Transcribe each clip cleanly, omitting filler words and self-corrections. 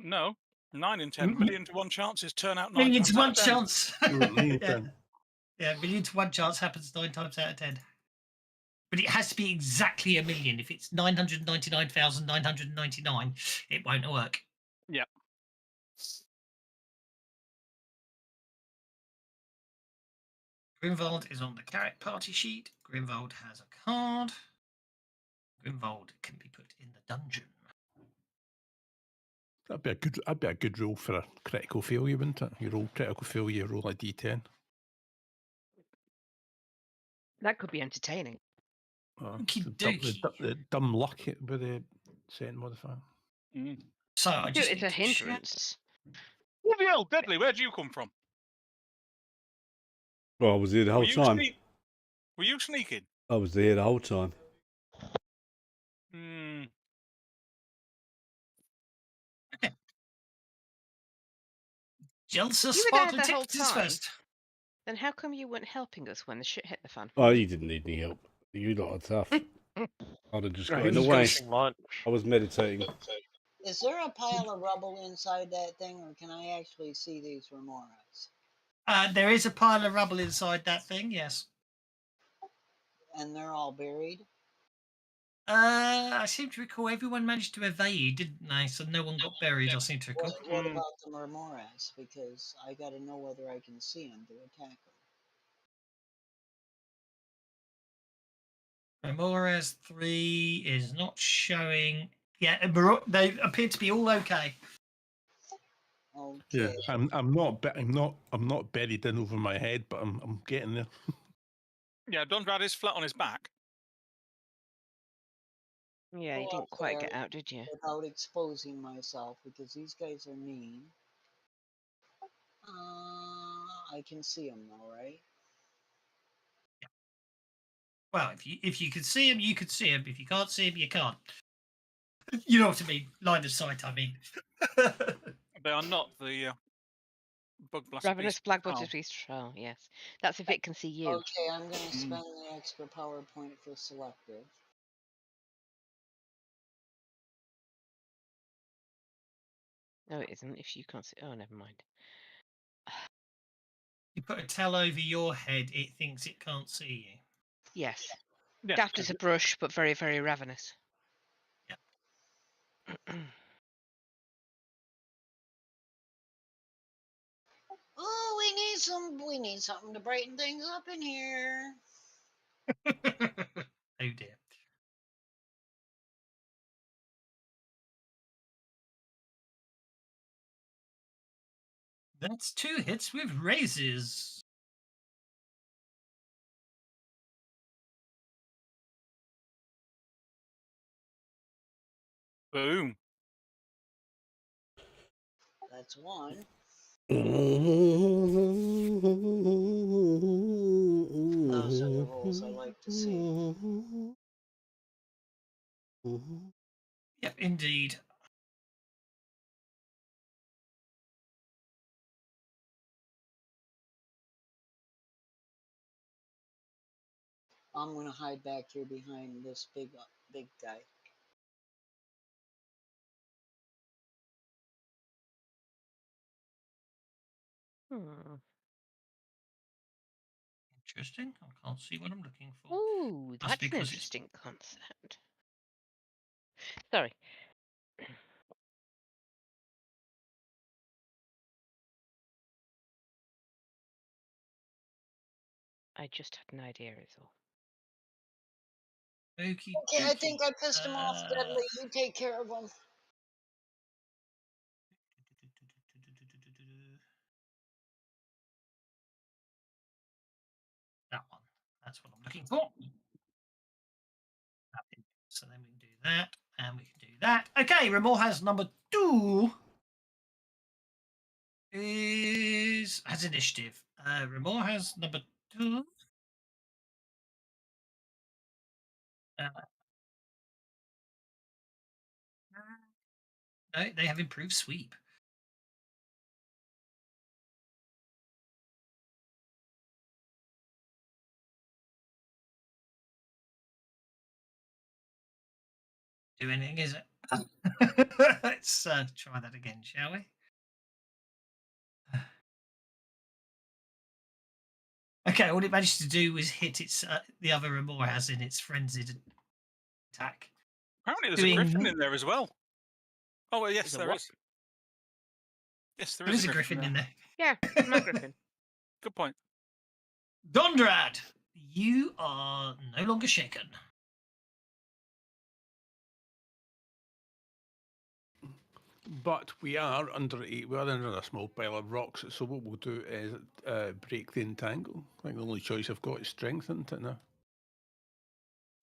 No, 9 in 10. Mm. Million to 1 chances turn out 9 Million times to out one of 10. chance. Yeah. Yeah, million to one chance happens 9 times out of 10. But it has to be exactly a million. If it's 999,999, it won't work. Yep. Grimwald is on the carrot party sheet. Grimwald has a card. Grimwald can be put in the dungeon. That'd be a good roll for a critical failure, wouldn't it? You roll critical failure, you roll a d10. That could be entertaining. The dumb luck with the setting modifier. So I just it's a hindrance. Bloody hell, Deadly, where do you come from? Well, I was here the whole time. Were you sneaking? I was there the whole time. Okay. Jelsa You were there Sparkle the whole Tips time. first. Then how come you weren't helping us when the shit hit the fan? Oh, you didn't need any help. You lot are tough. I'd have just got in the He's way. getting lunch. I was meditating. Is there a pile of rubble inside that thing, or can I actually see these remoras? There is a pile of rubble inside that thing, yes. And they're all buried? I seem to recall everyone managed to evade, didn't they? So no one got buried, I seem to recall. What about the remoras? Because I got to know whether I can see them to attack them. Remoras 3 is not showing. Yeah, they appear to be all okay. Okay. Yeah, I'm not buried in over my head, but I'm getting there. Yeah, Donrad is flat on his back. Yeah, you didn't quite get out, did you? Without exposing myself, because these guys are mean. I can see them though, right? Yeah. Well, if you could see him, you could see him. If you can't see him, you can't. You know what I mean? Line of sight, I mean. They are not the Bug Blast Ravenous Beast. Black Butter's Beast Trial, yes. That's if it can see you. Okay, I'm going to spend the extra power point for selective. No, it isn't. If you can't see... Oh, never mind. You put a towel over your head, it thinks it can't see you. Yes. Yeah. Daft as a brush, but very, very ravenous. Yeah. Oh, we need something to brighten things up in here. Oh dear. That's 2 hits with raises. Boom. That's 1. Those are the rolls I like to see. Yep, indeed. I'm going to hide back here behind this big guy. Interesting. I can't see what I'm looking for. Ooh, that's an interesting concept. Sorry. I just had an idea, is all. Okay, I think I pissed him off, Deadly. You take care of him. That one. That's what I'm looking for. So then we can do that, and we can do that. Okay, Remor has number 2. Has initiative. Remor has number 2. No, they have improved sweep. Do anything, is it? Let's try that again, shall we? Okay, all it managed to do was hit its the other remore has in its frenzied attack. Apparently, there's a griffin Doing- in there as well. Oh, well, yes, There's a there what? is. Yes, There is a griffin in there. Yeah, my griffin. Good point. Dondrad, you are no longer shaken. But we are under a small pile of rocks. So what we'll do is break the entangle. I think the only choice I've got is strength, isn't it now?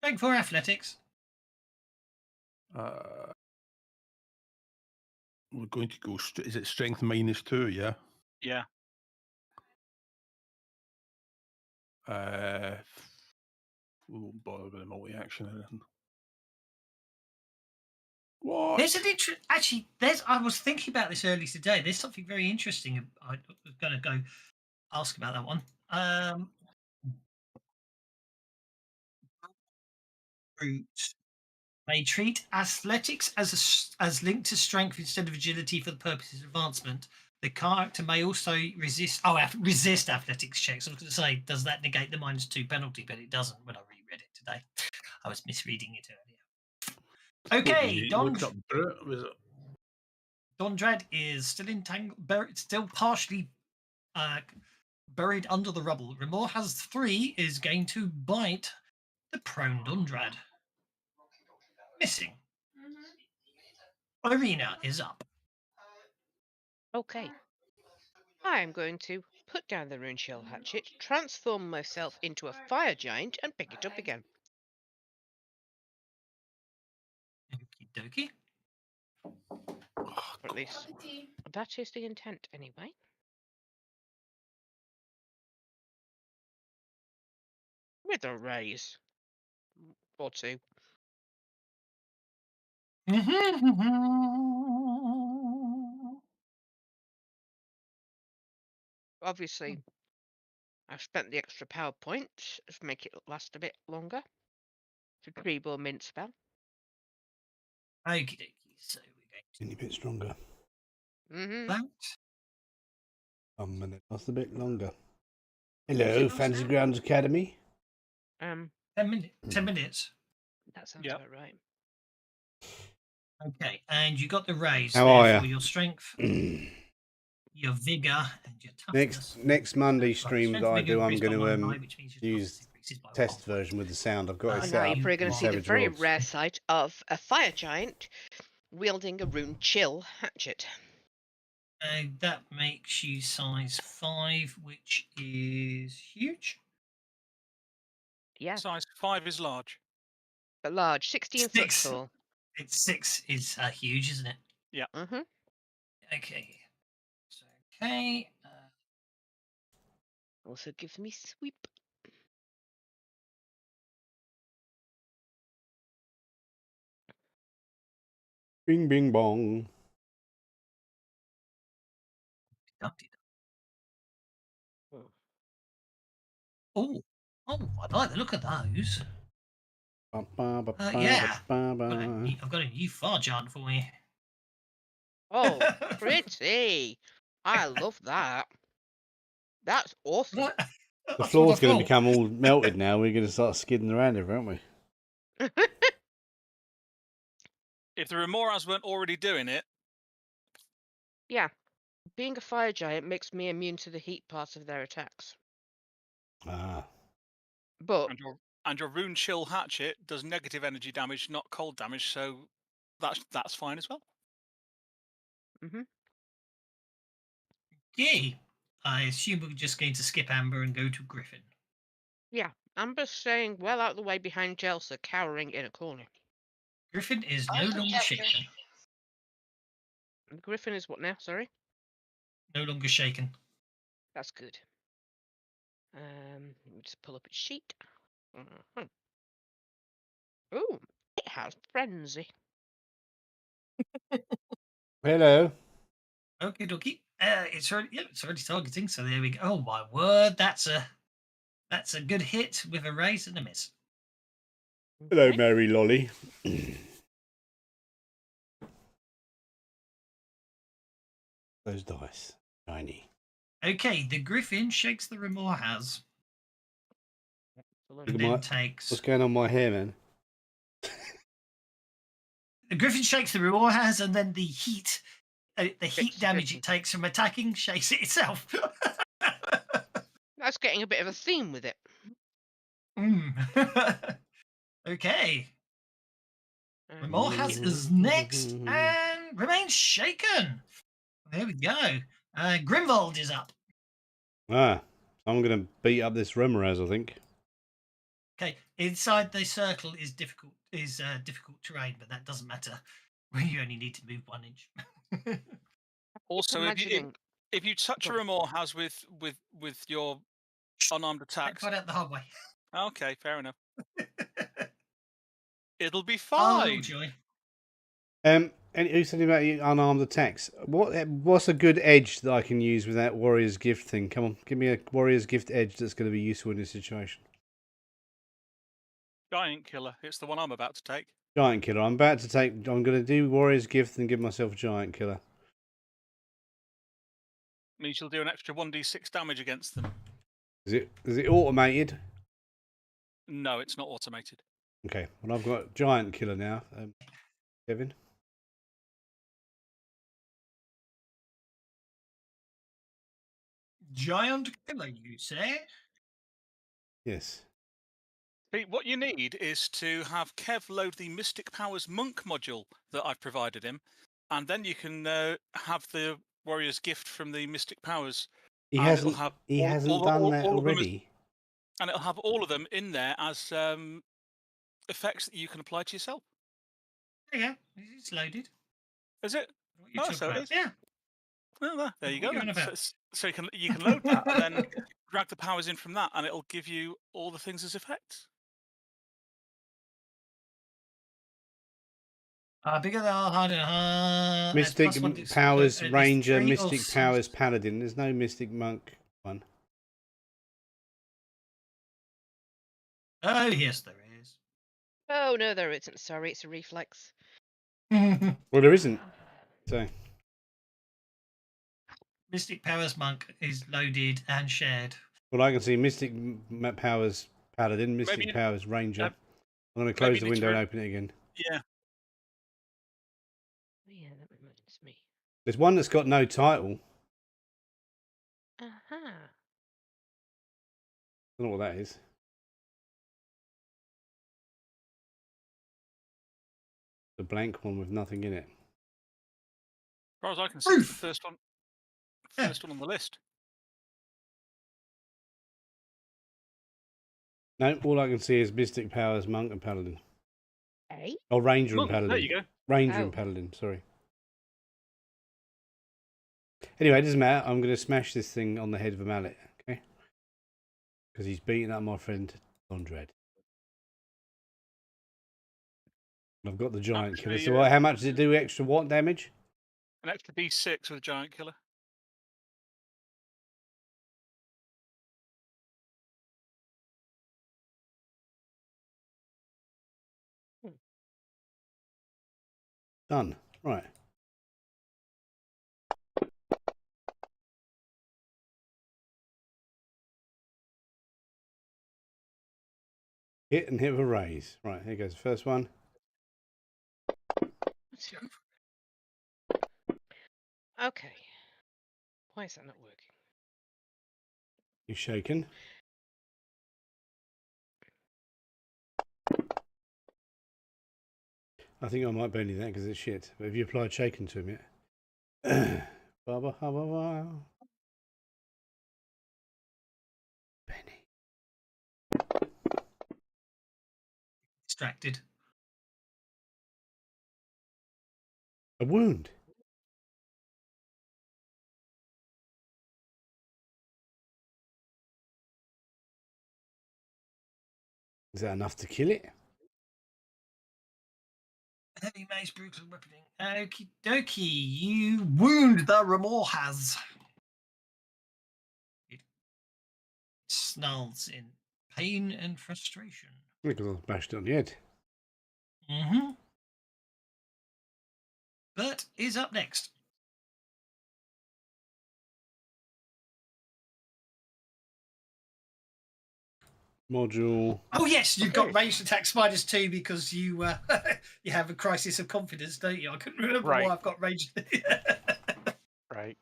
Thank for athletics. We're going to go. Is it strength -2? Yeah. Yeah. We won't bother with a multi-action or anything. What? There's an actually. I was thinking about this earlier today. There's something very interesting. I was going to go ask about that one. Brute may treat athletics as linked to strength instead of agility for the purposes of advancement. The character may also resist resist athletics checks. I was going to say, does that negate the -2 penalty? But it doesn't. When I reread it today, I was misreading it earlier. Okay, Looked up brute, was it? Dondrad is still entangled, still partially buried under the rubble. Remor has 3, is going to bite the prone Dondrad. Missing. Irina is up. Okay. I am going to put down the rune shell hatchet, transform myself into a fire giant, and pick it up again. Okie dokie. Or at least that is the intent, anyway. With a raise. Or 2. Obviously, I've spent the extra power points to make it last a bit longer. It's a tree-ball mint spell. Okie dokie. So we're going Any bit stronger. Mm-hmm. that. 1 minute. That's a bit longer. Hello, Fantasy Grounds Academy. 10 minutes. 10 minutes. That sounds Yep. about right. Okay, and you got the raise. How are therefore ya? Your strength, your vigor, and your toughness. Next Monday Right, stream strength, that I vigor do, I'm increased by going 1 to die, which means your use toughness increases by test 1 version with the sound. I've got Oh, it And set now up. you're probably going in to see the Savage very Worlds. rare sight of a fire giant wielding a rune chill hatchet. And that makes you size 5, which is huge. Yeah, Size 5 is large. but large, 16 foot 6. tall. It's 6 is huge, isn't it? Mm-hmm. Okay. So, okay. Also gives me sweep. Bing, bing, bong. Oh, I like the look of those. Ba, ba, ba, ba, Yeah. ba, ba. I've got a new far giant for you. Oh, pretty. I love that. That's awesome. What? The That's what floor's I going to thought. become all melted now. We're going to start skidding around it, aren't we? If the Remoras weren't already doing it, Yeah. Being a fire giant makes me immune to the heat part of their attacks. Ah. But and your rune chill hatchet does negative energy damage, not cold damage, so that's fine as well. Okay. I assume we're just going to skip Amber and go to Griffin. yeah, Amber's staying well out of the way behind Jelsa, cowering in a corner. Griffin is no I longer protect her. shaken. And Griffin is what now? Sorry? No longer shaken. That's good. Let me just pull up its sheet. Ooh, it has frenzy. Hello. Okay, dokie. It's already targeting. So there we go. Oh my word, that's a good hit with a raise and a miss. Hello, Okay. Mary Lolly. Those dice. Shiny. Okay, the Griffin shakes the Remorhaz Excellent. and Look at then my- takes. What's going on with my hair, man? The Griffin shakes the Remorhaz and then the heat Shakes the damage Griffin. it takes from attacking shakes it itself. That's getting a bit of a theme with it. Okay. Okay. Remorhaz is next and remains shaken. There we go. Grimwald is up. Ah, I'm going to beat up this Remoraz, I think. Okay, inside the circle is difficult terrain, but that doesn't matter. You only need to move 1 inch. Also, Imagining. if you touch a Go on. Remorhaz with your unarmed Don't attacks, find out the hard way. okay, fair enough. It'll be Oh fine. joy. And who's something about unarmed attacks? What's a good edge that I can use with that Warrior's Gift thing? Come on, give me a Warrior's Gift edge that's going to be useful in this situation. Giant killer. It's the one I'm about to take. Giant Killer. I'm going to do Warrior's Gift and give myself a Giant Killer. Means you'll do an extra 1d6 damage against them. Is it automated? No, it's not automated. Okay, well I've got Giant Killer now. Kevin? Giant killer, you say? Yes. See, what you need is to have Kev load the Mystic Powers Monk module that I've provided him, and then you can have the Warrior's Gift from the Mystic Powers. He And it'll hasn't have he all- hasn't all- done all- that all of them as- already. and it'll have all of them in there as effects that you can apply to yourself. There you go. It's loaded. Is it? What you Oh, talking so it about? is. Yeah. Well, there you What go. are you on Then. about? So you can load that and then drag the powers in from that, and it'll give you all the things as effects. Bigger than harder. Mystic Powers Ranger, Mystic Powers Paladin. There's no Mystic Monk one. Oh yes, there is. Oh no, there isn't. Sorry, it's a reflex. Well, there isn't. So Mystic Powers Monk is loaded and shared. well, I can see Mystic Powers Paladin, Mystic you- Powers Ranger. uh, I'm going to maybe close you the need to window and open it again. Yeah. Yeah, that reminds me. There's one that's got no title. Uh-huh. I don't know what that is. The blank one with nothing in it. As far as I can see, it's the Proof. first one. Yeah. First one on the list. No, all I can see is Mystic Powers Monk and Paladin. Hey? Oh, Ranger Monk, and Paladin. there you go. Ranger Oh. and Paladin, sorry. Anyway, it doesn't matter. I'm going to smash this thing on the head of a mallet, okay? Because he's beating up my friend Gondred. I've got the giant killer. Actually, So how much does it do extra what damage? An extra d6 with giant killer. Done. Right. Hit and hit with a raise. Right, here goes the first one. Okay. Why is that not working? You're shaken. I think I might burn you that because it's shit. But have you applied shaken to him yet? Baba, ha, ba, ba. Benny. Distracted. A wound. Is that enough to kill it? Heavy mace, brutal weaponing. Okie dokie. You wound the Remorhaz. It snarls in pain and frustration. Because I bashed it on the head. Mm-hmm. Bert is up next. Module. Oh yes, you've got Okay. ranged attack spiders too because you you have a crisis of confidence, don't you? I couldn't remember Right. why I've got ranged. Right.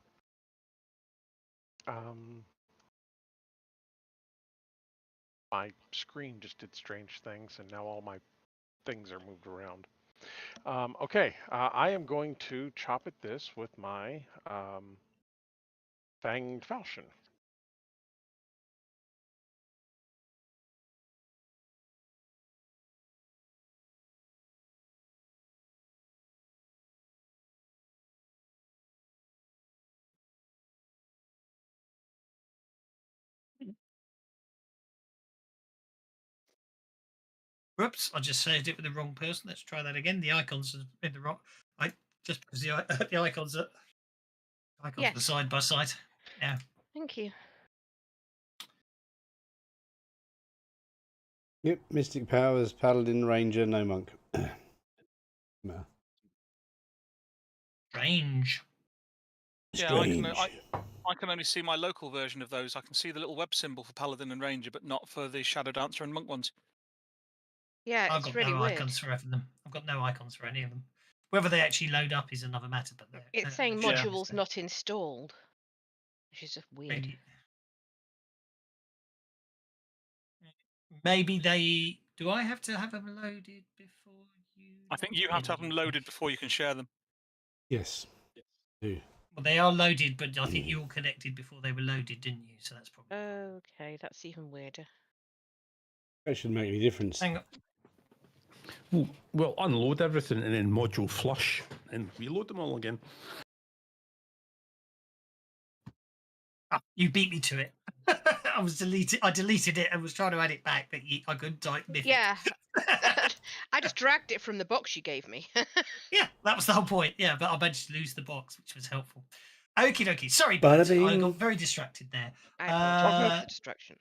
My screen just did strange things, and now all my things are moved around. Okay, I am going to chop at this with my fanged falchion. Whoops! I just saved it with the wrong person. Let's try that again. The icons are in the wrong. I just because the icons are were Yes. side by side. Yeah. Thank you. Yep, Mystic Powers, Paladin, Ranger, no monk. No. Range. Yeah, Strange. I can only see my local version of those. I can see the little web symbol for Paladin and Ranger, but not for the Shadow Dancer and Monk ones. Yeah, I've it's got really no weird. icons for any of them. I've got no icons for any of them. Whether they actually load up is another matter. But It's saying Yeah. modules not installed, which is just weird. Maybe they. Do I have to have them loaded before you? I think you have to have them loaded before you can share them. Yes. Do. Well, they are loaded, but I think you all connected before they were loaded, didn't you? So that's probably. Okay, that's even weirder. That shouldn't make any difference. Hang on. Well, unload everything and then module flush and reload them all again. Ah, you beat me to it. I deleted it and was trying to add it back, but I couldn't type mythic. Yeah. I just dragged it from the box you gave me. Yeah, that was the whole point. Yeah, but I managed to lose the box, which was helpful. Okie dokie. Sorry, Bada Bert, I bing. got very distracted there. I apologize for the distraction.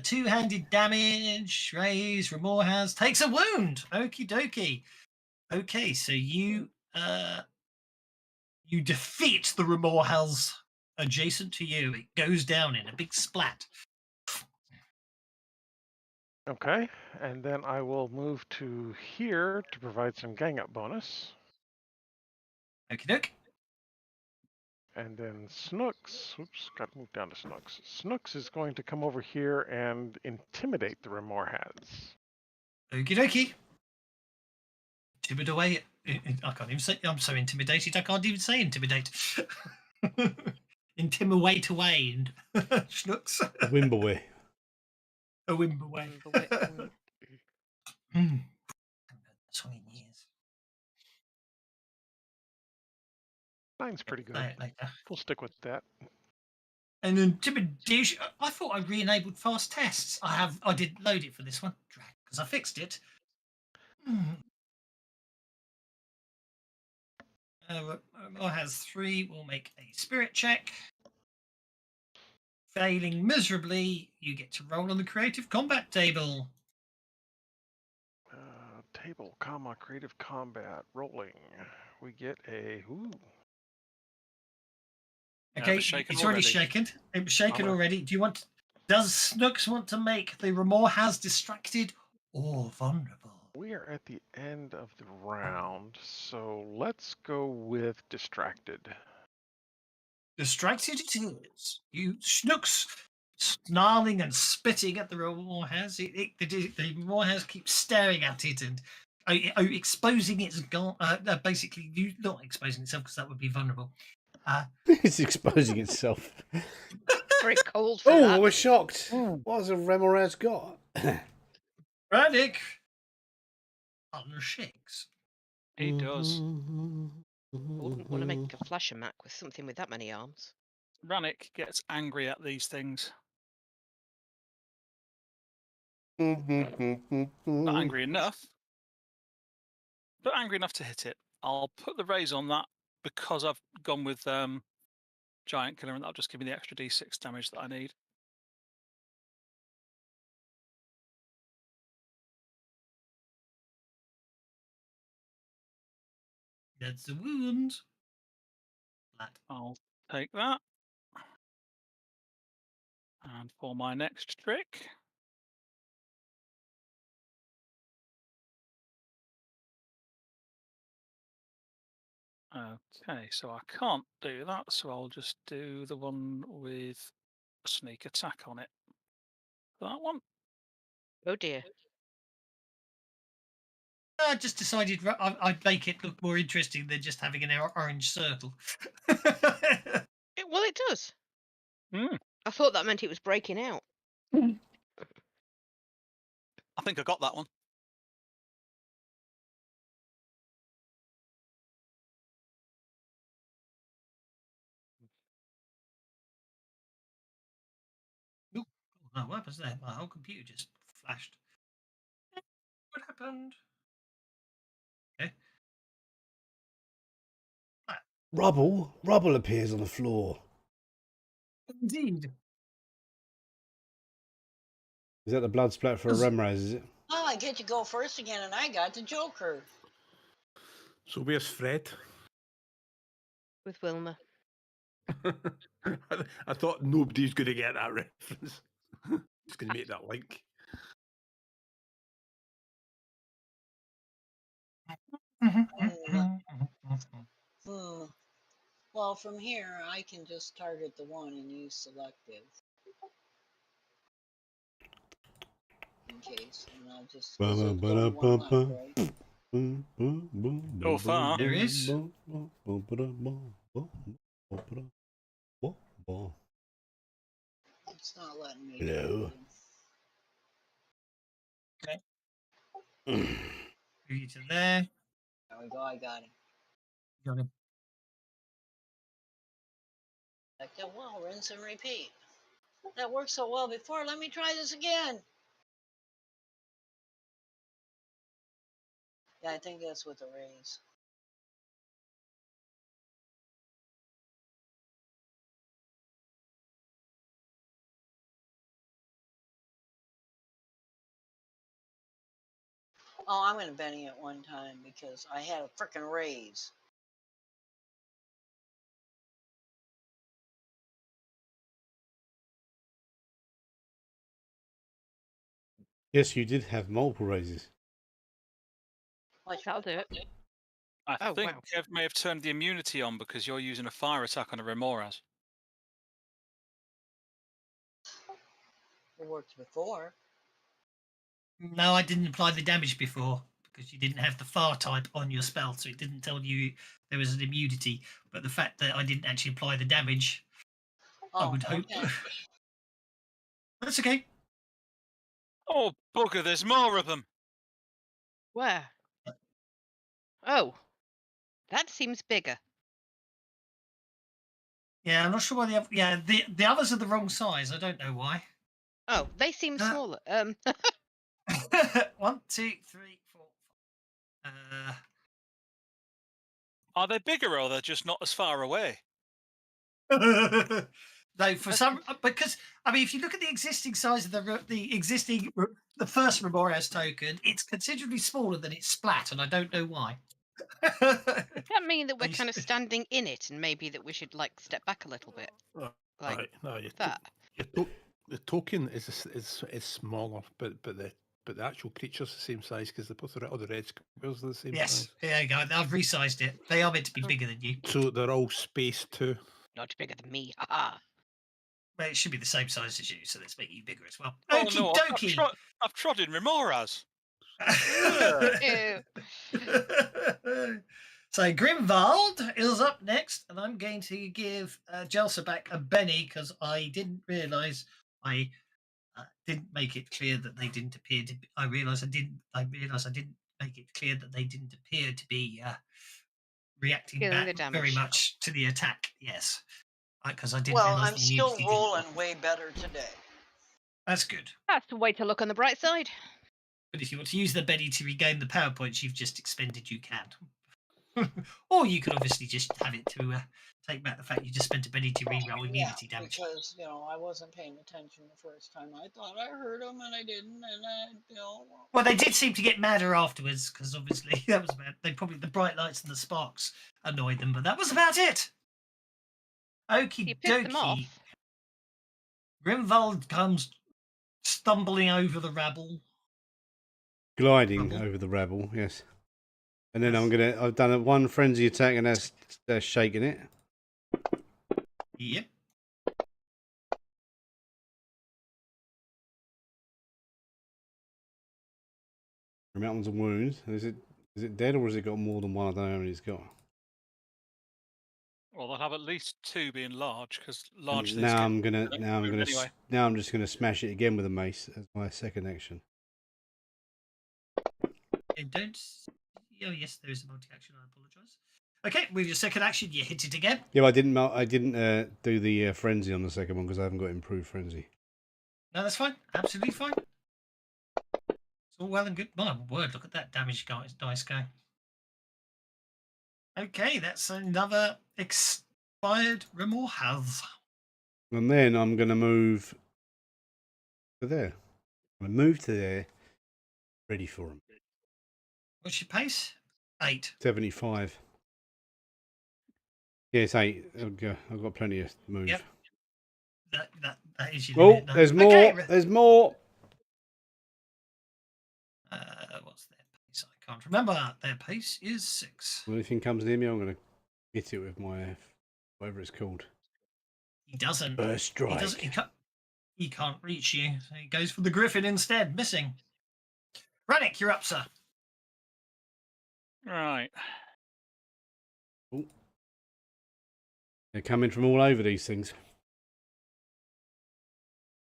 Two-handed damage. Raise. Remor has takes a wound. Okie dokie. Okay, so you defeat the Remor has adjacent to you. It goes down in a big splat. Okay, and then I will move to here to provide some gang up bonus. Okie doke. And then Snooks, oops, got to move down to Snooks. Snooks is going to come over here and intimidate the Remor has. Okie dokie. Intimidate away. I can't even say. I'm so intimidated. I can't even say intimidate. Intimidate away and Schnooks. Wimbleway. A Wimbleway. Song in years. Nine's pretty good. Play it later. We'll stick with that. And intimidation. I thought I re-enabled fast tests. I did load it for this one. Drag, because I fixed it. Remor has 3. We'll make a spirit check. Failing miserably, you get to roll on the creative combat table. Table, comma, creative combat, rolling. We get a, ooh. Okay, it's shaken it's already already. shaken. It was shaken Alright. already. Does Snooks want to make the Remor has distracted or vulnerable? We are at the end of the round, so let's go with distracted. Distracted it is. You Snooks snarling and spitting at the Remor has. The Remor has keeps staring at it and exposing its basically not exposing itself because that would be vulnerable. It's exposing itself. Very cold for Oh, that. we're shocked. What has a Remoraz got? Radic unshakes. He does. I wouldn't want to make a flasher mac with something with that many arms. Rannick gets angry at these things. Mm-hmm. Not angry enough, but angry enough to hit it. I'll put the raise on that because I've gone with Giant Killer, and that'll just give me the extra d6 damage that I need. That's the wound. Flat. I'll take that. And for my next trick, okay, so I can't do that, so I'll just do the one with a sneak attack on it. That one. Oh dear. I just decided I'd make it look more interesting than just having an orange circle. Well, it does. Mm, I thought that meant it was breaking out. I think I got that one. Ooh, no, what happens there? My whole computer just flashed. What happened? Okay. Rubble appears on the floor. Indeed. Is that the blood splat for a Remrose, is it? Oh, I get to go first again, and I got the Joker. So where's Fred? With Wilma. I thought nobody's going to get that reference. Just going to make that link. Hmm. Well, from here, I can just target the one and use selective. In case, and I'll just. There's only one left, right? Go far. There is. It's not letting me. Hello. Okay. Move you to there. There we go. I got him. Got him. Like that. Well, rinse and repeat. That worked so well before. Let me try this again. Yeah, I think that's with the raise. Oh, I'm going to Benny at one time because I had a freaking raise. Yes, you did have multiple raises. That'll do it. I Oh, think wow. Kev may have turned the immunity on because you're using a fire attack on a Remoras. It worked before. No, I didn't apply the damage before because you didn't have the fire type on your spell, so it didn't tell you there was an immunity. But the fact that I didn't actually apply the damage, I Oh, would hope. okay. That's okay. Oh, bugger, there's more of them. Where? Oh, that seems bigger. Yeah, I'm not sure why the others are the wrong size. I don't know why. Oh, they seem smaller. 1, 2, 3, 4. Are they bigger or they're just not as far away? No, for some because I mean, if you look at the existing size of the first Memorias token, it's considerably smaller than its splat, and I don't know why. Does that mean that we're They kind of s- standing in it, and maybe that we should like step back a little bit, like Right, no, that? the token is smaller, but the actual creature's the same size because all the red squares are the same Yes, size. there you go. I've resized it. They are meant to be bigger than you. So they're all spaced too. Not bigger than me. Haha. Well, it should be the same size as you, so let's make you bigger as well. Oh Okie no, dokie. I've trodden Remoras. Ew. So Grimwald is up next, and I'm going to give Jelsa back a Benny because I didn't realise I didn't make it clear that they didn't appear to. I realised I didn't make it clear that they didn't appear to be reacting Feeling back the very damage. much to the attack. Yes, because I didn't Well, realise I'm the still immunity didn't rolling work. way better today. That's good. That's the way to look on the bright side. But if you want to use the Benny to regain the power points you've just expended, you can. Or you could obviously just have it to take back the fact you just spent a Benny to reroll immunity damage. Because I wasn't paying attention the first time. I thought I heard them and I didn't, and Well, they did seem to get madder afterwards because obviously that was bad. The bright lights and the sparks annoyed them, but that was about it. You Okie pissed them off. dokie. Grimwald comes stumbling over the rabble. Gliding Rubble. over the rabble, yes. And then Yes. I've done a one frenzy attack and that's shaking it. Yep. Mountains and wounds. Is it dead or has it got more than one? I don't know how many it's got. Well, they'll have at least 2 being large, because large And things now get I'm gonna wounded anyway. now I'm just gonna smash it again with a mace as my second action. And don't. Oh yes, there is a multi-action. I apologise. Okay, with your second action, you hit it again. Yeah, but I didn't do the frenzy on the second one because I haven't got improved frenzy. No, that's fine. Absolutely fine. It's all well and good. My word, look at that damage dice go. Okay, that's another expired Remor has. And then I'm gonna move to there. I'm gonna move to there. Ready for him. What's your pace? 8. 75. Yeah, it's 8. I've got plenty of move. Yep. That is your Oh, limit. there's more. Okay. There's more. What's their pace? I can't remember. Their pace is 6. When anything comes near me, I'm gonna hit it with my whatever it's called. He doesn't. First strike. He doesn't. He can't reach you. So he goes for the griffin instead, missing. Rannick, you're up, sir. Right. Ooh. They're coming from all over these things.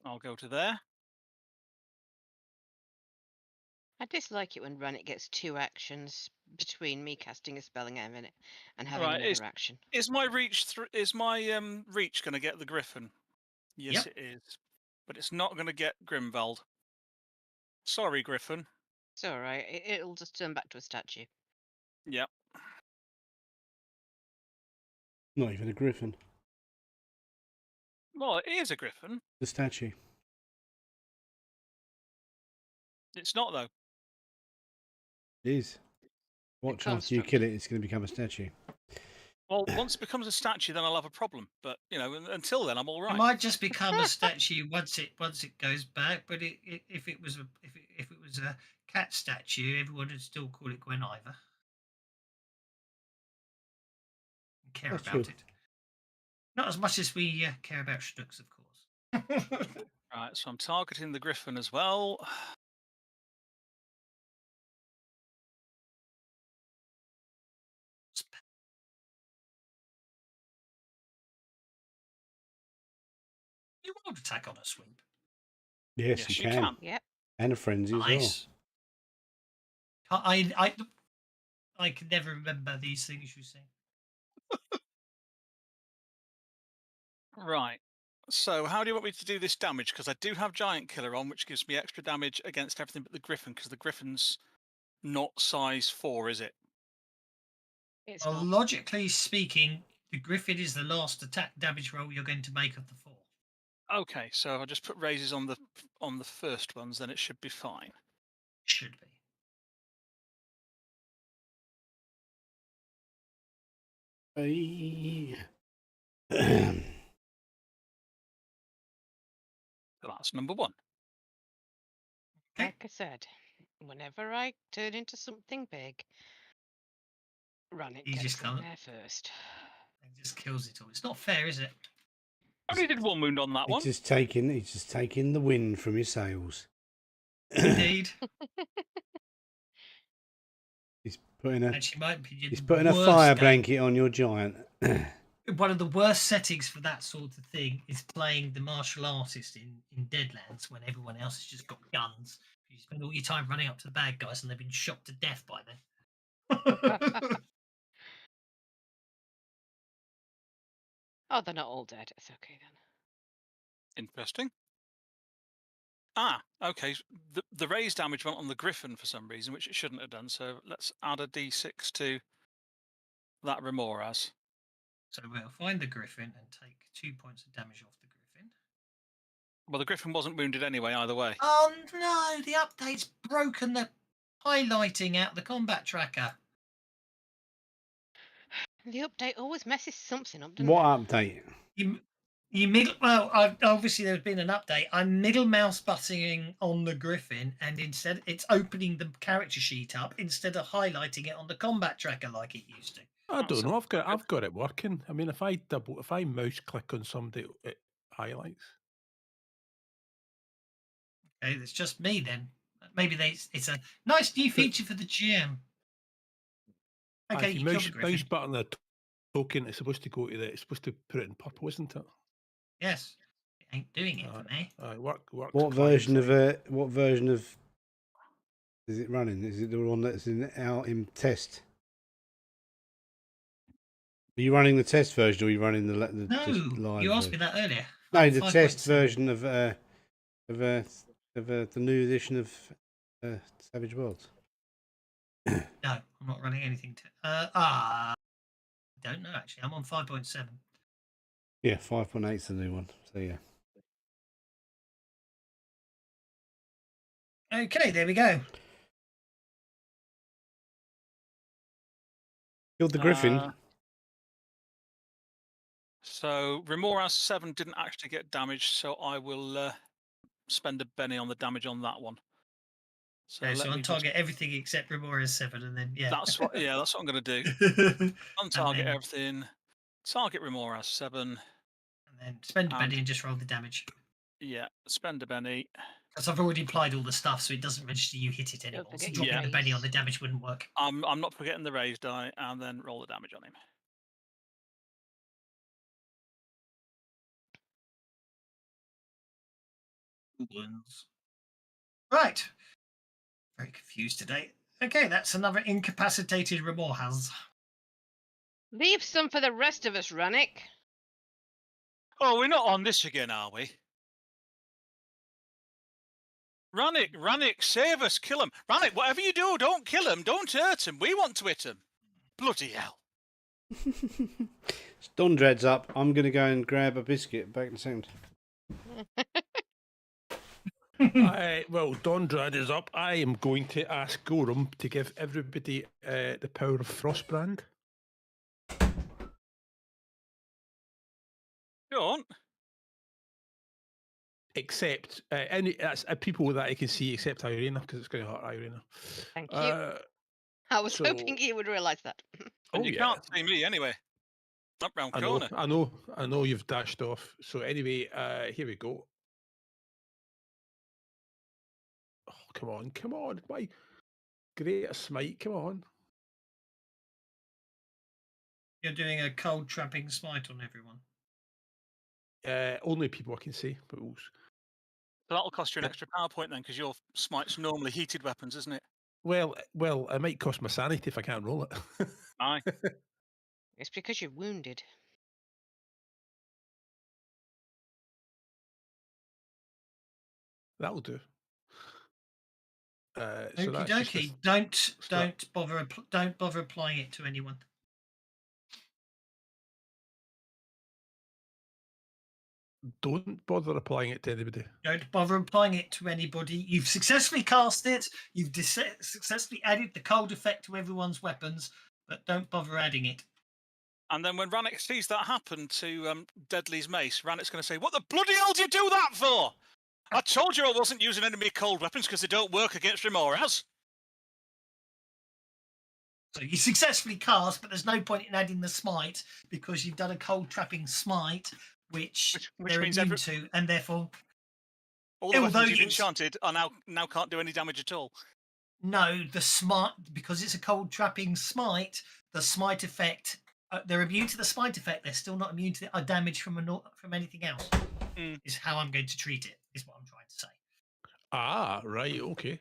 I'll go to there. I dislike it when Rannick gets 2 actions between me casting a spell and having Right, another action. Is my reach reach going to get the griffin? Yes, Yep. it is. But it's not going to get Grimwald. Sorry, Griffin. It's all right. It'll just turn back to a statue. Yep. Not even a griffin. Well, it is a griffin. The statue. It's not, though. It is. Watch after you construct. kill it, it's going to become a statue. Well, once it becomes a statue, then I'll have a problem. But until then, I'm all It right. might just become a statue once it goes back. But if it was a cat statue, everyone would still call it Gweniver. Care That's about true. it. Not as much as we care about Schnooks, of course. Right, so I'm targeting the griffin as well. You won't attack on a sweep. Yes, you can. Yep. And a frenzy as well. Nice. I can never remember these things you say. Right. So how do you want me to do this damage? Because I do have Giant Killer on, which gives me extra damage against everything but the griffin, because the griffin's not size 4, is it? It's Well, not. logically speaking, the griffin is the last attack damage roll you're going to make of the 4. Okay, so if I just put raises on the first ones, then it should be fine. Should be. So that's number 1. Okay. Like I said, whenever I turn into something big, Rannick You gets just in can't. there first. It just kills it all. It's not fair, is it? I only did 1 wound on that one. He's just taking the wind from his sails. Indeed. He's putting a Actually, might be he's the putting a worst fire game. blanket on your giant. One of the worst settings for that sort of thing is playing the martial artist in Deadlands when everyone else has just got guns. You spend all your time running up to the bad guys and they've been shot to death by then. Oh, they're not all dead. It's okay then. Interesting. Okay. The raise damage went on the griffin for some reason, which it shouldn't have done. So let's add a d6 to that Remoras. So we'll find the griffin and take 2 points of damage off the griffin. Well, the griffin wasn't wounded anyway, either way. Oh no, the update's broken the highlighting out the combat tracker. The update always messes something up, doesn't What it? update? Obviously there's been an update. I'm middle mouse buttoning on the Griffin, and instead it's opening the character sheet up instead of highlighting it on the combat tracker like it used to. I don't know. sounds I've got it working. I mean, if I mouse click on somebody, it highlights. Okay, it's just me then. Maybe it's a nice new feature for the GM. Okay, If you you killed the Griffin. mouse button the token, it's supposed to go to it's supposed to put it in purple, isn't it? Yes, it ain't doing it for me. Works What version of what version of is it running? Is it the one that's out in test? Are you running the test version, or are you running the just No, live you asked version? me that earlier. No, I'm the test 5.7. version of the new edition of Savage Worlds. No, I'm not running anything. I don't know actually. I'm on 5.7. Yeah, 5.8 is the new one. So yeah. Okay, there we go. Killed the Griffin. So Remoras 7 didn't actually get damaged, so I will spend a Benny on the damage on that one. So Okay, let so me on target everything except Remoria's 7, and then yeah. That's what I'm going to do. On target then- everything. Target Remoras 7. And then spend a And- Benny and just roll the damage. Yeah, spend a Benny. Because I've already applied all the stuff, so it doesn't register you hit it anymore. So forget dropping your a Benny on raise. the damage wouldn't work. I'm not forgetting the raise die, and then roll the damage on him. Right. Very confused today. Okay, that's another incapacitated Remorhaz. Leave some for the rest of us, Rannick. Oh, we're not on this again, are we? Rannick, save us, kill him. Rannick, whatever you do, don't kill him, don't hurt him. We want to hit him. Bloody hell. Don Dread's up. I'm going to go and grab a biscuit. Back in a second. Well, Dondrad is up. I am going to ask Gorham to give everybody the power of Frostbrand. Go on. Except any people that I can see, except Irina, because it's going to hurt Irina. Thank you. I was hoping you would realise that. And you can't see me anyway. Up round corner. I know you've dashed off. So anyway, here we go. Oh, come on. Why? Great smite, come on. You're doing a cold trapping smite on everyone. Only people I can see, but So that'll cost you an extra power point then, because your smite's normally heated weapons, isn't it? Well, it might cost my sanity if I can't roll it. Aye. It's because you're wounded. That'll do. So Okie that's just dokie. Don't bother applying it to anyone. Don't bother applying it to anybody. Don't bother applying it to anybody. You've successfully cast it. You've successfully added the cold effect to everyone's weapons, but don't bother adding it. And then when Rannick sees that happen to Deadly's mace, Rannick's going to say, "What the bloody hell did you do that for? I told you I wasn't using enemy cold weapons because they don't work against Remoras." So you successfully cast, but there's no point in adding the smite because you've done a cold trapping smite, which they're means immune to, and therefore all the although weapons you've it's- enchanted are now can't do any damage at all. no, the smite, because it's a cold trapping smite, the smite effect, they're immune to the smite effect. They're still not immune to the damage from anything else. Is how I'm going to treat it. Is what I'm trying to say. Ah, right, okay.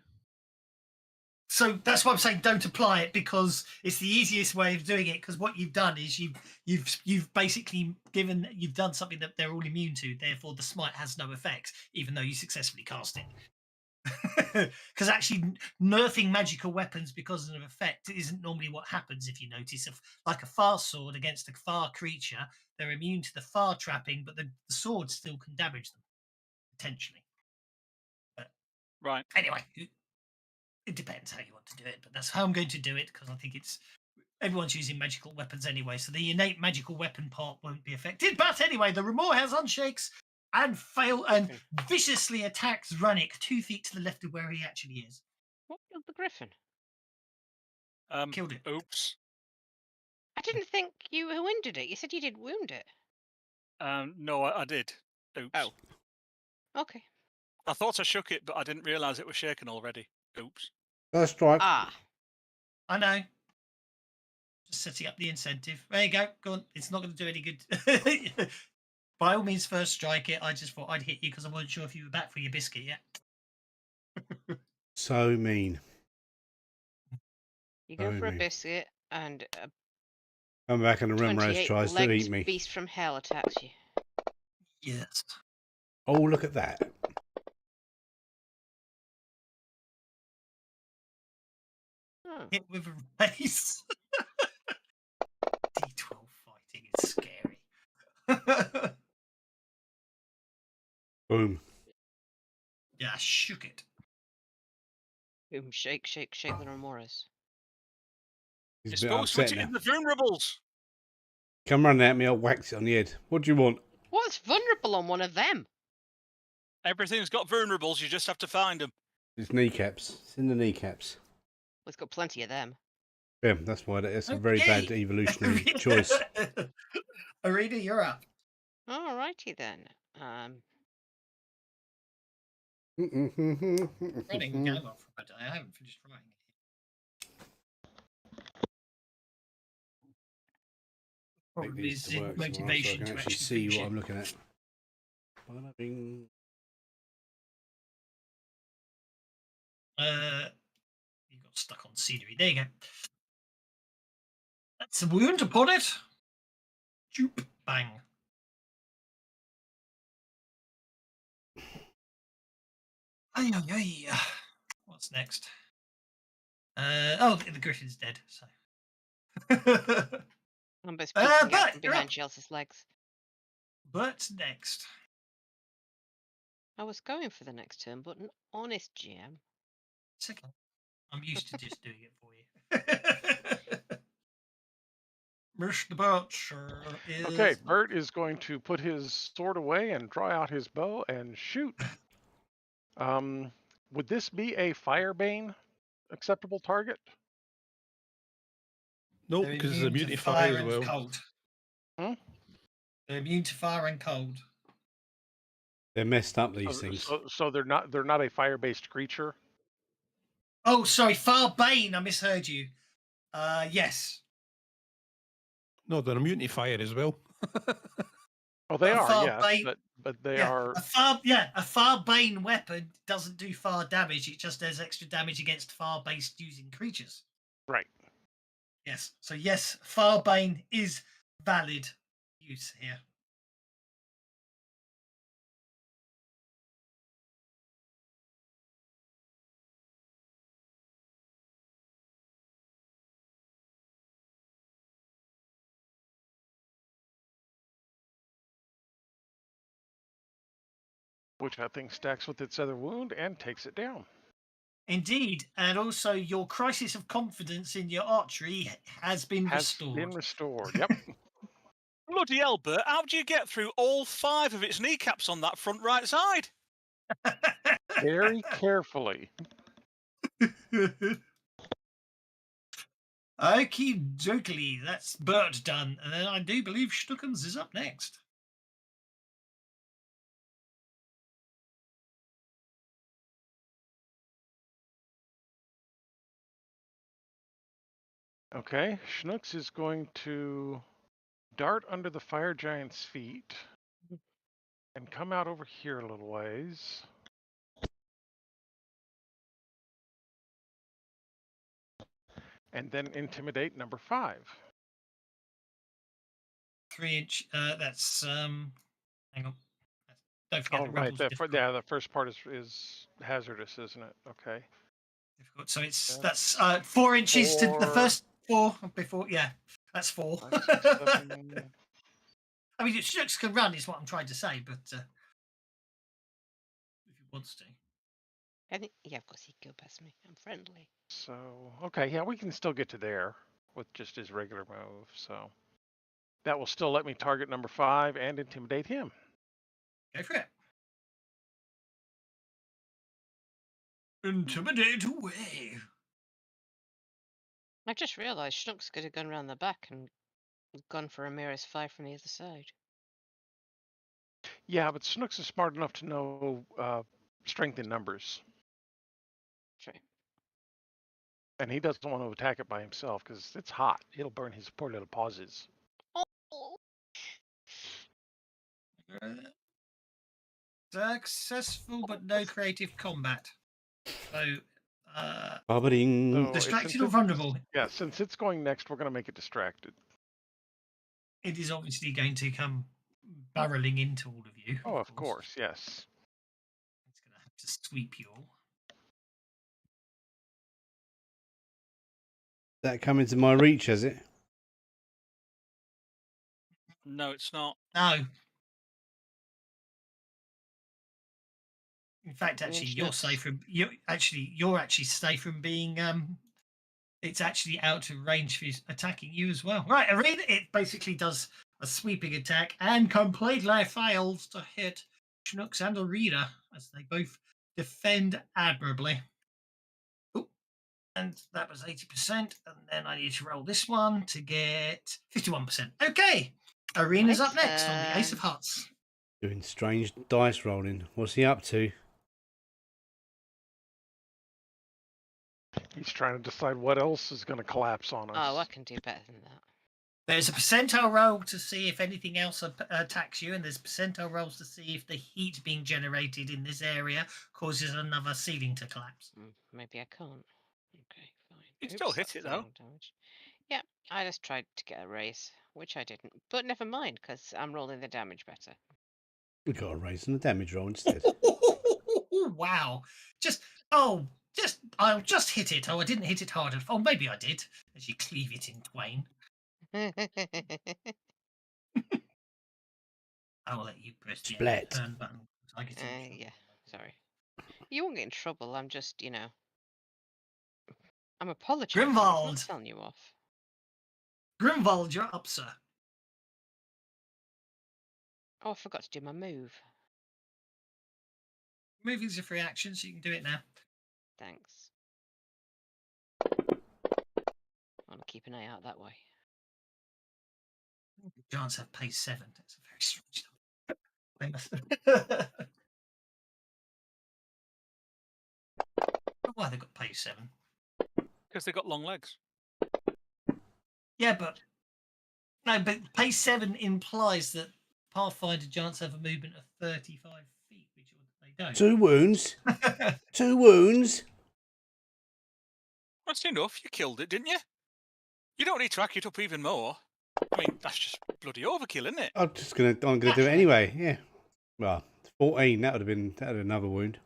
So that's why I'm saying don't apply it, because it's the easiest way of doing it. Because what you've done is you've basically you've done something that they're all immune to. Therefore, the smite has no effect, even though you successfully cast it. Because actually, nerfing magical weapons because of an effect isn't normally what happens. If you notice, like a far sword against a far creature, they're immune to the far trapping, but the sword still can damage them potentially. But right. Anyway. It depends how you want to do it, but that's how I'm going to do it because I think it's everyone's using magical weapons anyway, so the innate magical weapon part won't be affected. But anyway, the Remor has unshakes and Okay. viciously attacks Rannick 2 feet to the left of where he actually is. What killed the griffin? Killed it. Oops. I didn't think you wounded it. You said you did wound it. No, I did. Oops. Oh. Okay. I thought I shook it, but I didn't realise it was shaken already. Oops. First strike. Ah. I know. Just setting up the incentive. There you go. Go on. It's not going to do any good. By all means, first strike it. I just thought I'd hit you because I wasn't sure if you were back for your biscuit yet. So mean. You go Oh, for a me. biscuit, and a Come back and the Rimrose 28 tries to legged eat me. beast from hell attacks you. Yes. Oh, look at that. Oh. Hit with a race. D12 fighting is scary. Boom. Yeah, I shook it. Boom, shake, shake, shake the Remoras. He's You're a bit supposed to hit upset it now. in the vulnerables. Come running at me, I'll wax it on the head. What do you want? What's vulnerable on one of them? Everything's got vulnerables. You just have to find them. It's kneecaps. It's in the kneecaps. We've got plenty of them. Yeah, that's why it's a very Okay. bad evolutionary choice. Arena, you're up. Alrighty then. Running the game off, but I haven't finished writing it. Make Problem these is to in work somewhere so I motivation can to actually actually see finish what it. I'm looking at. Bing. You got stuck on scenery. There you go. That's a wound upon it. Joop, bang. Ay, ay, ay. What's next? Oh, the griffin's dead. So. I'm both peeking out but from you're behind up. Chelsea's legs. But next. I was going for the next turn, but an honest GM. It's okay. I'm used to just doing it for you. Mr. Butcher is... Okay, Bert is going to put his sword away and draw out his bow and shoot. Would this be a Firebane acceptable target? Nope, They're because it's immune immune to to fire as and well. cold. Hmm? They're immune to fire and cold. They're messed up, these So, things. so they're not a fire-based creature. Oh, sorry, Farbane. I misheard you. Yes. No, they're immune to fire as well. Oh, they A are, yes, Farbane. but they Yeah, are. a Farbane weapon doesn't do far damage. It just does extra damage against far-based using creatures. Right. Yes. So yes, Farbane is valid use here. Which I think stacks with its other wound and takes it down. Indeed, and also your crisis of confidence in your archery has been Has restored. been restored. Yep. Bloody hell, Bert. How do you get through all 5 of its kneecaps on that front right side? Very carefully. Okie dokie, that's Bert done. And then I do believe Stuckens is up next. Okay, Schnooks is going to dart under the fire giant's feet and come out over here a little ways. And then intimidate number 5. 3-inch. That's hang on. Don't forget Oh, the right. rebels are difficult. Yeah, the first part is hazardous, isn't it? Okay. Difficult. So it's That's that's 4 inches to the 4. first 4 before. Yeah, that's 4. 5, 6, 7. I mean, Stucks can run, is what I'm trying to say, but if he wants to. I think, yeah, of course he'd go past me. I'm friendly. So, okay, yeah, we can still get to there. with just his regular move. So that will still let me target number 5 and intimidate him. Go for it. Intimidate away. I just realised Schnook's could have gone round the back and gone for a Ramirez 5 from the other side. Yeah, but Snooks is smart enough to know strength in numbers. True. And he doesn't want to attack it by himself because it's hot. It'll burn his poor little pauses. Oh. Successful, but no creative combat. So, Bubbling. So distracted since or it's- vulnerable? Yeah, since it's going next, we're going to make it distracted. It is obviously going to come barreling into all of you. Oh, of course, yes. It's going to have to sweep you all. That come into my reach, has it? No, it's not. No. In fact, I mean, actually, you're Schnooks. safe from you're actually safe from being it's actually out of range for attacking you as well. Right, Arena, it basically does a sweeping attack and completely fails to hit Schnooks and Arena as they both defend admirably. Ooh, and that was 80%. And then I need to roll this one to get 51%. Okay. Arena's up next on the Ace of Hearts. Doing strange dice rolling. What's he up to? He's trying to decide what else is going to collapse on us. Oh, I can do better than that. There's a percentile roll to see if anything else attacks you, and there's percentile rolls to see if the heat being generated in this area causes another ceiling to collapse. Maybe I can't. Okay, fine. You still hit that's it, the though. wrong damage. Yeah, I just tried to get a raise, which I didn't. But never mind, because I'm rolling the damage better. We got a raise on the damage roll instead. Wow. I'll just hit it. Oh, I didn't hit it hard enough. Oh, maybe I did. As you cleave it in twain. I will let you press the Splat. turn button. I get in trouble. yeah, sorry. You won't get in trouble. I'm just, I'm apologizing. I'm Grimwald. not telling you off. Grimwald, you're up, sir. Oh, I forgot to do my move. Moving's a free action, so you can do it now. Thanks. I'll keep an eye out that way. Giants have pace 7. That's a very strange number. They must. Why they got pace 7? Because they've got long legs. Yeah, but pace 7 implies that Pathfinder giants have a movement of 35 feet, which they don't. 2 wounds. 2 wounds. That's enough. You killed it, didn't you? You don't need to rack it up even more. I mean, that's just bloody overkill, isn't it? I'm gonna do it anyway. Yeah. Well, 14. That would have another wound.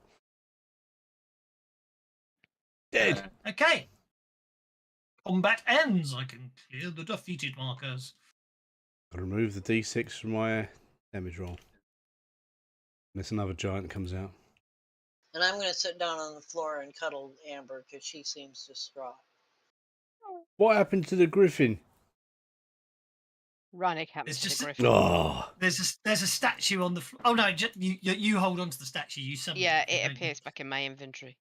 Dead. Okay. Combat ends. I can clear the defeated markers. I'll remove the d6 from my damage roll. Unless another giant comes out. And I'm going to sit down on the floor and cuddle Amber because she seems distraught. What happened to the griffin? Rannick happens It's to just the griffin. Oh, There's a statue on the floor. Oh no, you hold on to the statue. You summon Yeah, don't it you? appears back in my inventory.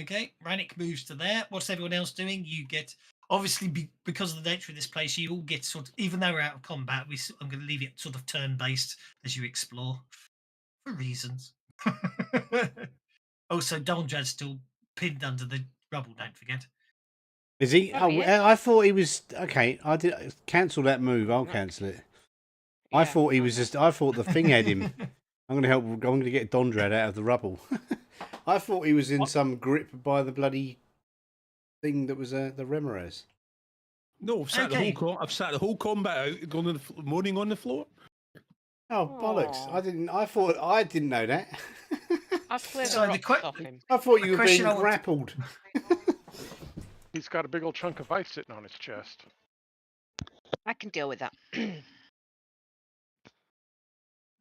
Okay, Rannick moves to there. What's everyone else doing? You get obviously because of the nature of this place, you all get sort of, even though we're out of combat, I'm going to leave it sort of turn based as you explore for reasons. Also, Donjad's still pinned under the rubble. Don't forget. is he? Oh, Oh, yeah. I thought he was. Okay, I did cancel that move. I'll Look. cancel it. I Yeah, thought he I was know. just. I thought the thing had him. I'm gonna help. I'm gonna get Dondrad out of the rubble. I thought he was in some grip by the bloody thing that was the Ramirez. No, I've sat Okay. I've sat the whole combat out, going on moaning on the floor. Oh bollocks! Aw. I didn't. I thought I didn't know that. I'll clear So the the rocks off him. I thought The you were question being I want to- grappled. He's got a big old chunk of ice sitting on his chest. I can deal with that.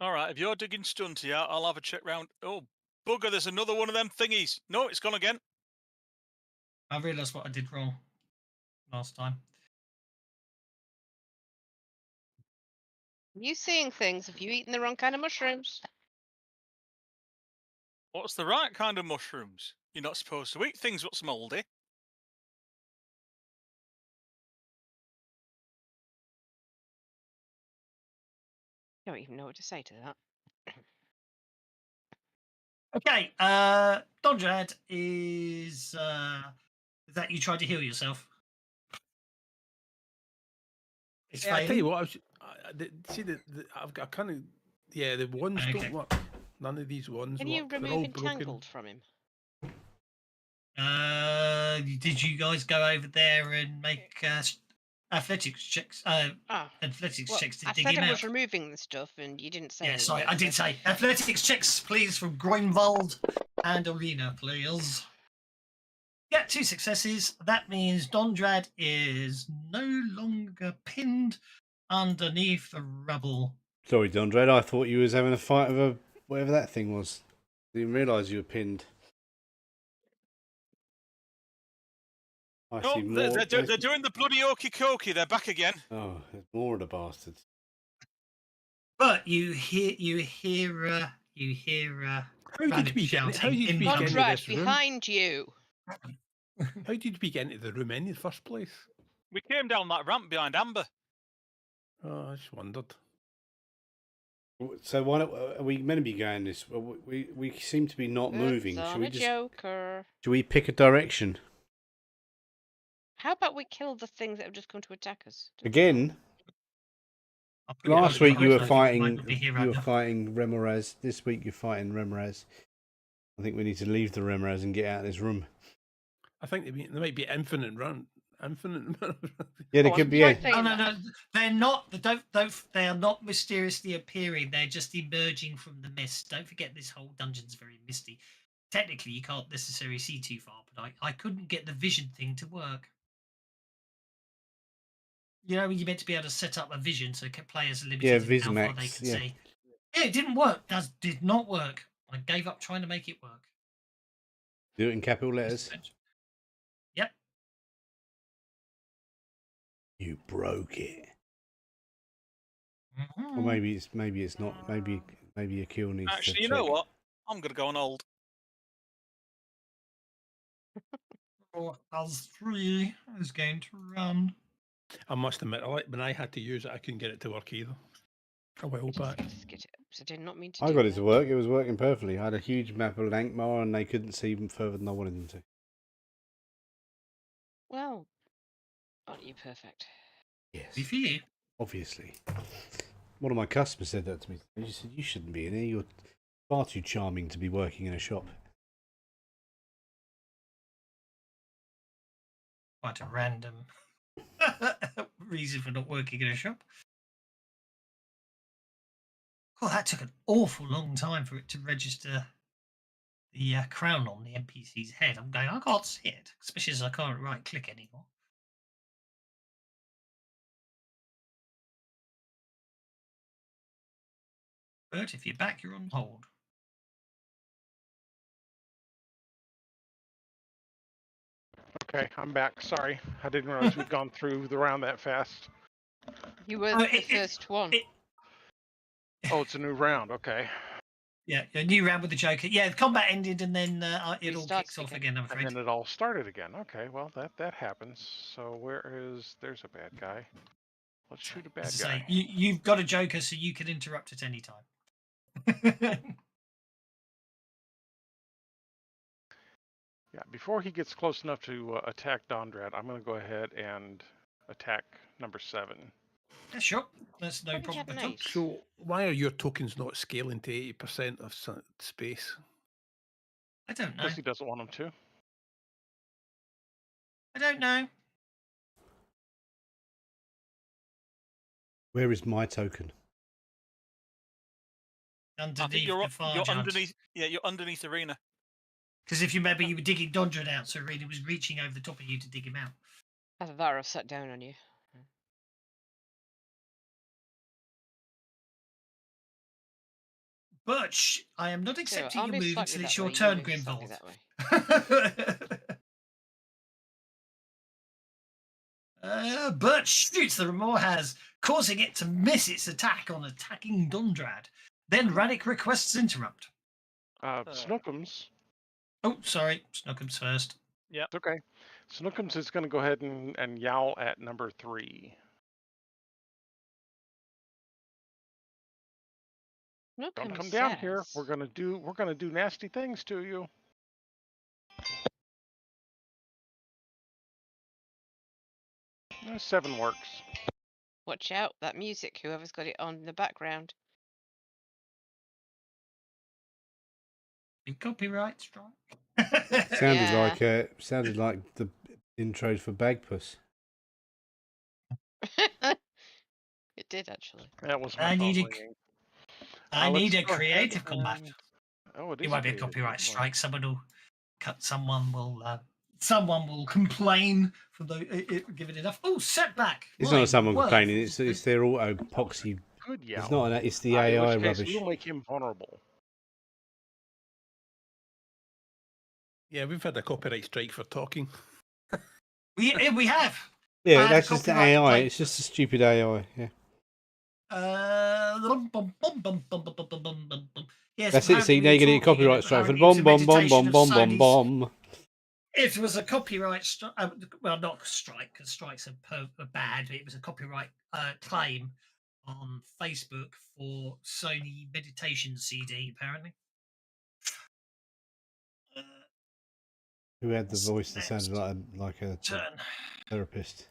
All right, if you're digging Stunty out, I'll have a check round. Oh, bugger, there's another one of them thingies. No, it's gone again. I realised what I did wrong. last time. You seeing things? Have you eaten the wrong kind of mushrooms? What's the right kind of mushrooms? You're not supposed to eat things what's mouldy. Don't even know what to say to that. Okay, Donjad is that you tried to heal yourself? It's Yeah, I tell failing. you what, see I've got kind of the ones Okay. don't work. None of these ones Can you work. They're remove all broken. entangled from him? Did you guys go over there and make athletics checks? Ah, Athletics well, checks to I dig said him I out. was removing the stuff, and you didn't say. Yeah, sorry, anything, I did so- say athletics checks, please, from Groenwald and Arena, please. Yeah, 2 successes. That means Dondrad is no longer pinned underneath the rubble. Sorry, Dondred. I thought you was having a fight with a whatever that thing was. Didn't realise you were pinned. I Oh, see more. they're doing the bloody okey cokey. They're back again. Oh, there's more of the bastards. But you hear How did we get? How did we get into Conrad, this room? behind you. How did we get into the room in the first place? We came down that ramp behind Amber. Oh, I just wondered. So why don't are we meant to be going this? Well, we seem to be not moving. Oops, Should on we a just? joker. Should we pick a direction How about we kill the things that have just come to attack us? again? I'll put it Last over week you were the horizon, might fighting. not be here You right were now. fighting Remoraz. This week you're fighting Remoraz. I think we need to leave the Remoraz and get out of this room. I think there might be infinite run. Infinite. Yeah, there Oh, could I'm be. sorry A, saying No, that. they're not. They are not mysteriously appearing. They're just emerging from the mist. Don't forget, this whole dungeon's very misty. Technically, you can't necessarily see too far, but I couldn't get the vision thing to work. You know, you're meant to be able to set up a vision so players are limited in how far they Vismax, can yeah. see. Yeah, it didn't work. Did not work. I gave up trying to make it work. do it in capital letters. Yep. You broke it. Mhm. Or maybe it's not. Maybe a kill needs to Actually, check. you know what? I'm going to go on hold. Buzz 3 is going to run. I must admit, when I had to use it, I couldn't get it to work either. A while back. Just get it. So I did not mean to I do got it that. to work. It was working perfectly. I had a huge map of Lankmar, and they couldn't see even further than I wanted them to. Well, aren't you perfect? Yes, Be for you. obviously. One of my customers said that to me. He said, "You shouldn't be in here. You're far too charming to be working in a shop." Quite a random reason for not working in a shop. Well, that took an awful long time for it to register the crown on the NPC's head. I'm going, I can't see it, especially as I can't right click anymore. Bert, if you're back, you're on hold. Okay, I'm back. Sorry, I didn't realize we'd gone through the round that fast. You were Oh, the first one. Oh, it's a new round. Okay. Yeah, a new round with the Joker. Yeah, the combat ended and then it all Restarts kicks off again, I'm And afraid. then it all started again. Okay, well that happens. So there's a bad guy. Let's shoot a bad As I guy. say, you've got a Joker, so you can interrupt at any time. Yeah, before he gets close enough to attack Dondrad, I'm going to go ahead and attack number 7. Yeah, sure, that's no Why did you problem have at an all. ace? So why are your tokens not scaling to 80% of space? I don't know. Because he doesn't want him to. I don't know. Where is my token? I think Underneath you're the far you're giant. underneath. Yeah, you're underneath Arena. Because if you remember, you were digging Dondred out, so Arena was reaching over the top of you to dig him out. Either that or I've sat down on you. Butch, I am not So, accepting I'll your move move slightly until it's that your way, you turn, move slightly Grimvold. that way. Bert shoots the Remorhaz, causing it to miss its attack on attacking Dundrad. Then Radic requests interrupt. Snookums. Oh, sorry. Snookums first. It's okay. Snookums is going to go ahead and yowl at number 3. Don't come down here. We're gonna do nasty things to you. No, 7 works. Watch out, that music, whoever's got it on in the background. Big copyright strike. Sounded like the intro for Bagpuss. It did actually. That was my I phone need a- ringing. I need Let's a go ahead creative combat. and- Oh, it It is. won't be a copyright strike. Someone will cut. Someone will complain for it give it enough. Oh, setback. It's My not someone word. complaining. It's their auto poxy. Good yowl. It's not. It's the in AI which case, rubbish. we'll make him vulnerable. Yeah, we've had a copyright strike for talking. We have. Yeah, And that's just the copyright AI. complaint. It's just a stupid AI. Yeah. Yes, That's it. See, apparently now you're we're getting a talking copyright and strike for apparently it bomb, was a bomb, bomb, meditation bomb, of bomb, bomb, Sony's- bomb. If it was a copyright strike, well, not a strike, because strikes are bad. But it was a copyright claim on Facebook for Sony meditation CD. Apparently, Who had the voice that sounded like a turn therapist?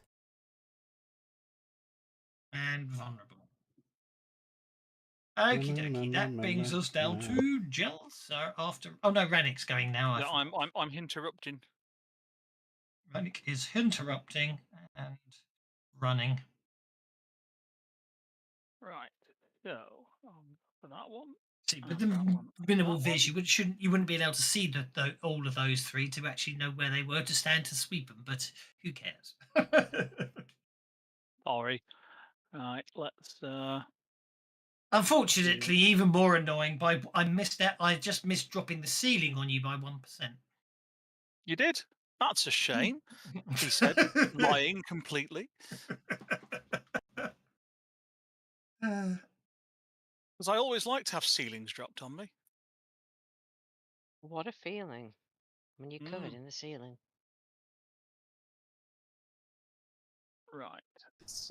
and vulnerable. Okie dokie. That brings us down to Gels. After, oh no, Rannick's going now. Yeah, I'm interrupting. Rannick is interrupting and running. Right. So for that one. See, And but that the one, minimal that viz, you wouldn't be able to see all of those 3 to actually know where they were to stand to sweep them. But who cares? Sorry. Right. Let's. Unfortunately, even more annoying. I just missed dropping the ceiling on you by 1%. You did. That's a shame. He said, lying completely. Because I always like to have ceilings dropped on me. What a feeling when you're covered in the ceiling. Right.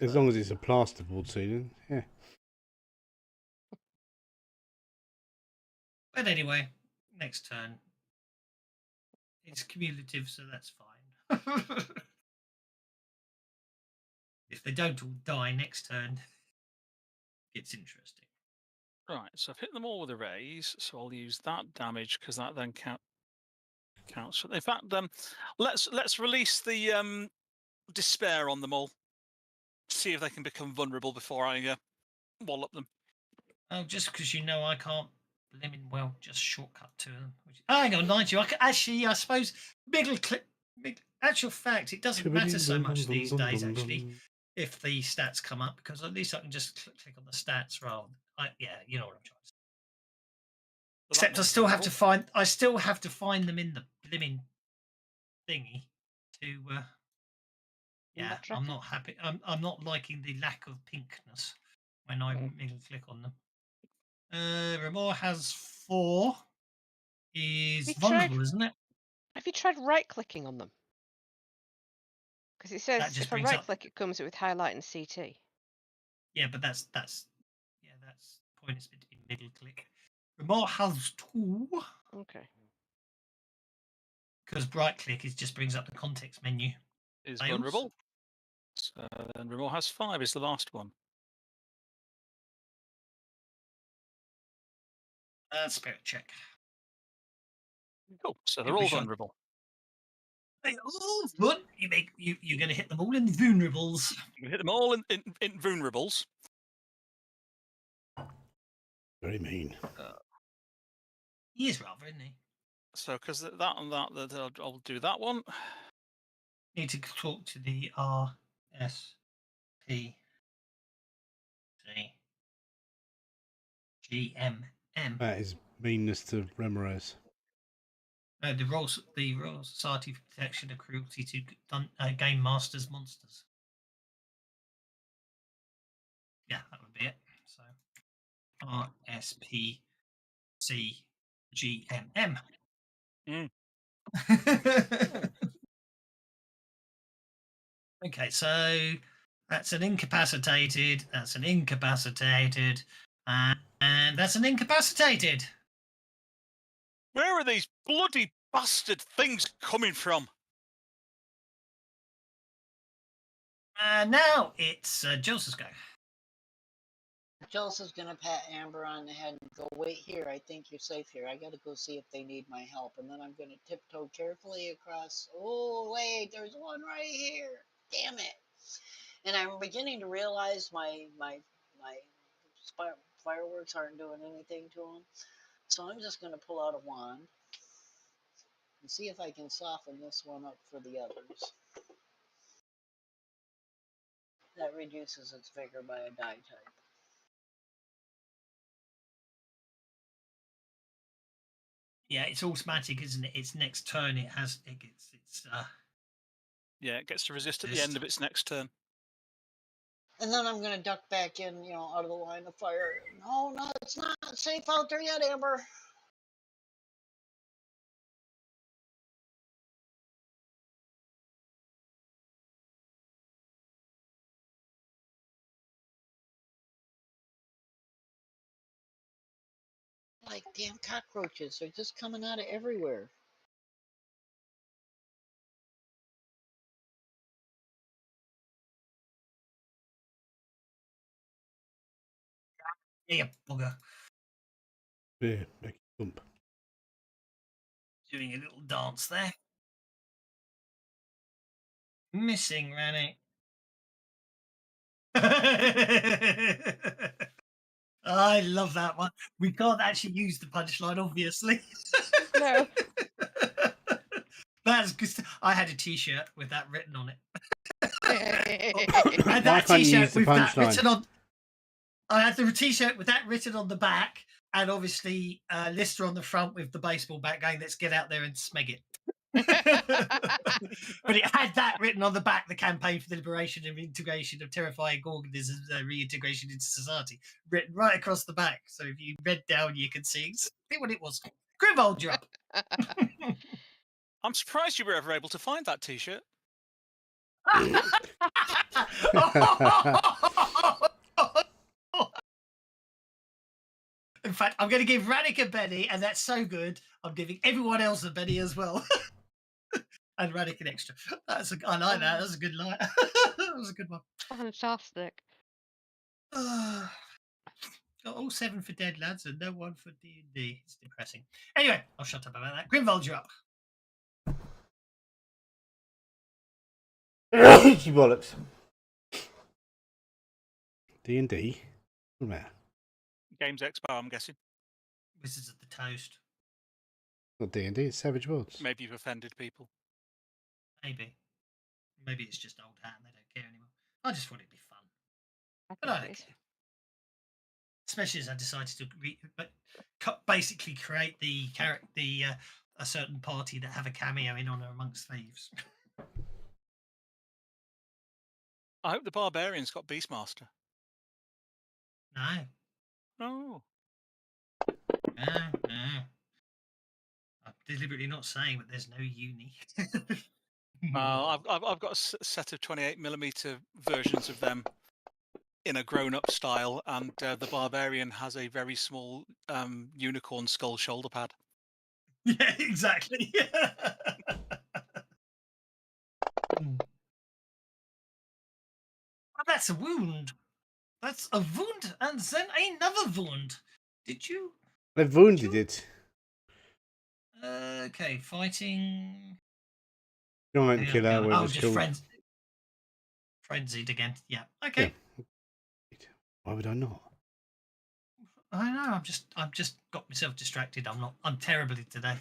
As long as it's a plasterboard ceiling, yeah. But anyway, next turn. It's cumulative, so that's fine. If they don't all die next turn, it's interesting. Right, so I've hit them all with a raise, so I'll use that damage because that then counts. In fact, let's release the despair on them all. See if they can become vulnerable before I wallop them. Oh, just because you know I can't well, just shortcut to them. Hang on, 90. Actually, I suppose middle click. Actual fact, it doesn't matter so much these days. Actually, if the stats come up, because at least I can just click on the stats rather. Yeah, you know what I'm trying to say. Except I still have to find them in the blimmin' thingy to. Yeah, I'm not happy. I'm not liking the lack of pinkness when I middle click on them. Remor has 4. Is vulnerable, isn't it? Have you tried right-clicking on them? Because it says if I right-click, it comes with highlight and CT. Yeah, but that's point. It's meant to be middle click. Remor has 2. Okay. Because right click just brings up the context menu. Is vulnerable. So then Remor has 5 is the last one. Spirit check. Cool. So they're all vulnerable. You're going to hit them all in vulnerables. You hit them all in vulnerables. Very mean. He is rather, isn't he? So because that and that, I'll do that one. Need to talk to the RSP GMM. That is meanness to Remorez. The Royal Society for Protection of Cruelty to Game Masters Monsters. Yeah, that would be it. So RSPCGMM. Mm. Okay, so that's an incapacitated. That's an incapacitated, and that's an incapacitated. Where are these bloody bastard things coming from? Now it's Joseph's go. Joseph's gonna pat Amber on the head and go, wait here, I think you're safe here. I gotta go see if they need my help. And then I'm gonna tiptoe carefully across. Oh, wait, there's one right here. Damn it. And I'm beginning to realize my fireworks aren't doing anything to them. So I'm just gonna pull out a wand and see if I can soften this one up for the others. That reduces its vigor by a die type. Yeah, it's automatic, isn't it? Its next turn, it gets its. Yeah, it gets to resist at the end of its next turn. And then I'm gonna duck back in, out of the line of fire. No, it's not safe out there yet, Amber. Like damn cockroaches, they're just coming out of everywhere. Yeah, bugger. Yeah, make it thump. Doing a little dance there. Missing, Ranny. I love that one. We can't actually use the punchline, obviously. No. That's good. I had a T-shirt with that written on it. Oh, I had Why that can't you T-shirt use the with that punchline? written on. I had the T-shirt with that written on the back, and obviously Lister on the front with the baseball bat going, "Let's get out there and smeg it." But it had that written on the back: the campaign for the liberation and integration of terrifying organisms, reintegration into society, written right across the back. So if you read down, you can see what it was. Grimvold, you're up. I'm surprised you were ever able to find that T-shirt. In fact, I'm going to give Rannick a Benny, and that's so good. I'm giving everyone else a Benny as well. And Rannick an extra. I like that. That's a good line. That was a good one. fantastic. Got all 7 for Dead Lads and no 1 for D&D. It's depressing. Anyway, I'll shut up about that. Grimvold, you're up. She bollocks. D&D? What's the matter? Games Expo, I'm guessing. Wizards of the Toast. Not D&D, it's Savage Worlds. Maybe you've offended people. Maybe. Maybe it's just old hat and they don't care anymore. I just thought it'd be fun. I But I think don't it is. care. Especially as I decided to basically create the character, a certain party that have a cameo in Honor Amongst Thieves. I hope the Barbarian's got Beastmaster. No, Oh. no. I'm deliberately not saying, but there's no uni. I've got a set of 28mm versions of them in a grown-up style, and the Barbarian has a very small unicorn skull shoulder pad. Yeah, exactly. Oh, that's a wound. That's a wound, and then another wound. Did you? They've wounded it. Okay, fighting. Giant killer, whatever it's just called. Frenzied again. Yeah. Okay. Yeah. Why would I not? I know. I've just got myself distracted. I'm terribly today.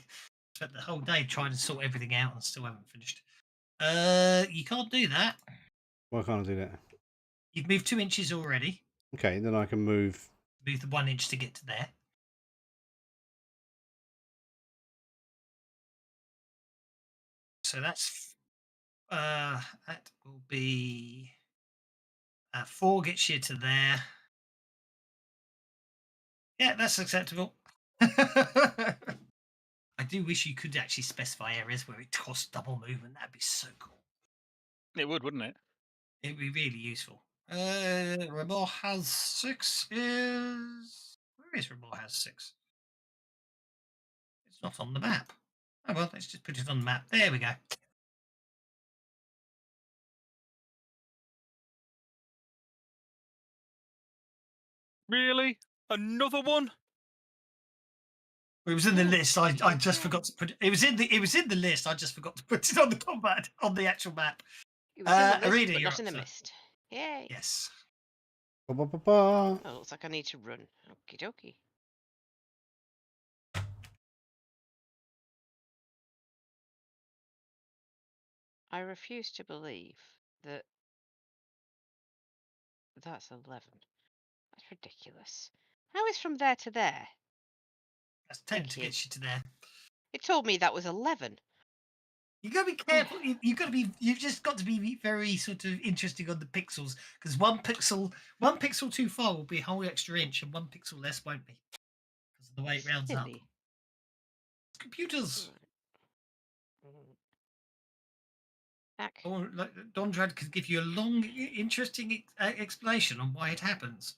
Spent the whole day trying to sort everything out and still haven't finished. You can't do that. Why can't I do that? You've moved 2 inches already. Okay, then I can move. Move the 1 inch to get to there. So that's that will be 4 gets you to there. Yeah, that's acceptable. I do wish you could actually specify areas where it costs double movement. That'd be so cool. It would, wouldn't it? It'd be really useful. Remor has 6 is... Where is Remor has 6? It's not on the map. Oh, well, let's just put it on the map. There we go. Really? Another one? It was in the Oh, list. I dear just forgot to put it. It was in the list. I just forgot to put it on the combat on the actual map. It was in the list, Arena, but you're not in up, the sir. mist. Yay. Yes. Ba-ba-ba-ba. Oh, looks like I need to run. Okie dokie. I refuse to believe that that's 11. That's ridiculous. How is from there to there? That's 10 Thank to you. get you to there. It told me that was 11. You got to be careful. You got to be. You've just got to be very sort of interesting on the pixels because one pixel too far will be a whole extra inch, and 1 pixel less won't be because of the way it rounds up. Silly. It's computers. Right. Back. Dondrad could give you a long, interesting explanation on why it happens.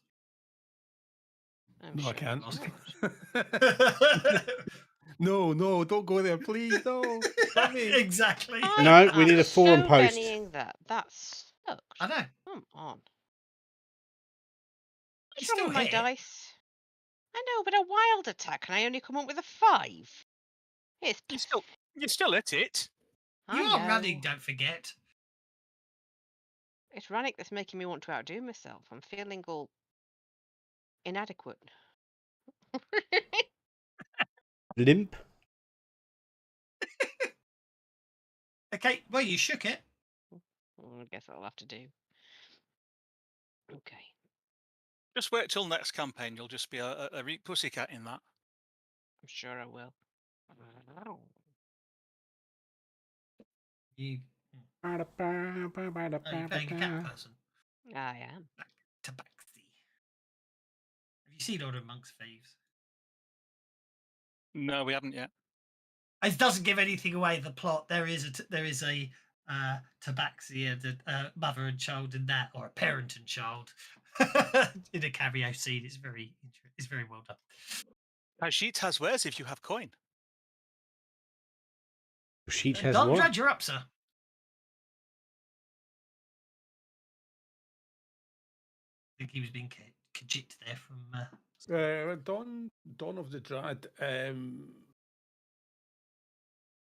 I'm No, I sure can't. it would. No, don't go there, please. No, let me. Exactly. No, we am need a forum so post. Bennying that. That sucks. I know. Come on. It's What's wrong still with my here. dice? I know, but a wild attack and I only come up with a 5. It's You still hit it. You I are know. running, don't forget. It's Rannick that's making me want to outdo myself. I'm feeling all inadequate. Limp. Okay, well, you shook it. Well, I guess I'll have to do. Okay. Just wait till next campaign. You'll just be a pussycat in that. I'm sure I will. You, are you playing a cat person? I am. Tabaxi. Have you seen Order Amongst Thieves? No, we haven't yet. It doesn't give anything away. The plot. There is a tabaxi, a mother and child in that, or a parent and child in a cameo scene. It's very well done. Sheet has wares if you have coin. Sheet has Don't what? drag your up, sir. I think he was being kajit there from. Dawn of the Dread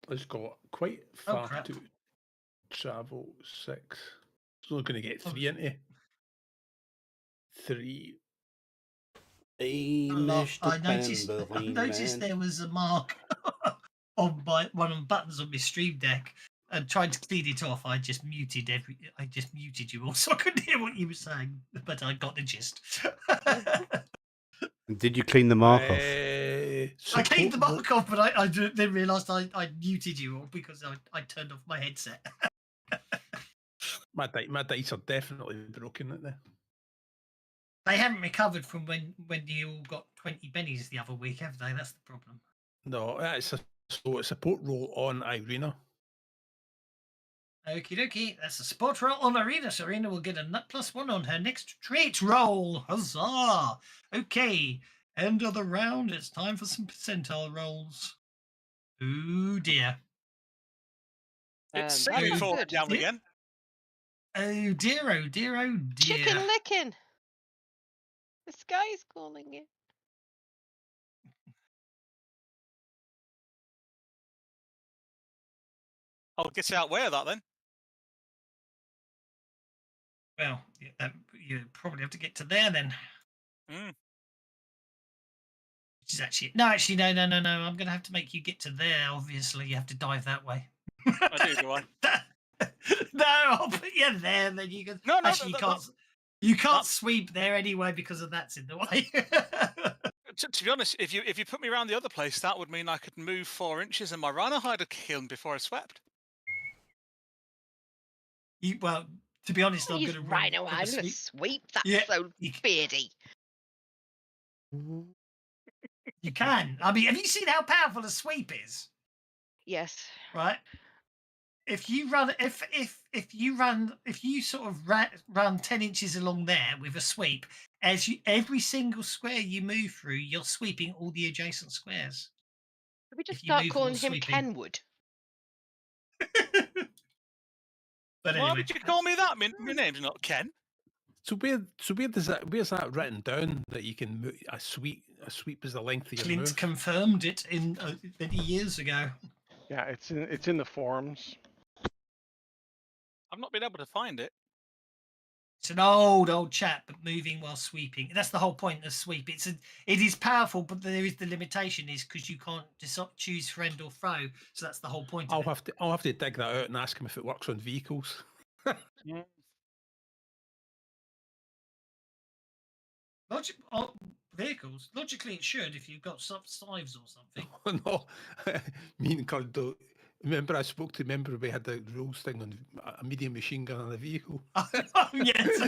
has got quite Oh, far crap. to travel. 6. So we're going to get 3 into 3. Hey, I Mr. noticed Pemberley, man. there was a mark on one of the buttons on my stream deck, and trying to clean it off, I just muted you all, so I couldn't hear what you were saying, but I got the gist. Did you clean the mark off? I cleaned the mark off, but I then realised I muted you all because I turned off my headset. My dice are definitely broken at there. They haven't recovered from when you all got 20 bennies the other week, have they? That's the problem. No, it's a support roll on Irina. Okie dokie, that's a spot roll on Arena. So Arena will get a nut +1 on her next trait roll. Huzzah! Okay, end of the round. It's time for some percentile rolls. Oh dear. It's That singing was for good. down again. Oh dear, oh dear, oh dear. Chicken licking. The sky's calling you. I'll get out where that then. Well, you probably have to get to there then. Mm. Which is actually no. I'm going to have to make you get to there. Obviously, you have to dive that way. I do I? No, I'll put you there. Then you can. No, Actually, you can't sweep there anyway because of that's in the way. To be honest, if you put me around the other place, that would mean I could move 4 inches and my rhino hide would kill me before I swept. Well, to be honest, I'm He's going to rhino. I'm going to sweep. That's Yeah, so beardy. You can. I mean, have you seen how powerful a sweep is? Yes. Right. If you run, if you sort of run 10 inches along there with a sweep, every single square you move through, you're sweeping all the adjacent squares. Could we just If you start move calling while him sweeping. Kenwood? But Why anyway, would you call me that? My name's not Ken. So where's that written down that you can move, a sweep is the length of your Clint move? confirmed it in many years ago. Yeah, it's in the forums. I've not been able to find it. It's an old chat, but moving while sweeping. That's the whole point of sweep. It is powerful, but there is the limitation is because you can't choose friend or foe. So that's the whole point of it. I'll have to dig that out and ask him if it works on vehicles. Vehicles. Logically, it should if you've got scythes or something. No, me and Curd don't. Remember, I spoke to. Remember, we had the rules thing on a medium machine gun on a vehicle. Oh, yes.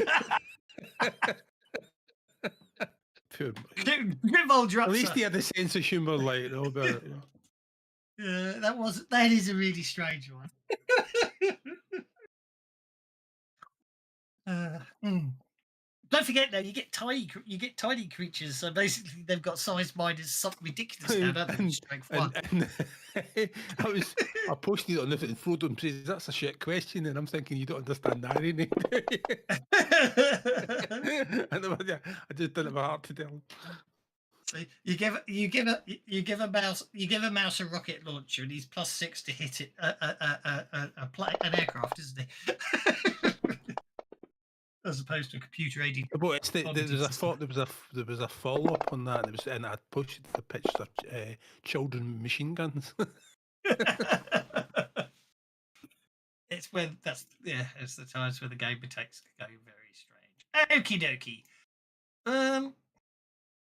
Poor, Grimald, you're up, at least sir. he had a sense of humour, like no, but That is a really strange one. Don't forget though, you get tiny creatures. So basically, they've got size minded something ridiculous now, don't they? Strength one. I posted it on this, and Frodo says that's a shit question, and I'm thinking you don't understand that, innit? I just didn't have a heart to tell him. So you give a mouse a rocket launcher, and he's +6 to hit it an aircraft, isn't he? As opposed to a computer aided. But there was a follow up on that. And I posted the picture of children machine guns. It's the times where the game takes go very strange. Okie dokie. I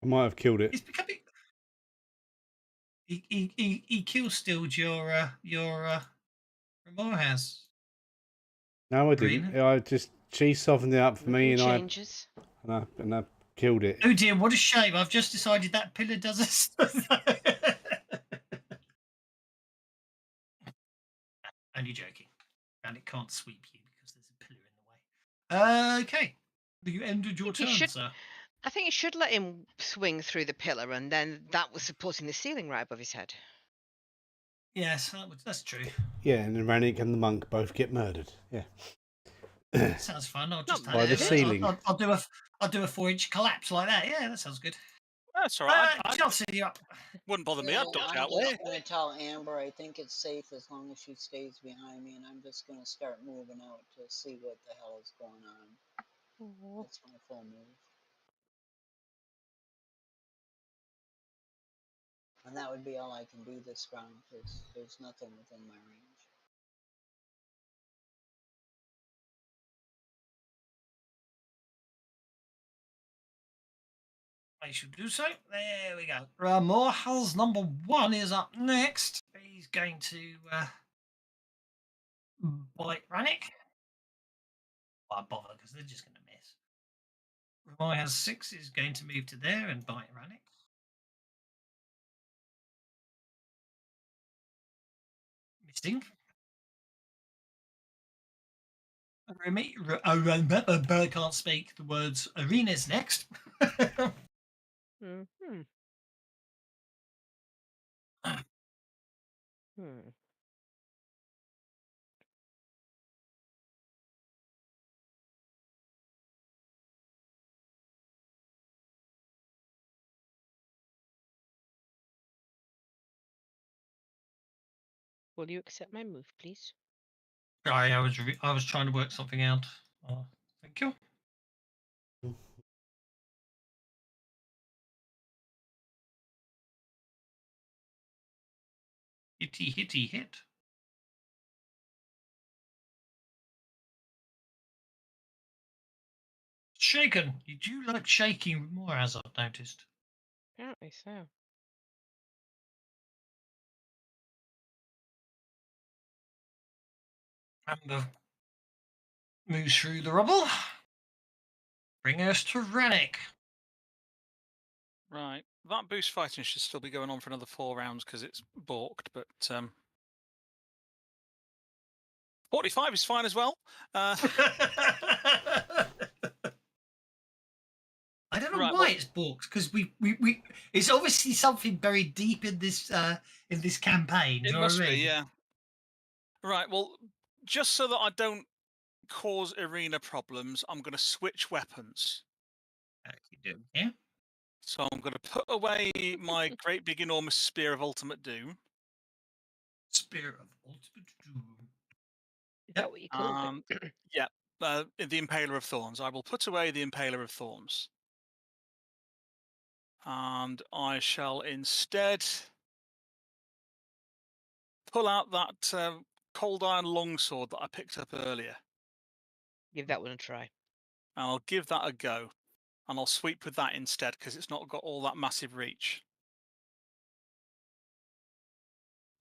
might have killed it. It's becoming. He kill stilled your Remora has. No, I didn't. I just she softened it up for me, and changes. I killed it. Oh dear, what a shame! I've just decided that pillar does us. Only joking, and it can't sweep you because there's a pillar in the way. Okay, you ended your turn, sir. I think you should let him swing through the pillar, and then that was supporting the ceiling right above his head. Yes, that's true. Yeah, and then Rannick and the monk both get murdered. Yeah. Sounds fun. I'll just by the ceiling. I'll do a 4-inch collapse like that. Yeah, that sounds good. That's all right. Chelsea, you're up. Wouldn't bother me. I'd dodge I'm out just there. going to tell Amber I think it's safe as long as she stays behind me, and I'm just going to start moving out to see what the hell is going on. That's my full move. And that would be all I can do this round because there's nothing within my range. I should do so. There we go. Ramorhal's number 1 is up next. He's going to bite Rannick. Why bother? Because they're just going to miss. Ramor has 6 is going to move to there and bite Rannick. Missing. I can't speak the words. Arena's next. Will you accept my move, please? I was trying to work something out. Thank you. Hitty hit. Shaken. You do like shaking more, as I've noticed. Apparently so. Amber moves through the rubble. Bring us to Rannick. Right. That boost fighting should still be going on for another 4 rounds because it's balked, but 45 is fine as well. I don't know Right, why well- it's balked, because we it's obviously something buried deep in this campaign. Do it you know must what I be, mean? yeah. Right, well, just so that I don't cause arena problems, I'm going to switch weapons. You do, yeah. So I'm going to put away my great big enormous spear of ultimate doom. Spear of ultimate doom. Is that what you called it? Yeah, the Impaler of Thorns. I will put away the Impaler of Thorns. And I shall instead pull out that cold iron longsword that I picked up earlier. Give that one a try. And I'll give that a go. And I'll sweep with that instead because it's not got all that massive reach.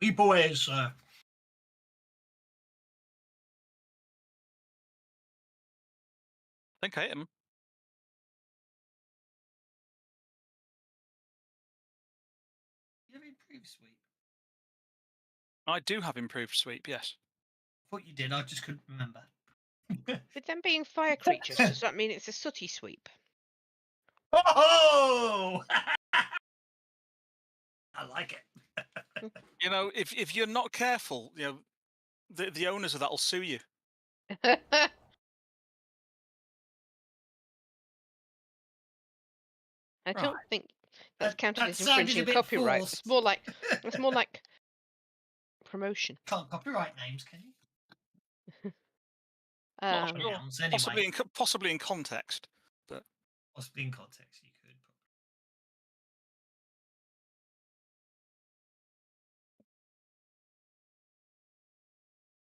Leap away, sir. I think I hit him. You have improved sweep. I do have improved sweep, yes. I thought you did. I just couldn't remember. With them being fire creatures, does that mean it's a sooty sweep? Oh! I like it. You know, if you're not careful, you know, the owners of that will sue you. I don't think that's counted that as sounded a infringing bit copyright. forced. It's more like promotion. Can't copyright names, can you? Not Um, sure. Nouns, anyway. Possibly in context, but Possibly in context, you could.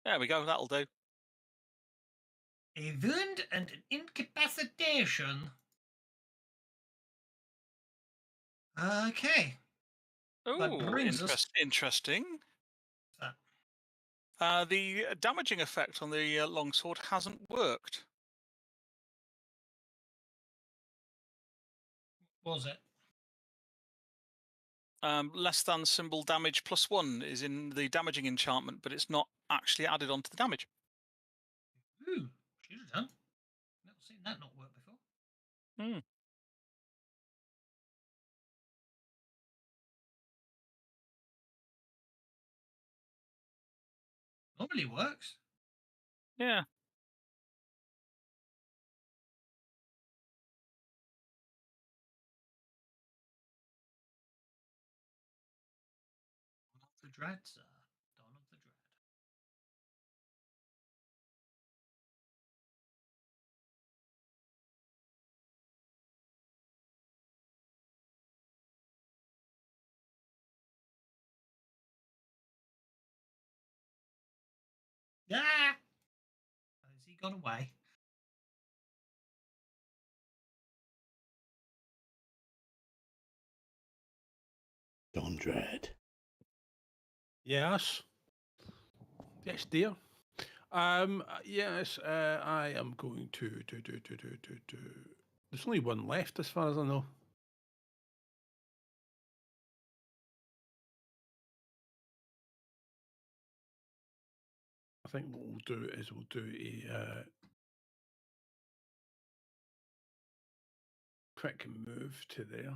there we go. That'll do. A wound and an incapacitation. Okay. Oh, brings us- interesting. That. The damaging effect on the longsword hasn't worked. Was it? Less than symbol damage +1 is in the damaging enchantment, but it's not actually added onto the damage. Ooh, should have done. Never seen that not work before. Hmm. Normally works. Yeah. Dawn of the Dread, sir. Dawn of the Dread. Ah! Has he gone away? Don Dread. Yes. Yes, dear. Yes, I am going to. There's only one left, as far as I know. I think what we'll do is we'll do a quick move to there.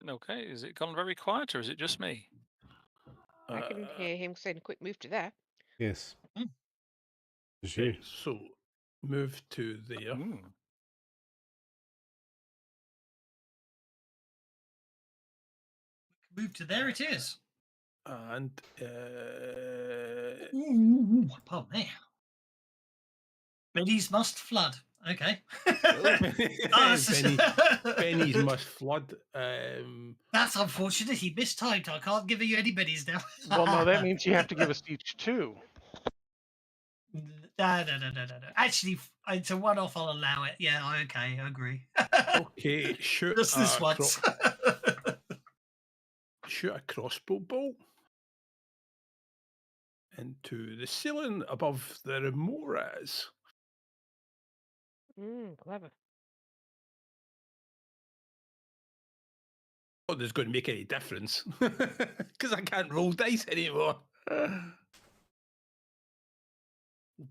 Okay. Is it gone very quiet, or is it just me? I can hear him saying a quick move to there. Yes. Hmm. It's Okay, you. so move to there. Hmm. Move to there it is. And Ooh, pardon me. Biddies must flood. Okay. Benny's must flood. That's unfortunate. He mistimed. I can't give you any biddies now. Well, no, that means you have to give us each two. No. Actually, it's a one-off. I'll allow it. Yeah, okay, I agree. Okay, shoot Just this once. shoot a crossbow bolt into the ceiling above the remoras. Clever. Not that it's going to make any difference because I can't roll dice anymore.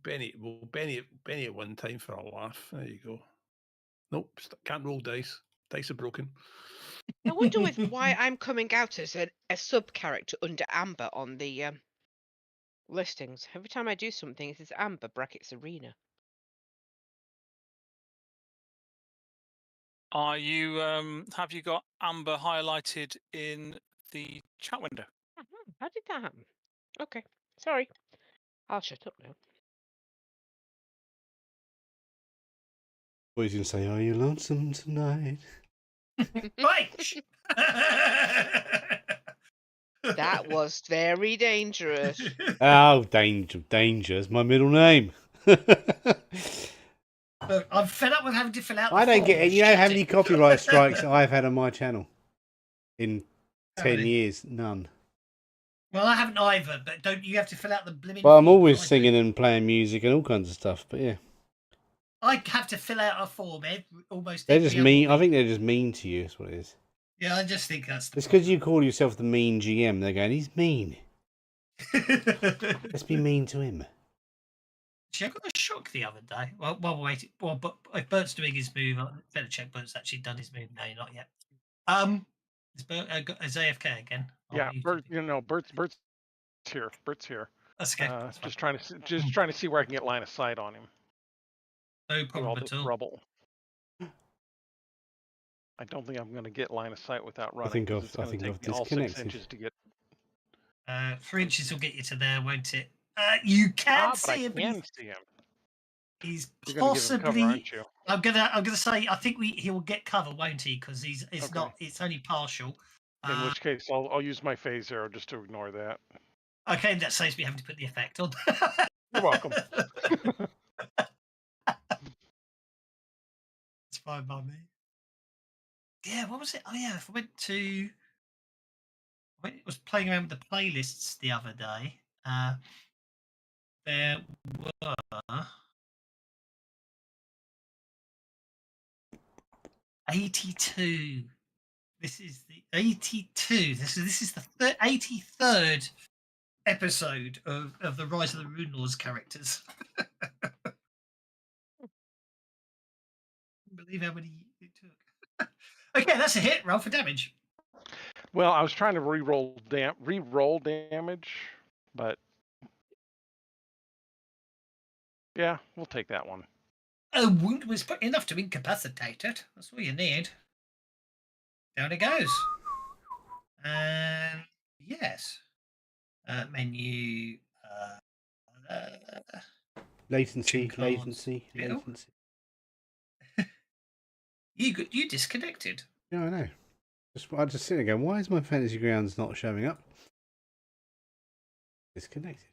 Benny at one time for a laugh. There you go. Nope, can't roll dice. Dice are broken. I wonder why I'm coming out as a sub character under Amber on the listings. Every time I do something, it says Amber brackets Arena. Are you? Have you got Amber highlighted in the chat window? How did that happen? Okay, sorry. I'll shut up now. What he's going to say, are you lonesome tonight? Right. That was very dangerous. Oh, danger is my middle name. Look, I'm fed up with having to fill out. I the don't get form. it. You know how many Shit. copyright strikes I've had on my channel in How 10 many? years? None. Well, I haven't either, but don't you have to fill out the blimmin'? Well, I'm form? always I do. singing and playing music and all kinds of stuff, but yeah. I have to fill out a form almost. They're every just other mean. I week. think they're just mean to you, that's what it is. Yeah, I just think that's. It's because you call yourself the mean GM. They're going, he's mean. Let's be mean to him. Actually, I got a shock the other day. Well, wait. Well, but if Bert's doing his move, I better check Bert's actually done his move. No, not yet. Is Bert is AFK again? Yeah, muted him. Bert's here. Bert's here. That's okay. That's fine. Just trying to see where I can get line of sight on him No through problem all at this all. rubble. I don't think I'm going to get line of sight without running. think 'cause I've- it's gonna I think take I've me all 6 disconnected. inches to get. 3 inches will get you to there, won't it? You can But I see him. can see him. He's You're going to give him cover, possibly. aren't you? I'm gonna say I think he will get cover, won't he? Because it's Okay. not. It's only partial. In which case, I'll use my phase arrow just to ignore that. Okay, that saves me having to put the effect on. You're welcome. It's fine by me. Yeah, what was it? Oh yeah, if I went to. I was playing around with the playlists the other day. There were 82. This is the 82. This is the 83rd episode of the Rise of the Rune Lords characters. Can't believe how many it took. Okay, that's a hit. Roll for damage. Well, I was trying to re-roll damage, but yeah, we'll take that one. A wound was put enough to incapacitate it. That's all you need. Down it goes. And yes. Menu. Latency. Cards. Bill? You disconnected. Yeah, I know. I just sit there going, why is my fantasy grounds not showing up? Disconnected.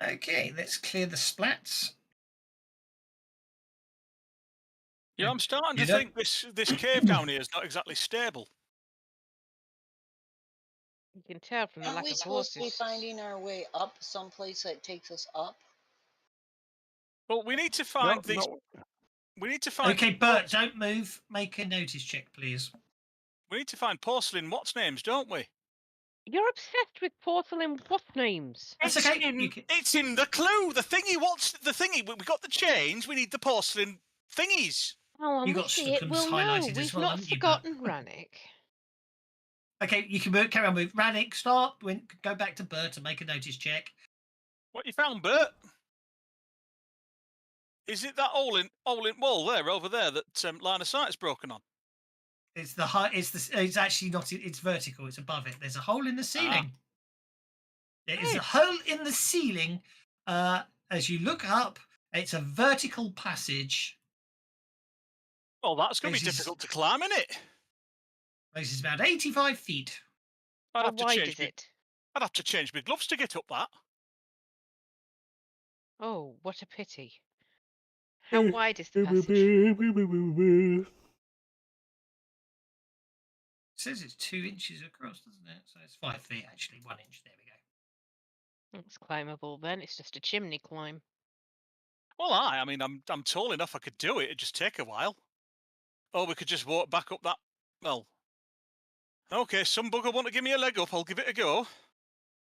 Okay, let's clear the splats. Yeah, I'm starting to You know- think this cave down here is not exactly stable. You can tell from the Aren't lack we of supposed to be horses. finding our way up someplace that takes us up? Well, we need to find these. No, We need to find. Okay, Bert, don't move. Make a notice check, please. We need to find porcelain. What's names, don't we? You're obsessed with porcelain what names? That's It's okay. in, You can- it's in the clue. The thingy. What's the thingy? We got the chains. We need the porcelain thingies. Oh, and You we got see it. Stookums We'll know. highlighted as We've well, not haven't you, forgotten Rannick. Okay, you can carry on with Rannick. Stop. Go back to Bert and make a notice check. What you found, Bert? Is it that hole in wall there over there that line of sight's broken on? It's the high. It's actually not. It's vertical. It's above it. There's a hole in the ceiling. There is a hole in the ceiling. As you look up, it's a vertical passage. Oh, that's going to be This is- difficult to climb, isn't it? This is about 85 feet. I'd How have to wide change is my, it? I'd have to change my gloves to get up that. Oh, what a pity. How wide is the passage? It says it's 2 inches across, doesn't it? So it's 5 feet actually. 1 inch. There we go. It's climbable then. It's just a chimney climb. Well, I mean, I'm tall enough. I could do it. It'd just take a while. Or we could just walk back up that. Well, okay. Some bugger want to give me a leg up. I'll give it a go.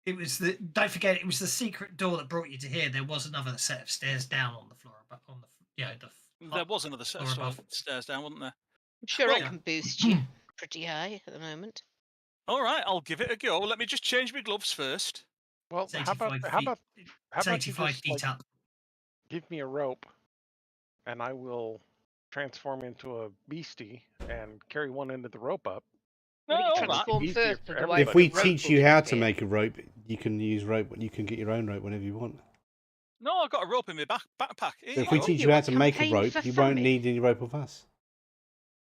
It was the. Don't forget, it was the secret door that brought you to here. There was another set of stairs down on the floor, but on the There was another set of floor above. stairs down, wasn't there? I'm sure Well- I can boost you pretty high at the moment. All right, I'll give it a go. Let me just change my gloves first. Well, It's how about 85 how feet. about how It's about you 85 just feet up. give me a rope, and I will transform into a beastie and carry one end of the rope up. No, Will you all It'll right. transform be easier first, for otherwise If everybody. we the rope teach will you how to disappear. make a rope, you can use rope. You can get your own rope whenever you want. No, I've got a rope in my backpack. Here So you if we go. teach you you how a to make a campaign rope, for you won't famine? need any rope of us.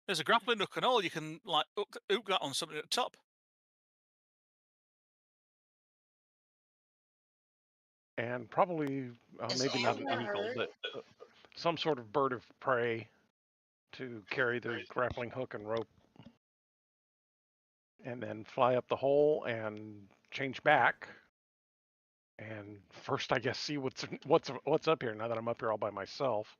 There's a grappling hook and all. You can like hook that on something at the top. And probably Is maybe not an Amber eagle, hurt? but some sort of bird of prey to carry the grappling hook and rope, and then fly up the hole and change back. And first, I guess, see what's up here. Now that I'm up here all by myself.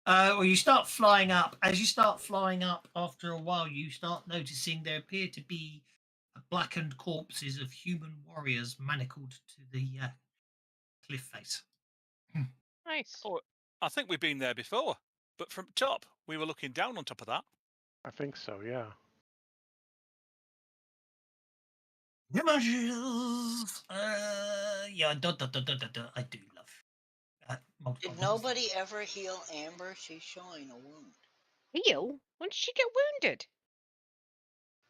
Well, you start flying up. As you start flying up, after a while, you start noticing there appear to be blackened corpses of human warriors manacled to the cliff face. Nice. Oh, I think we've been there before, but from top we were looking down on top of that. I think so, yeah. Images. Yeah, I do love. multiple Did ones. nobody ever heal Amber? She's showing a wound. Heal? When did she get wounded?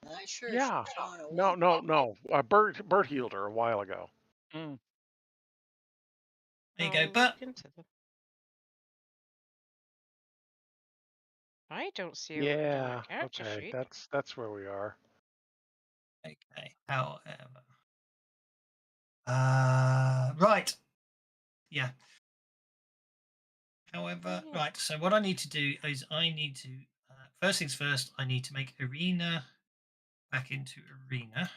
Not sure Yeah. she's showing a No, wound. no. Bert healed her a while ago. Mm. There you I'll go. But look into them. I don't see her under my Yeah. character Okay. sheet. That's where we are. okay. However, right. Yeah. However, Yeah. right. So what I need to do is I need to first things first. I need to make arena back into arena,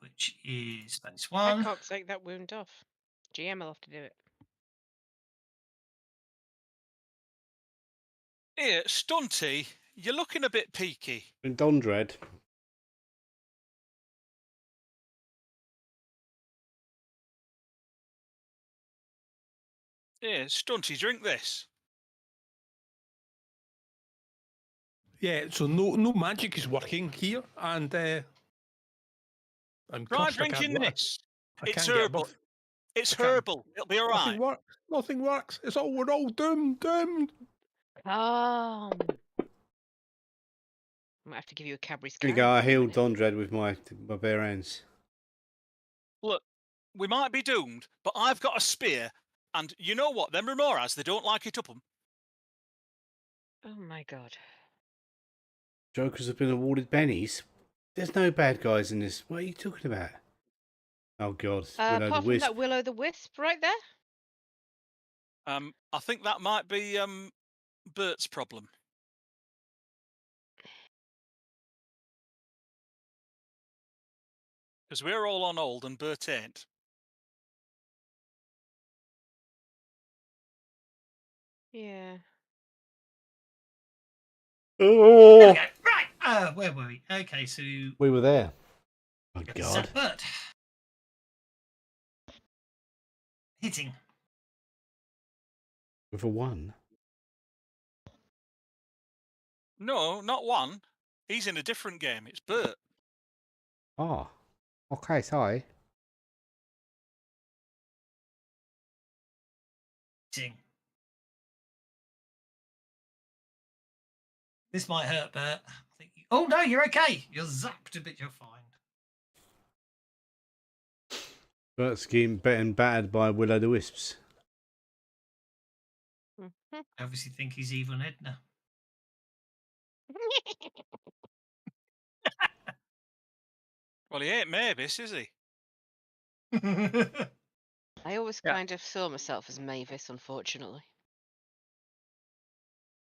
which is that's I one. can't take that wound off. GM will have to do it. Here, Stunty, you're looking a bit peaky. And Dondred. Here, Stunty, drink this. Yeah, so no magic is working here, and I'm Try cursed. I can't drinking work. this. I It's can't get herbal. above. It's I can't- herbal. It'll be all Nothing right. works. Nothing works. We're all doomed. I might have to give you a Cadbury's There you carrot go. I in a healed minute. Dondred with my bare hands. Look, we might be doomed, but I've got a spear, and you know what? Them remoras, they don't like it up 'em. Oh my god. Jokers have been awarded bennies. There's no bad guys in this. What are you talking about? Oh God, Willow the Apart from Wisp. that Willow the Wisp right there. I think that might be Bert's problem. Because we're all on hold and Bert ain't. Yeah. There Oh, we go. Right. Where were we? Okay, so we were there. Oh got God. Zap Bird. Hitting. With a 1. No, not one. He's in a different game. It's Bert. Oh. Okay, sorry. Hitting. This might hurt, Bert. I think. Oh no, you're okay. You're zapped, but you're fine. Bert's getting beaten battered by Willow the Wisps. Mhm. I obviously think he's even Edna. Well, he ain't Mavis, is he? I always Yeah. kind of saw myself as Mavis, unfortunately.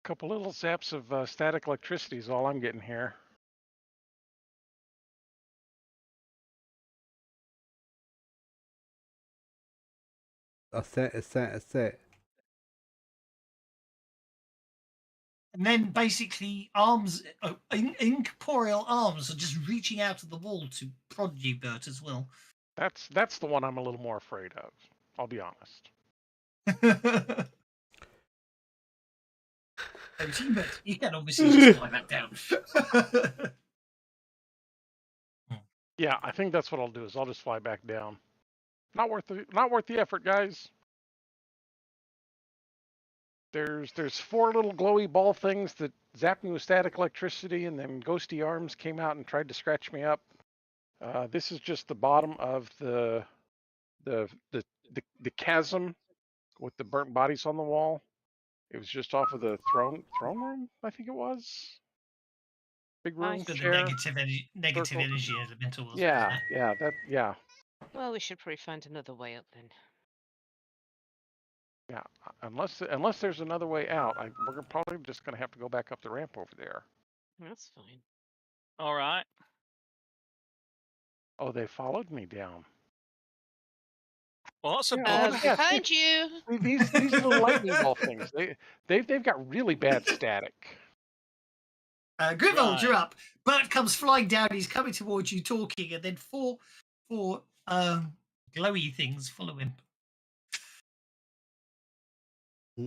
Couple little zaps of static electricity is all I'm getting here. a set. And then basically arms, incorporeal arms are just reaching out of the wall to prod you, Bert, as well. That's the one I'm a little more afraid of. I'll be honest. But you can obviously just fly back down. Yeah, I think that's what I'll do. Is I'll just fly back down. Not worth the effort, guys. There's 4 little glowy ball things that zapped me with static electricity, and then ghosty arms came out and tried to scratch me up. This is just the bottom of the chasm with the burnt bodies on the wall. It was just off of the throne room, I think it was. Big room, Got the chair. negative circle. energy elemental, wasn't Yeah, it? yeah. Well, we should probably find another way up then. Yeah, unless there's another way out, we're probably just gonna have to go back up the ramp over there. That's fine. All right. Oh, they followed me down. Well, that's a Yeah, bummer. yeah, Behind you. These little lightning ball things, they've got really bad static. Grimald, you're Right. up. Bert comes flying down. He's coming towards you, talking, and then four glowy things follow him. I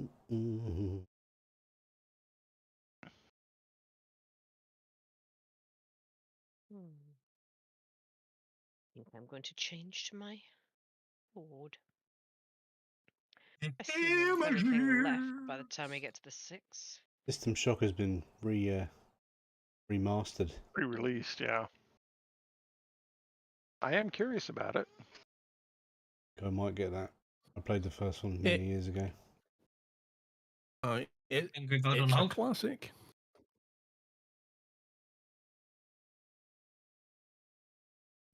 think I'm going to change to my board. Assuming there's everything left by the time we get to the 6. System Shock has been remastered. Re-released, yeah. I am curious about it. I might get that. I played the first one many years ago. It's Grimald on a hold. classic.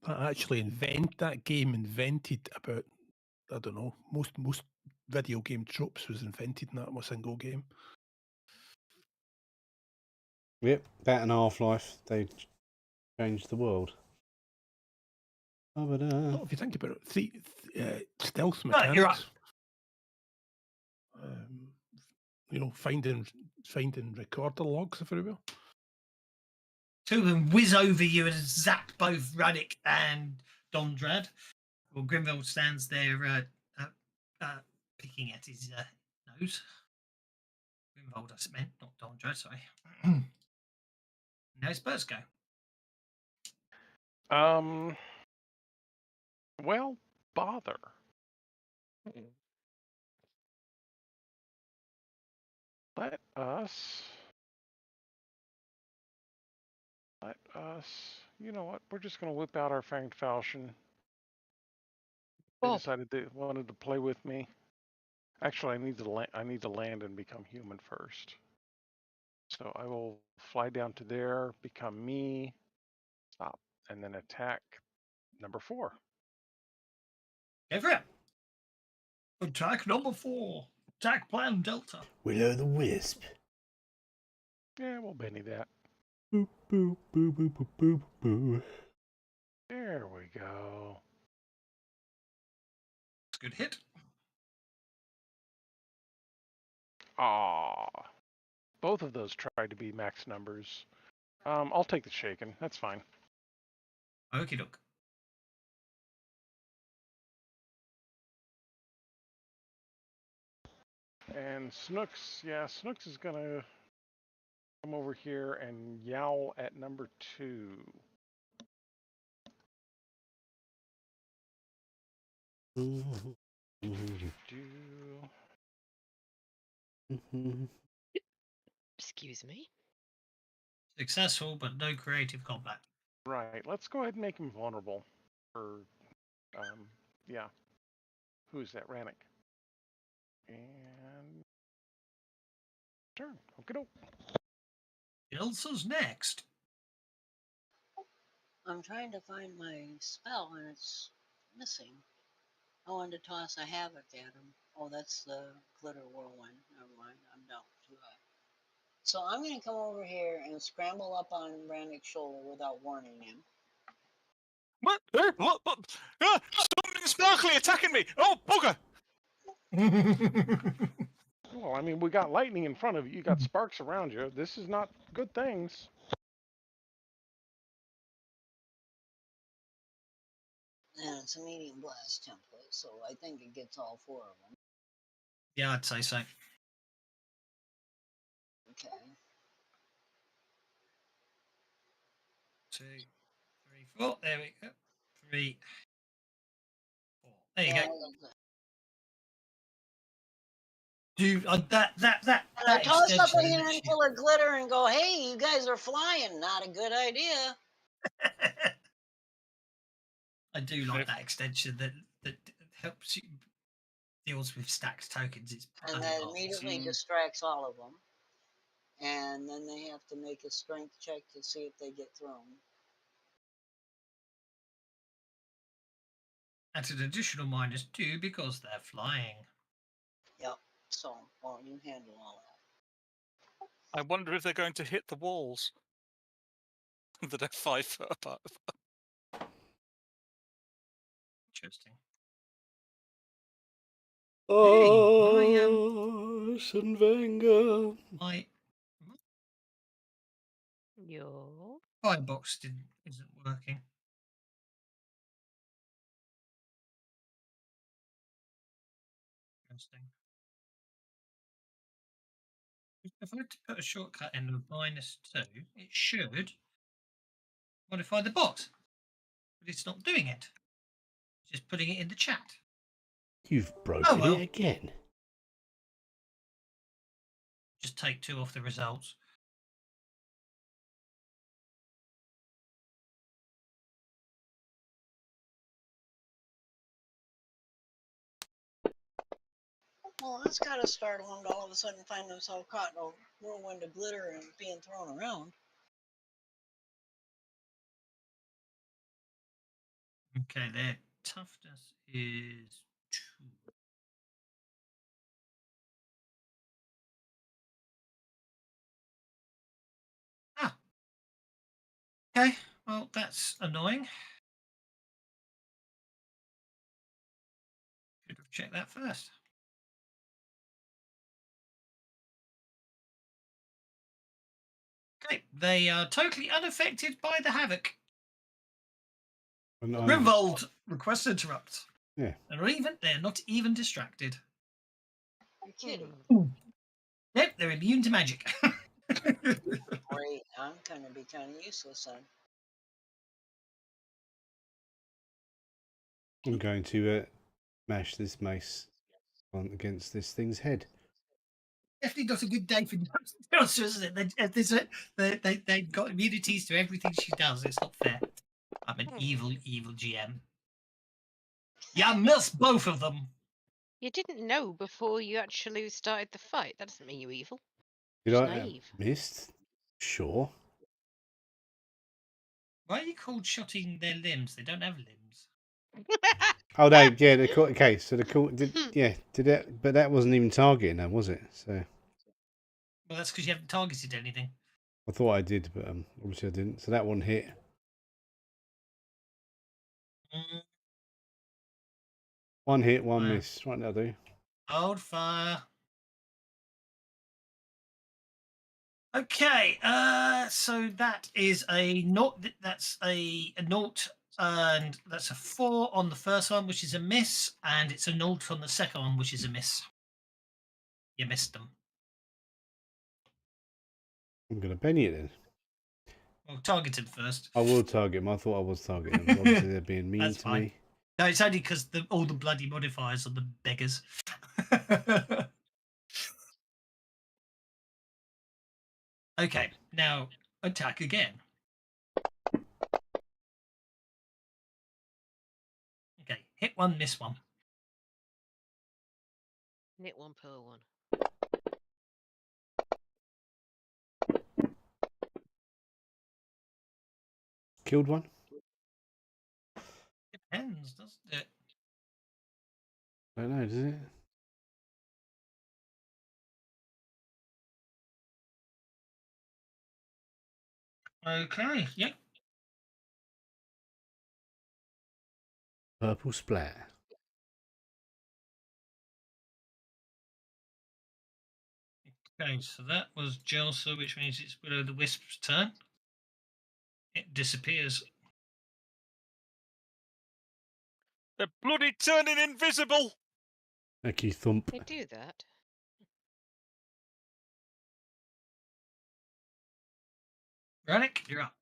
That game invented about, I don't know, most video game tropes was invented in that one single game. Yep, that and Half-Life, they changed the world. Well, if you think about it, stealth Right, you're up. mechanics. Finding recorder logs everywhere. Two of them whiz over you and zap both Radek and Dondrad. Well, Grimvald stands there picking at his nose. Grimvald, I meant, not Dondrad, sorry. Now it's Bert's go. Well, bother. Let us. You know what? We're just gonna whip out our Fanged Falchion. They Bob. decided they wanted to play with me. Actually, I need to land and become human first. So I will fly down to there, become me, stop, and then attack number 4. Go for it. Attack number 4. Attack plan Delta. Will-o' the Wisp. Yeah, we'll Benny that. Boop, boop, boop, boop, boop, boop, boop. There we go. Good hit. Aww. Both of those tried to be max numbers. I'll take the shaken. That's fine. Okie doke. And Snooks, Snooks is gonna come over here and yowl at number 2. Excuse me. Successful, but no creative combat. Right. Let's go ahead and make him vulnerable. Or, yeah. Who's that? Rannick. And turn. Okay, doke. Ilsa's next. I'm trying to find my spell and it's missing. I wanted to toss a havoc at him. Oh, that's the glitter whirlwind. Never mind. I'm down too high. So I'm going to come over here and scramble up on Rannick's shoulder without warning him. What? What? Something sparkly attacking me! Oh, bugger! Well, I mean, we got lightning in front of you. You got sparks around you. This is not good things. And it's a medium blast template, so I think it gets all 4 of them. Yeah, I'd say so. Okay. 2, 3, 4. There we go. 3, 4. There you go. Well, Do that and I toss up a extension lets you- handful of glitter and go, "Hey, you guys are flying. Not a good idea." I do like If- that extension that helps you deals with stacked tokens. It's And bloody that marvelous. immediately Mm. distracts all of them. And then they have to make a strength check to see if they get thrown. At an additional -2 because they're flying. Yep. So, well, you handle all that. I wonder if they're going to hit the walls that are 5 foot apart. Interesting. Hey, Arsene Wenger. my Yo. firebox isn't working. Interesting. If I had to put a shortcut in of -2, it should modify the box, but it's not doing it. It's just putting it in the chat. You've broken well. it again. Just take 2 off the results. Well, that's got to startle them to all of a sudden find themselves caught in a whirlwind of glitter and being thrown around. Okay, their toughness is 2. Ah. Okay, well, that's annoying. Should have checked that first. Okay, they are totally unaffected by the havoc. And I- Revolt request to interrupt. Yeah. They're not even distracted. You're kidding. Nope, they're immune to magic. Great. I'm going to be kind of useless then. I'm going to mash this mace on against this thing's head. Definitely not a good day for Elsa, isn't it? They've got immunities to everything she does. It's not fair. I'm an evil, evil GM. You missed both of them. You didn't know before you actually started the fight. That doesn't mean you're evil. Did Just I naive. missed? Sure. Why are you called shotting their limbs? They don't have limbs. Oh no, yeah. Okay, so did that? But that wasn't even targeting, though, was it? So Well, that's because you haven't targeted anything. I thought I did, but obviously I didn't. So that one hit. One hit, one Wow. miss. Right now, do. Hold fire. Okay, so that is a naught. That's a naught, and that's a 4 on the first one, which is a miss, and it's a naught on the second one, which is a miss. You missed them. I'm gonna penny it then. Well, targeted first. I will target them. I thought I was targeting them. Obviously, they're being mean That's to fine. me. No, it's only because all the bloody modifiers are the beggars. Okay, now attack again. Okay, hit one, miss one. Knit one, purl one. Killed one. Depends, doesn't it? I don't know, does it? Okay, yep. Purple splat. Okay, so that was Jelsa, which means it's Will the Wisp's turn. It disappears. They're bloody turning invisible. Thank you, Thump. They do that. Relic, you're up.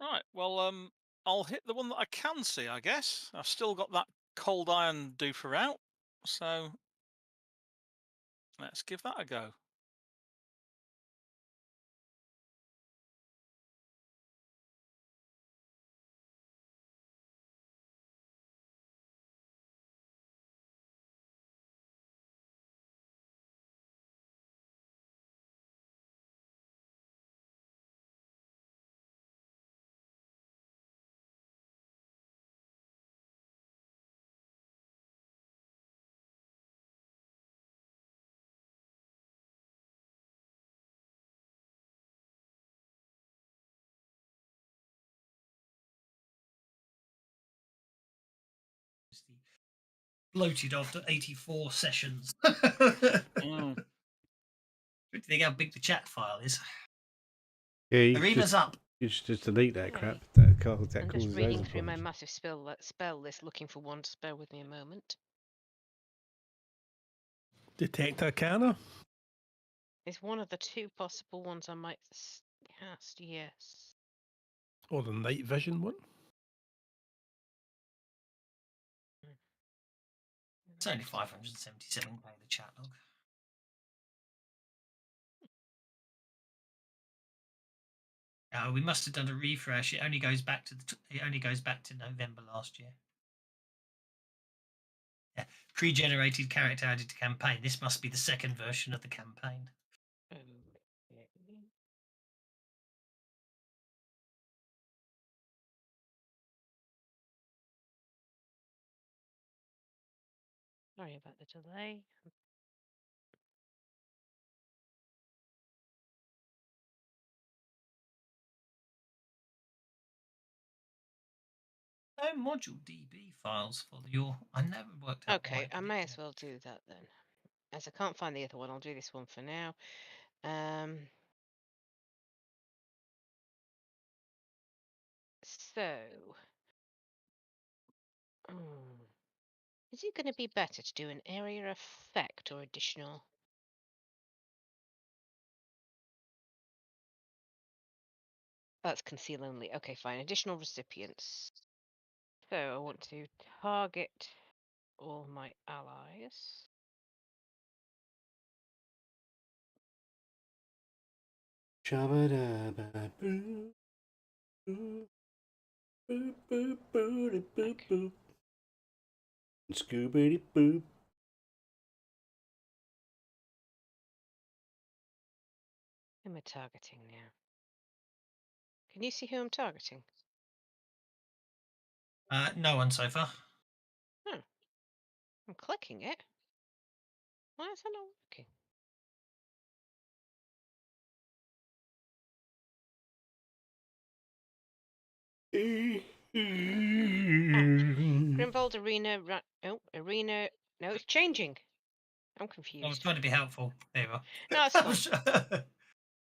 Right. Well, I'll hit the one that I can see, I guess. I've still got that cold iron doofer out, so let's give that a go. It's the bloated after 84 sessions. Mm. Think how big the chat file is. Yeah, Arena's up. you should just delete that Okay. crap. That I'm causes just reading through my overpricing. massive spell list, looking for one. Just bear with me a moment. Detect Arcana. It's one of the two possible ones I might cast. Yes. Or the night vision one. It's only 577k the chat log. We must have done a refresh. It only goes back to November last year. Yeah, pre-generated character added to campaign. This must be the second version of the campaign. Okay. Sorry about the delay. No module DB files for your. I never worked out. why Okay, it I did may it. as well do that then. As I can't find the other one, I'll do this one for now. So, is it going to be better to do an area effect or additional? That's conceal only. Okay, fine. Additional recipients. So I want to target all my allies. Shabba-dabba-boo. Boo, boo, boo, boo, boo, boo. Scoobity boo. Who am I targeting now? Can you see who I'm targeting? No one so far. I'm clicking it. Why is that not working? Grimvold Arena. Arena. No, it's changing. I'm I was confused. trying to be helpful. There you are. No, it's fine.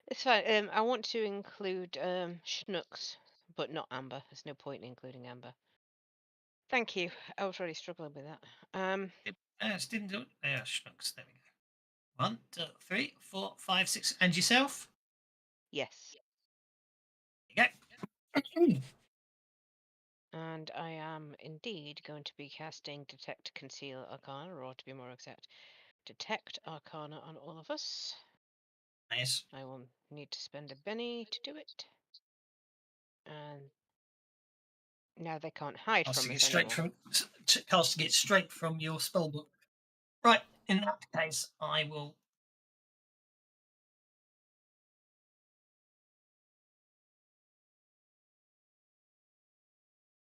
It's fine. I want to include Schnooks, but not Amber. There's no point in including Amber. Thank you. I was really struggling with that. It didn't do it. There, Schnooks. There we go. 1, 2, 3, 4, 5, 6. And yourself? Yes. There you go. And I am indeed going to be casting Detect Conceal Arcana, or to be more exact, Detect Arcana on all of us. Nice. I will need to spend a penny to do it. And now they can't hide Casting from it us straight anymore. casting it straight from your spellbook. Right. In that case, I will.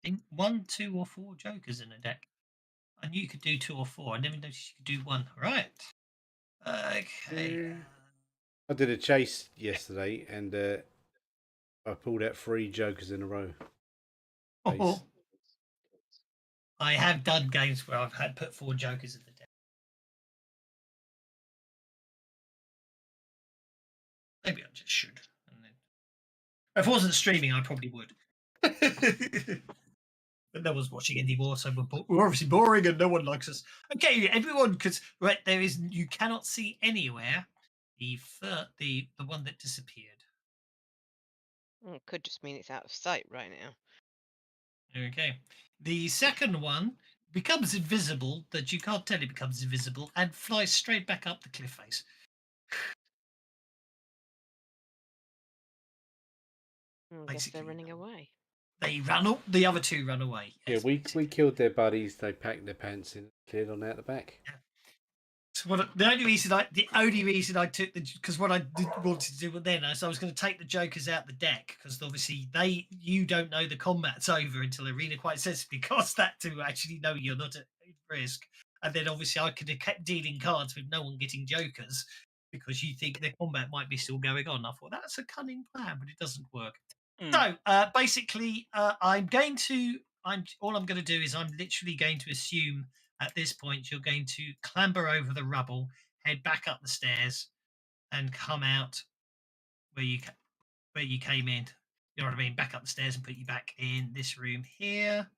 Think 1, 2, or 4 jokers in a deck. I knew you could do 2 or 4. I never noticed you could do 1. Right. Okay. I did a chase yesterday and I pulled out 3 jokers in a row. Chase. I have done games where I've had put 4 jokers in the deck. Maybe I just should. And then, if I wasn't streaming, I probably would. But no one's watching anymore, so we're obviously boring and no one likes us. Okay, everyone, because right you cannot see anywhere the one that disappeared. Could just mean it's out of sight right now. Okay, the second one becomes invisible, that you can't tell it becomes invisible, and flies straight back up the cliff face. I guess they're Basically, running away. They ran up. The other two run away. Yeah, Yes, we basically. killed their buddies. They packed their pants in, cleared on out the back. So the only reason I took because what I wanted to do then is I was going to take the jokers out the deck, because obviously you don't know the combat's over until arena quite says, because that to actually know you're not at risk, and then obviously I could have kept dealing cards with no one getting jokers because you think the combat might be still going on. I thought that's a cunning plan, but it doesn't work. So basically, all I'm going to do is I'm literally going to assume at this point you're going to clamber over the rubble, head back up the stairs, and come out where you came in. You know what I mean? Back up the stairs and put you back in this room here,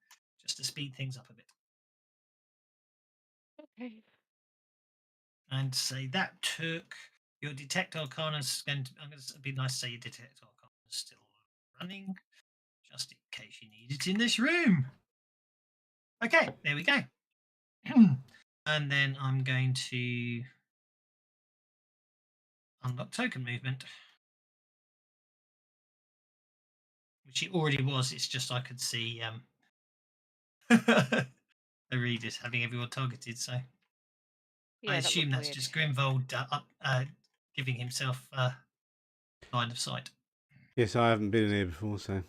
just to speed things up a bit. Okay. And say that took your detect arcana's going to. It'd be nice to say your detect arcana's still running, just in case you need it in this room. Okay, there we go. And then I'm going to unlock token movement, which it already was. It's just I could see the readers having everyone targeted. So Yeah, I that assume looked that's weird. just Grimvold giving himself line of sight. Yes, I haven't been in here before, so.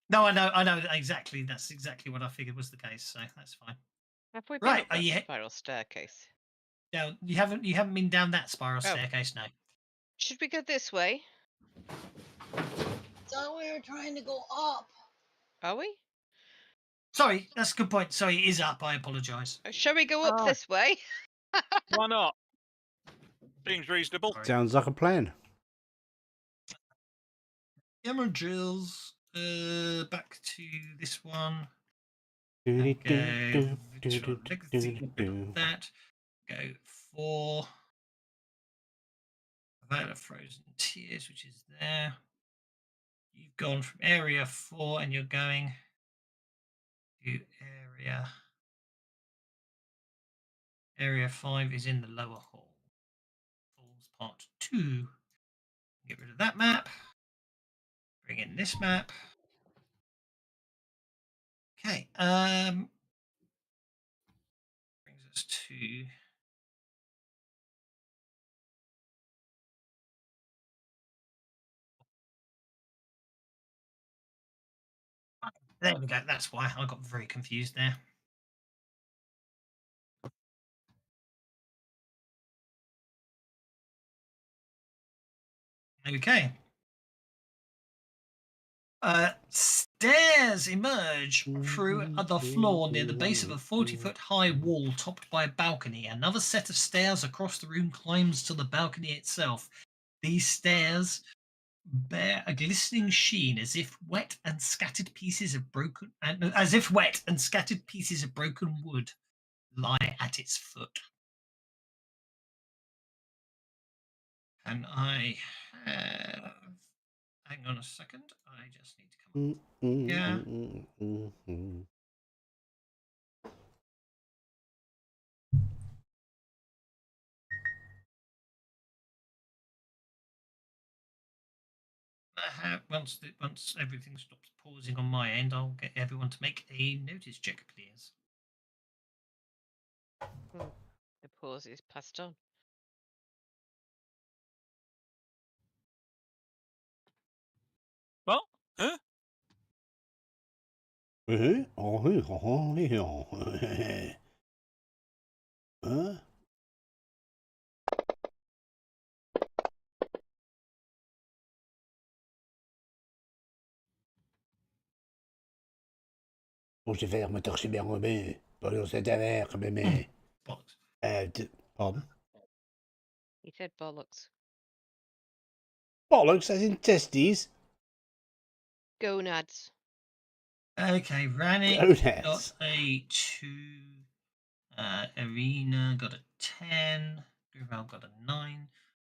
No, I know exactly. That's exactly what I figured was the case. So that's fine. Have we been Right, up that spiral staircase? Down? You haven't been down that spiral staircase, no. Should we go this way? So we were trying to go up. Are we? Sorry, that's a good point. Sorry, it is up. I apologise. Shall we go up this way? Why not? Seems reasonable. Sorry. Sounds like a plan. Images. Back to this one. Do, Go do, to that. Go for Veil of Frozen Tears, which is there. You've gone from area 4 and you're going to area 5 is in the lower hall. Falls part 2. Get rid of that map. Bring in this map. Okay. Brings us to there we go. That's why I got very confused there. Okay. Stairs emerge through the floor near the base of a 40-foot high wall topped by a balcony. Another set of stairs across the room climbs to the balcony itself. These stairs bear a glistening sheen as if wet and scattered pieces of broken wood lie at its foot. And I have, hang on a second, I just need to come once everything stops pausing on my end, I'll get everyone to make a notice check, please. The pause is passed on. Well, huh? Huh? On s'est fait remettre bien remis. Pardon, c'est derrière, mais. Bollocks. Pardon? He said bollocks. Bollocks, that's in testes. Gonads. Okay, Rannick got Gonads. a 2. Arena got a 10. Grival got a 9.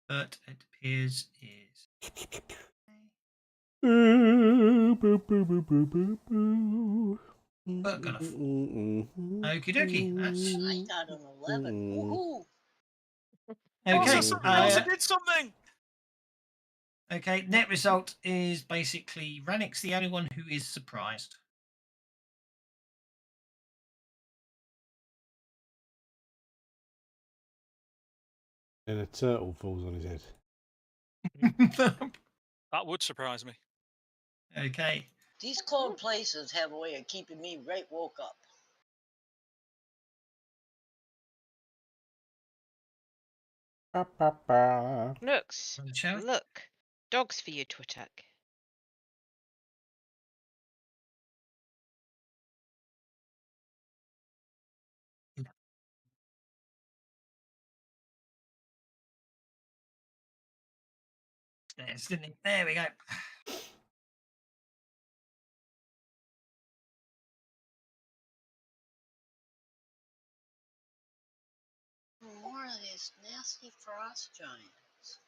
But it appears is. But got a 4. Okie dokie. That's I got an 11. Woohoo! okay. Also, someone else who did something. Okay, net result is basically Rannick's the only one who is surprised. And a turtle falls on his head. That would surprise me. Okay. These cold places have a way of keeping me right woke up. Nooks, Shall we? look. Dogs for you to attack. Yes, didn't it? There we go. More of these nasty frost giants.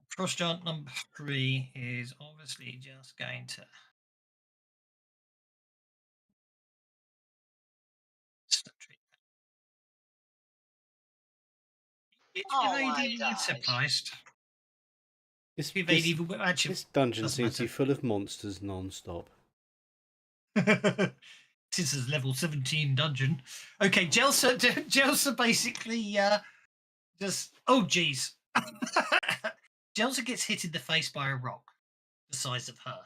Frost giant number 3 is obviously just going to stop treatment. It's Oh evade my even when gosh. surprised. This, Evade this, even when actually this dungeon doesn't seems to be matter. full of monsters non-stop. This is level 17 dungeon. Okay, Jelsa basically just oh geez. Jelsa gets hit in the face by a rock the size of her.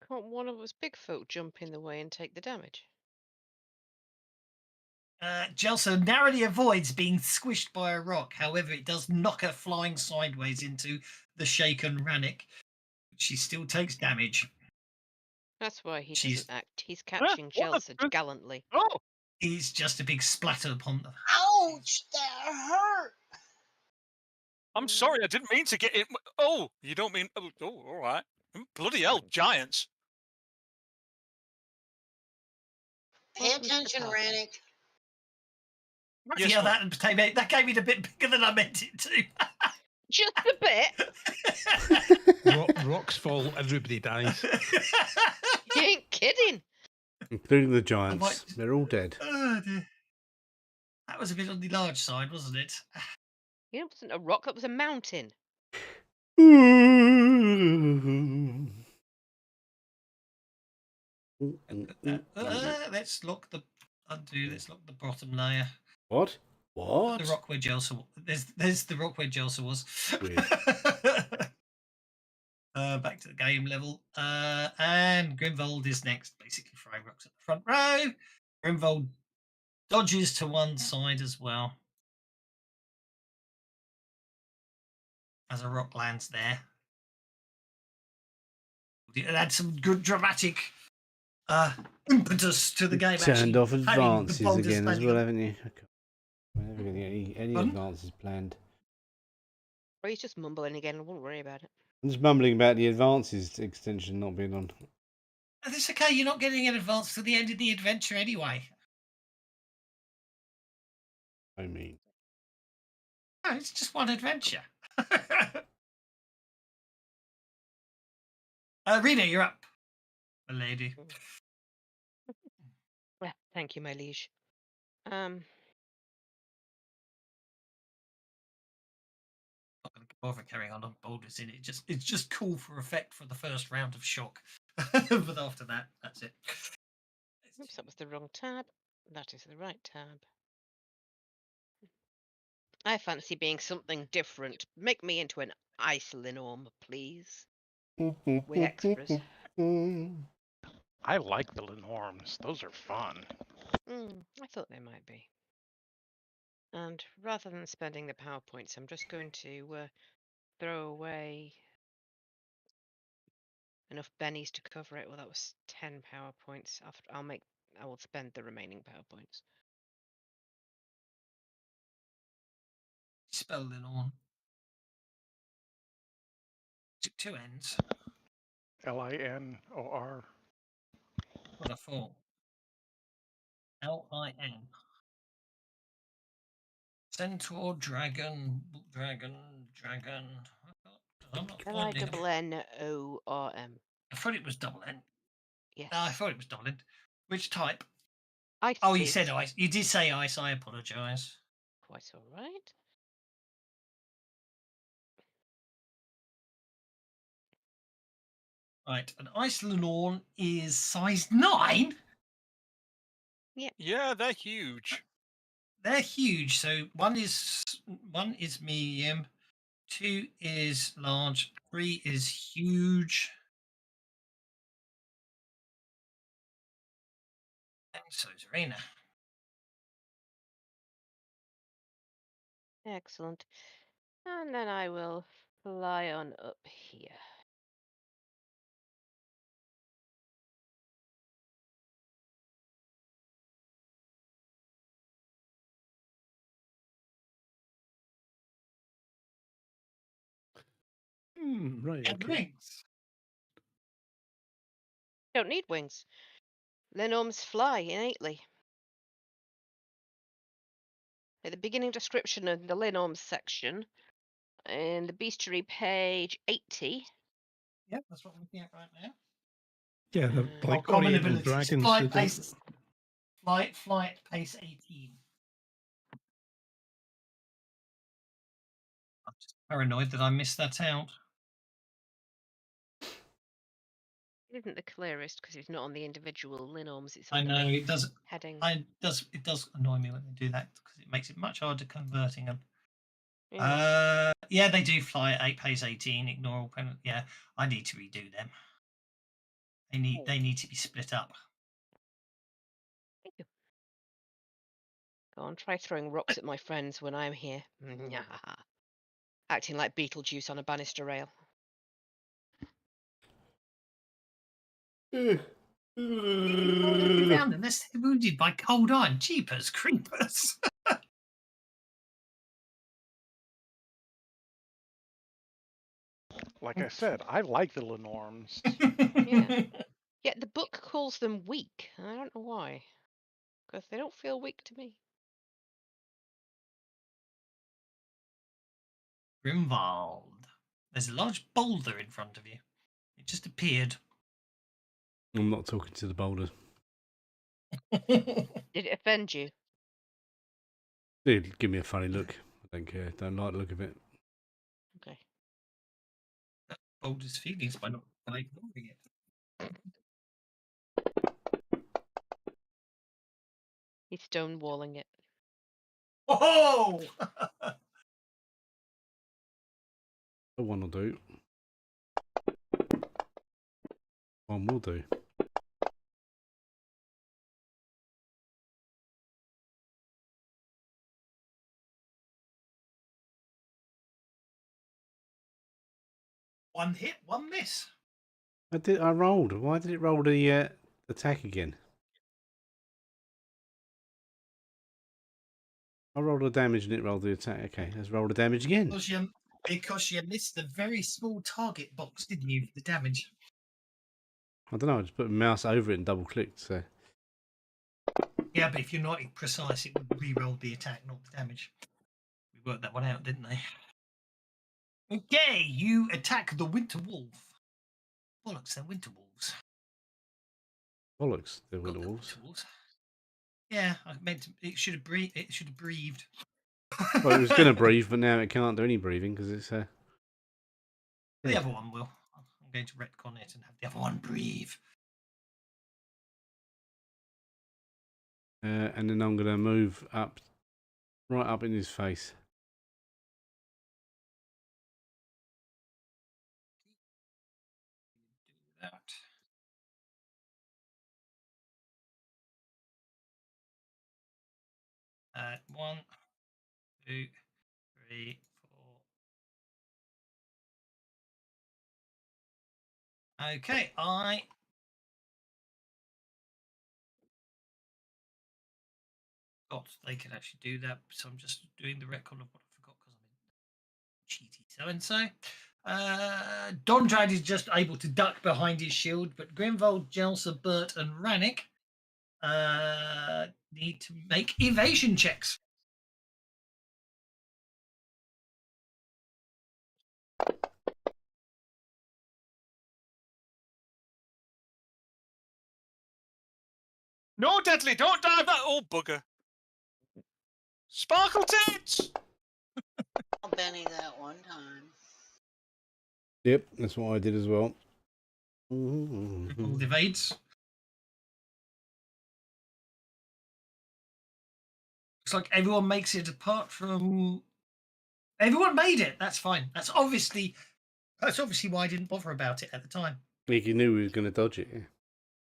Can't one of us big folk jump in the way and take the damage? Jelsa narrowly avoids being squished by a rock. However, it does knock her flying sideways into the shaken Rannick. She still takes damage. That's why he She's- doesn't act. He's catching Jelsa What? gallantly. Oh, It's just a big splatter upon the. Ouch! That hurt! I'm sorry. I didn't mean to get it. Oh, you don't mean. Oh, all right. Bloody hell, giants. Pay Welcome to the attention, party. Rannick. Yes, Yeah, well, that came in a bit bigger than I meant it to. Just a bit. Rocks fall, everybody dies. You ain't kidding. Including the giants. might- They're all dead. Oh, dear. That was a bit on the large side, wasn't it? It wasn't a rock, that was a mountain. Let's lock the Let's lock the bottom layer. What? The What? rock where Jelsa. There's the rock where Jelsa was. Weird. Back to the game level. And Grimvold is next, basically throwing rocks at the front row. Grimvold dodges to one side as well. As a rock lands there. It adds some good dramatic impetus to the game. Turned actually, off having the advances boulders again as landing well, on- haven't you? We're never going to get any Pardon? advances planned. Or he's just mumbling again, I won't worry about it. I'm just mumbling about the advances extension not being on. It's okay, you're not getting an advance to the end of the adventure anyway. I mean, No, it's just one adventure. Rena, you're up. My lady. Well, thank you, my liege. Not going to bother carrying on boulders in it. It's just cool for effect for the first round of shock. But after that, that's it. Oops, that was the wrong tab. That is the right tab. I fancy being something different. Make me into an ice linorm, please. With extras. I like the Lenorms. Those are fun. I thought they might be. And rather than spending the PowerPoints, I'm just going to throw away enough bennies to cover it. Well, that was 10 PowerPoints. I'll make I will spend the remaining power points. Spell it on. Took 2 ends. Linor. What I thought. Lin. Centaur, dragon. I'm not finding. LINNORM. I thought it was double N. Yes. I thought it was double N. Which type? Ice, Oh, you please. said ice. You did say ice. I apologise. Quite all right. Right, an ice Lenore is size 9. Yeah, they're huge. They're huge. So one is medium, 2 is large, 3 is huge. And so is Arena. Excellent. And then I will fly on up here. Right, And okay. wings. Don't need wings. Linorms fly innately. At the beginning description of the Linorms section, in the bestiary page 80. Yep, that's what I'm looking at right now. Yeah, they're Uh, like common Oriental abilities. dragons. Flight they don't- pace. Flight pace 18. I'm just paranoid that I missed that out. It isn't the clearest because it's not on the individual Linorms. It's I on the know main it does. heading. It does annoy me when they do that because it makes it much harder converting them. Yeah. Yeah, they do fly at 8 pace 18. Ignore all penalty. Yeah, I need to redo them. They need to be split up. Thank you. Go on, try throwing rocks at my friends when I'm here. Acting like Beetlejuice on a banister rail. You found them. They're still wounded by cold iron. Jeepers creepers. Like I said, I like the Lenorms. Yeah. Yet the book calls them weak. And I don't know why. Because they don't feel weak to me. Grimwald. There's a large boulder in front of you. It just appeared. I'm not talking to the boulders. Did it offend you? Dude, give me a funny look. I don't care. Don't like the look of it. Okay. Boulder's feelings by ignoring it. He's stonewalling it. Oh! One will do. One will do. One hit, one miss. I rolled. Why did it roll the attack again? I rolled the damage and it rolled the attack. Okay, let's roll the damage again. Because you missed the very small target box, didn't you, for the damage? I don't know. I just put my mouse over it and double clicked. So Yeah, but if you're not precise, it would re-roll the attack, not the damage. We worked that one out, didn't they? Okay, you attack the Winter Wolf. Bollocks, they're Winter Wolves. bollocks. The Got Winter the Wolves. Winter Wolves. Yeah, I meant to, it should have breathed. It should have breathed. Well, it was going to breathe, but now it can't do any breathing because it's The dead. other one will. I'm going to retcon it and have the other one breathe. And then I'm going to move up, right up in his face. Do that. One, two, three, four. Okay, forgot they can actually do that. So I'm just doing the record of what I forgot because I'm cheaty so and so. Dondrad is just able to duck behind his shield, but Grimvold, Jelsa, Bert, and Rannick need to make evasion checks. No, Deadly, don't dive that. Oh, bugger. Sparkle tits! I'll Benny that one time. Yep, that's what I did as well. Grimvold evades. Looks like everyone makes it apart from... Everyone made it. That's fine. That's obviously why I didn't bother about it at the time. You knew we was going to dodge it, yeah.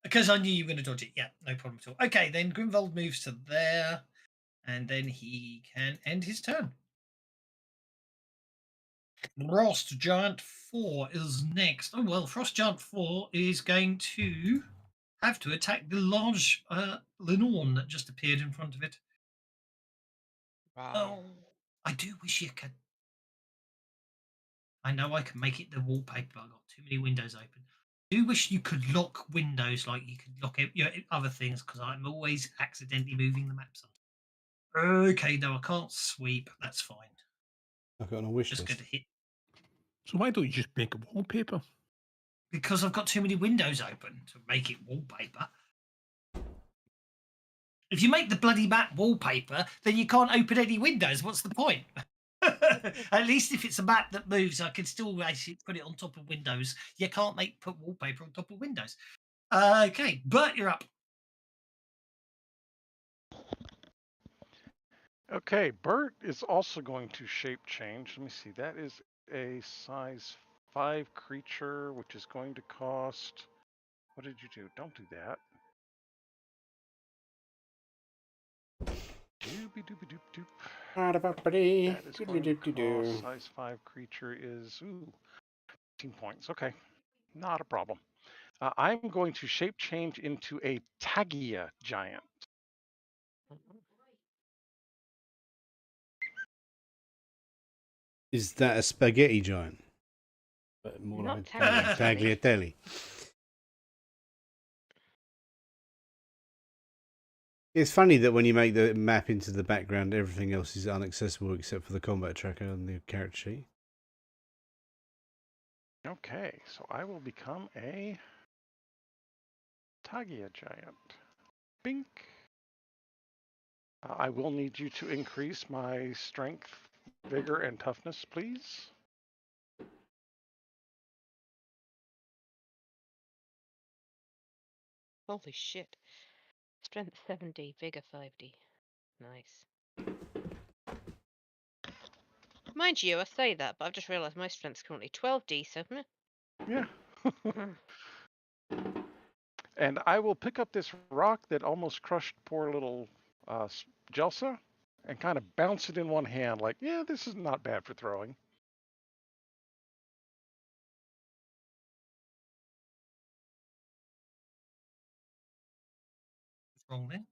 Because I knew you were going to dodge it. Yeah, no problem at all. Okay, then Grimvold moves to there, and then he can end his turn. Frost Giant 4 is next. Oh, well, Frost Giant 4 is going to have to attack the large Lenorn that just appeared in front of it. Wow. Oh, I do wish you could. I know I can make it the wallpaper, but I've got too many windows open. I do wish you could lock windows like you could lock other things, because I'm always accidentally moving the maps. Okay, no, I can't sweep. That's fine. I've got on a wish Just list. going to hit. So why don't you just make a wallpaper? Because I've got too many windows open to make it wallpaper. If you make the bloody map wallpaper, then you can't open any windows. What's the point? At least if it's a map that moves, I can still actually put it on top of windows. You can't put wallpaper on top of windows. Okay, Bert, you're up. Okay, Bert is also going to shape change. Let me see. That is a size 5 creature, which is going to cost. What did you do? Don't do that. Doopy doopy doop doop. That is going to cost. Size 5 creature is 15 points. Okay, not a problem. I'm going to shape change into a Tagia giant. Is that a spaghetti giant? But more Not like a tagliatelle. It's funny that when you make the map into the background, everything else is inaccessible except for the combat tracker on the character sheet. Okay, so I will become a Tagia giant. Bink. I will need you to increase my strength, vigor, and toughness, please. Holy shit. Strength 7D, vigor 5D. Nice. Mind you, I say that, but I've just realised my strength's currently 12D, so... Yeah. And I will pick up this rock that almost crushed poor little Jelsa and kind of bounce it in one hand like, yeah, this is not bad for throwing. What's wrong then?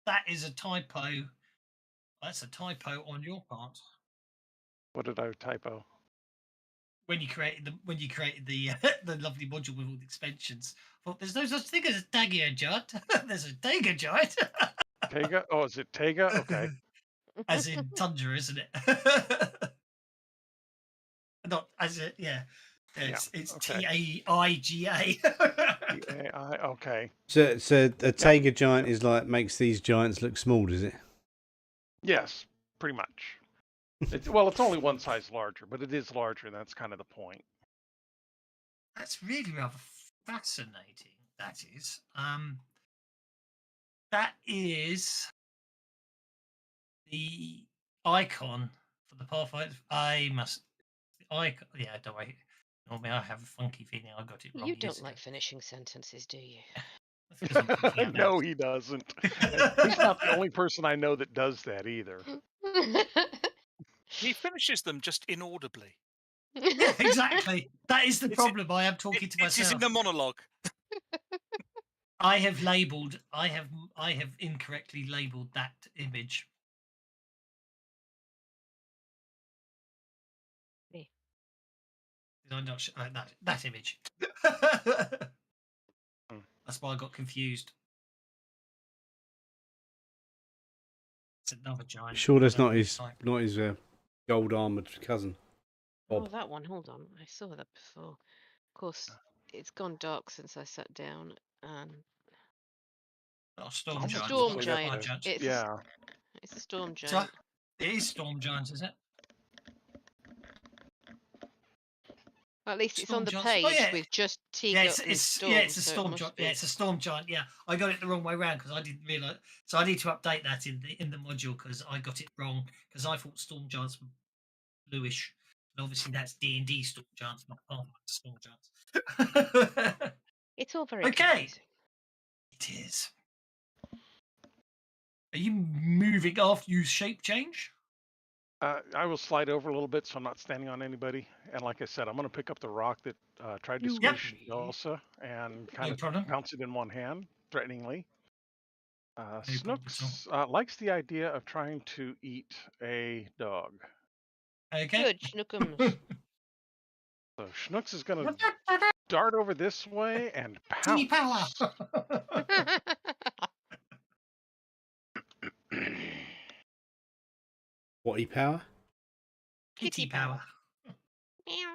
That is a typo. That's a typo on your part. What did I typo? When you created the the lovely module with all the expansions, I thought there's no such thing as a Tagia giant. There's a Tega giant. Tega? Oh, is it Tega? Okay. As in Tundra, isn't it? Not as it, yeah. It's okay. Taiga. T-A-I, okay. So a Tega giant is like makes these giants look small, does it? Yes, pretty much. Well, it's only one size larger, but it is larger, and that's kind of the point. That's really rather fascinating. That is. That is the icon for the Pathfinder. Yeah, don't worry. Normally I have a funky feeling I got it wrong. You don't like finishing sentences, do you? That's because I'm thinking out No, loud. he doesn't. He's not the only person I know that does that either. He finishes them just inaudibly. Yeah, exactly. That is the It's- problem. I am talking to It is myself. in a monologue. I have labelled. I have incorrectly labelled that image. Me. Did I not that image? That's why I got confused. It's another giant. Sure, that's I don't not know his type. gold armored cousin. Oh, Bob. that one. Hold on. I saw that before. Of course, it's gone dark since I sat down. And Not a storm it's a giant. storm It's not giant. fire giant. Yeah. It's a storm So giant. it is storm giants, is it? Well, at least it's on Storm the giants. Oh page yeah. with just Yeah, Teagut and Storm. it's a so it storm must giant. be. Yeah, it's a storm giant. Yeah, I got it the wrong way around because I didn't realise. So I need to update that in the module because I got it wrong because I thought storm giants were bluish, and obviously that's D&D storm giants, not Pathfinder storm giants. It's all very Okay. confusing. It is. Are you moving after you shape change? I will slide over a little bit so I'm not standing on anybody. And like I said, I'm going to pick up the rock that tried to You squish me. Elsa and kind No of problem. bounce it in one hand, threateningly. problem at all. Snooks likes the idea of trying to eat a dog. Okay. Good, Schnookums. So Schnooks is going to dart over this way and Kitty power. pounce. What power? Kitty power. Meow.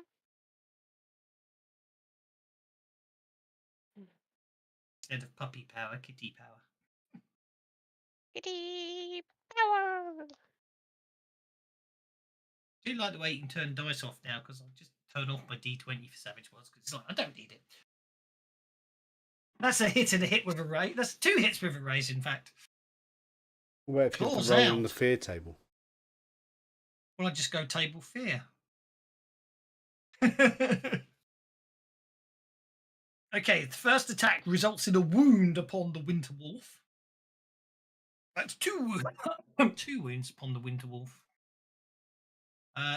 Instead of puppy power, kitty power. Kitty power. I do like the way you can turn dice off now because I just turn off my D20 for Savage Worlds because it's like I don't need it. That's a hit and a hit with a raise. That's 2 hits with a raise, in fact. What if you have Claws to roll out. on the fear table? Well, I just go table fear. Okay, the first attack results in a wound upon the Winter Wolf. That's 2 2 wounds upon the Winter Wolf.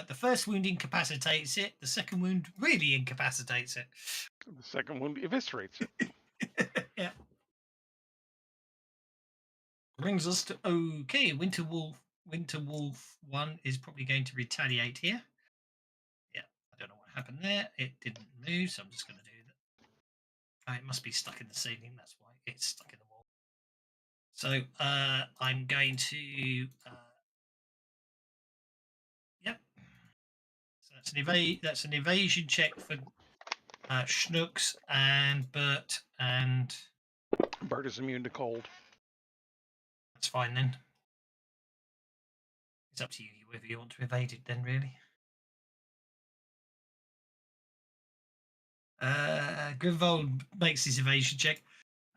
The first wound incapacitates it. The second wound really incapacitates it. The second one eviscerates it. Yeah. Brings us to okay. Winter Wolf 1 is probably going to retaliate here. Yeah, I don't know what happened there. It didn't move, so I'm just going to do that. Oh, it must be stuck in the ceiling. That's why it's stuck in the wall. So I'm going to. Yep. So that's an evasion check for Schnooks and Bert, and Bert is immune to cold. that's fine then. It's up to you whether you want to evade it then, really. Grimvold makes his evasion check.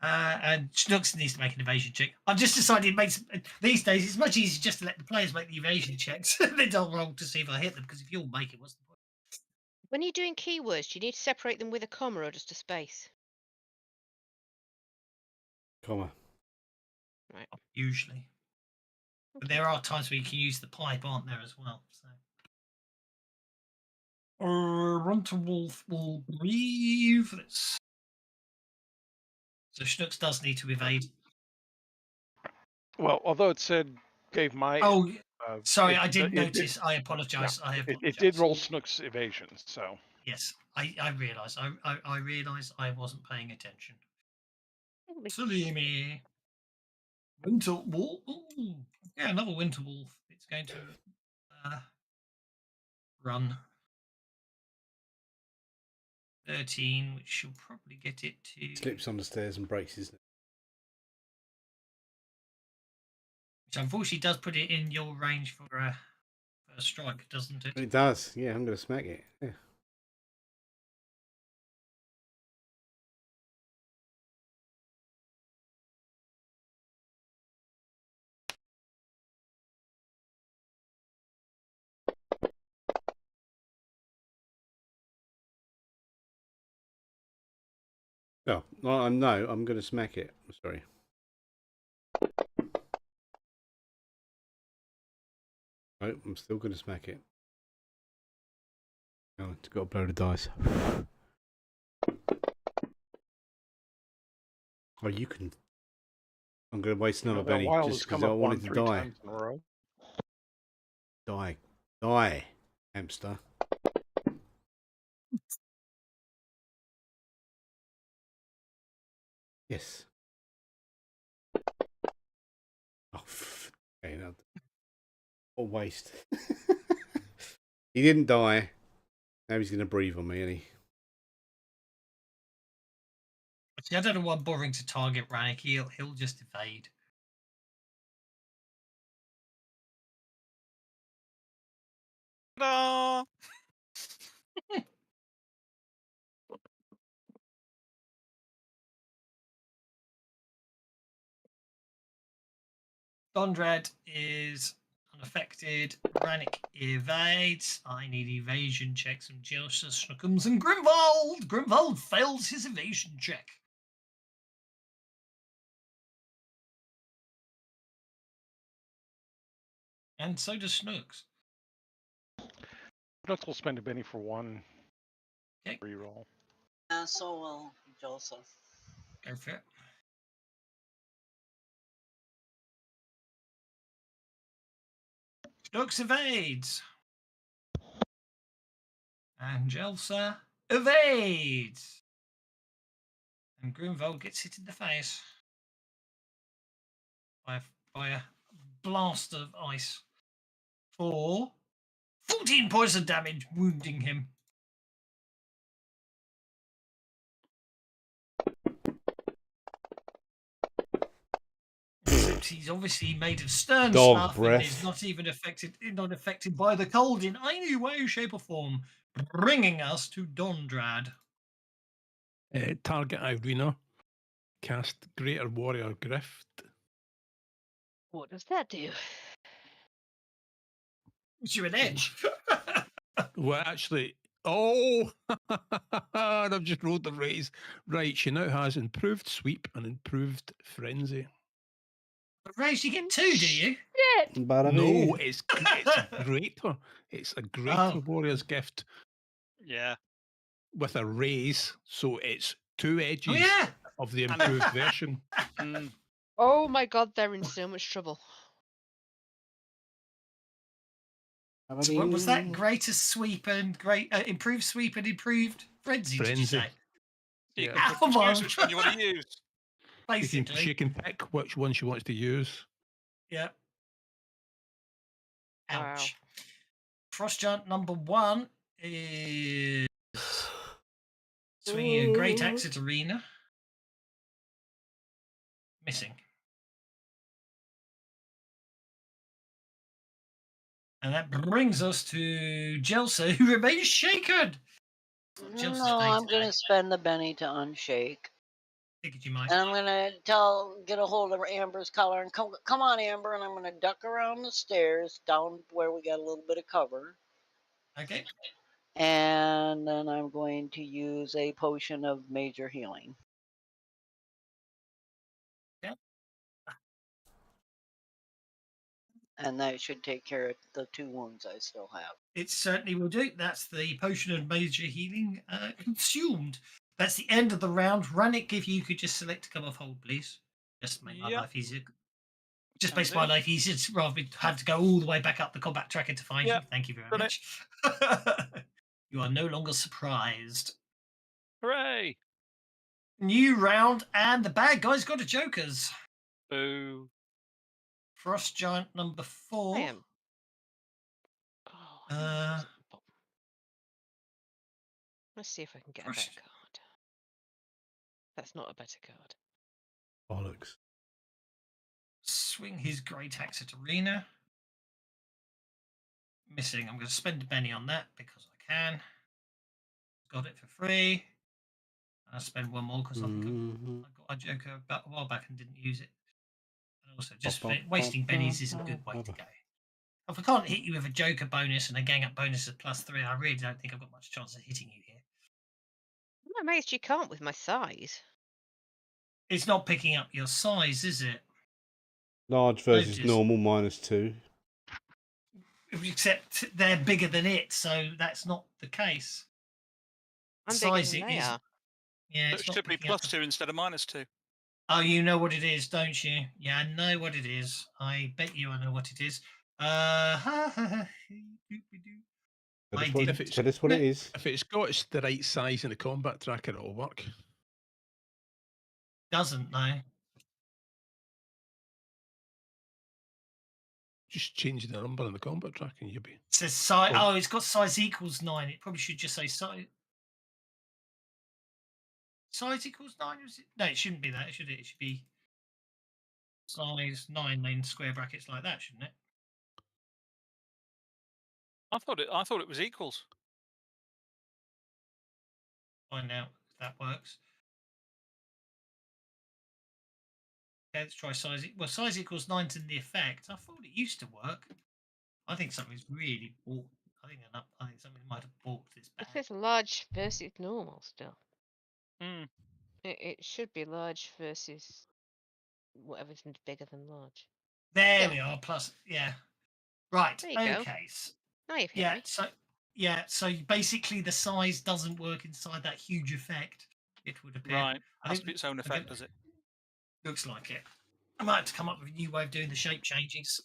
And Schnooks needs to make an evasion check. I've just decided it makes these days it's much easier just to let the players make the evasion checks. Then I'll roll to see if I hit them, because if you'll make it, what's the point? When you're doing keywords, do you need to separate them with a comma or just a space? Comma. Right. Usually. But there are times where you can use the pipe, aren't there, as well? So Runter Wolf will breathe. So Schnooks does need to evade. Well, although it said gave my. Oh, sorry, it- I didn't it did- notice. I apologise. I apologise. It did roll Snook's evasion, so. Yes, I realised. I realised I wasn't paying attention. Silly me. Winter Wolf. Ooh, yeah, another Winter Wolf. It's going to run 13, which should probably get it to. Slips on the stairs and breaks his neck. Which unfortunately does put it in your range for a strike, doesn't it? It does. Yeah, I'm going to smack it. Yeah. Oh, well, no, I'm going to smack it. Sorry. No, I'm still going to smack it. Oh, it's got a blow of dice. Oh, you can. I'm going to waste another That Benny wild just has because come I up wanted on to 3 die. times in a row. Die, hamster. Yes. Oh, okay, no. What a waste. He didn't die. Now he's going to breathe on me, isn't he? See, I don't know why I'm bothering to target Rannick. He'll just evade. Ta-da! Gondrad is unaffected. Rannick evades. I need evasion checks from Joseph Snookums and Grimwald. Grimwald fails his evasion check. And so does Snooks. Snooks will spend a Benny for 1 Okay. reroll. So will Joseph. Go for it. Snooks evades. And Jelsa evades. And Grimwald gets hit in the face by a blast of ice for 14 points of damage, wounding him. Except he's obviously made of stern Dog stuff breath. and is not even affected by the cold in any way, shape, or form. Bringing us to Dondrad. Target Irina. Cast Greater Warrior Grift. What does that do? Gives you an edge. Well, actually, oh, and I've just rolled the raise. Right, she now has improved sweep and improved frenzy. Raise, you get 2, do you? Shit! Bada No, bing. it's greater. It's a greater Oh. warrior's gift Yeah. with a raise, so it's 2 edges Oh, yeah. of the improved version. Mm. Oh my god, they're in so much trouble. Bada So what was that? bing. Greater sweep and improved sweep and improved frenzy, did you Frenzy. say? You Yeah. can pick Ow, and man. choose which one you want to use. Basically. She can pick which one she wants to use. Yeah. Wow. Ouch. Frost Giant number 1 is swinging a great axe at Arena. Missing. And that brings us to Jelsa, who remains shaken. Jill's No, day I'm today. gonna spend the Benny to unshake. Figured you might. And I'm gonna get a hold of Amber's collar and come on, Amber, and I'm gonna duck around the stairs down where we got a little bit of cover. Okay. And then I'm going to use a potion of major healing. Yeah. And that should take care of the 2 wounds I still have. It certainly will do. That's the potion of major healing consumed. That's the end of the round. Rannick, if you could just select to come off hold, please. Just to make my Yep. life easier. Just Can makes my do. life easier rather than have to go all the way back up the combat tracker to find Yep. you. Thank you very Done it. much. You are no longer surprised. Hooray! New round, and the bad guys got a jokers. Boo. Frost Giant number 4. I am. Oh, I think that was at the bottom. Let's see if I can get a better Frost- card. That's not a better card. Bollocks. Swing his great axe at Arena. Missing. I'm going to spend a Benny on that because I can. Got it for free. I'll spend 1 more because I think Mhm. I got a joker about a while back and didn't use it. And also, just wasting bennies is a good way to go. If I can't hit you with a joker bonus and a gang up bonus of +3, I really don't think I've got much chance of hitting you here. I'm amazed you can't with my size. It's not picking up your size, is it? Large versus Notice. normal -2. Except they're bigger than it, so that's not the case. I'm Size bigger than it they is. are. Yeah, So it's it not should be picking up. +2 instead of -2. Oh, you know what it is, don't you? Yeah, I know what it is. I bet you I know what it is. I Tell us what, didn't. tell us what it is. If it's got the right size in the combat tracker, it'll work. Doesn't know. Just change the number in the combat tracker and you'll be. It says size. Oh. Oh, it's got size equals 9. It probably should just say size. Size equals 9? No, it shouldn't be that, should it? It should be size 9 in square brackets like that, shouldn't it? I thought it was equals. Find out if that works. Okay, let's try size. Well, size equals 9's in the effect. I thought it used to work. I think something's really bought. I think something might have bought this It back. says large versus normal still. Hmm. It should be large versus whatever's bigger than large. There Yeah. we are. Plus, yeah. Right. There you go. Okay. Now you've hit Yeah. me. So basically, the size doesn't work inside that huge effect. It would appear. Right. I Has think to be its own effect, does it? looks like it. I might have to come up with a new way of doing the shape changes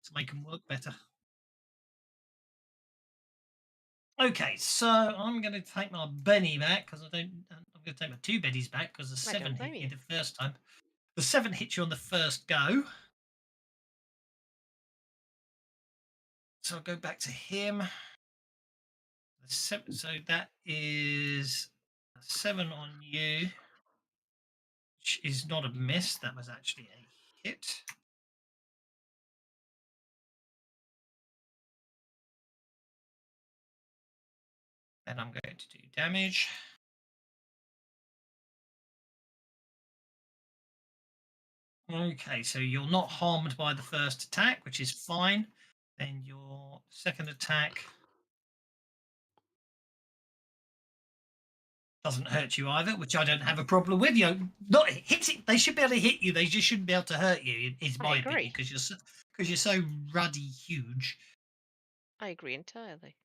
to make them work better. Okay, so I'm going to take my Benny back because I'm going to take my 2 Bennies back because the I don't 7 blame hit you. you the first time. The 7 hit you on the first go. So I'll go back to him. The 7, so that is a 7 on you, which is not a miss. That was actually a hit. And I'm going to do damage. Okay, so you're not harmed by the first attack, which is fine. Then your second attack doesn't hurt you either, which I don't have a problem with. You know, not hitting. They should be able to hit you. They just shouldn't be able to hurt you. Is I my agree. opinion because you're so ruddy huge. I agree entirely.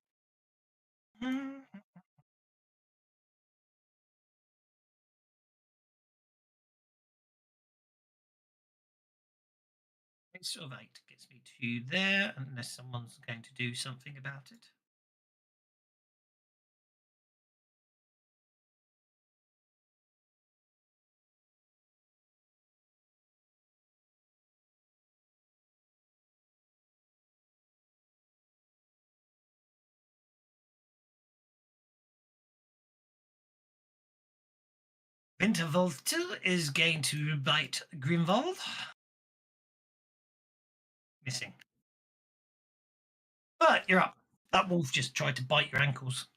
It's sort of 8 gets me to there, unless someone's going to do something about it. Wintervolt is going to bite Grimwald. Missing. But you're up. That wolf just tried to bite your ankles.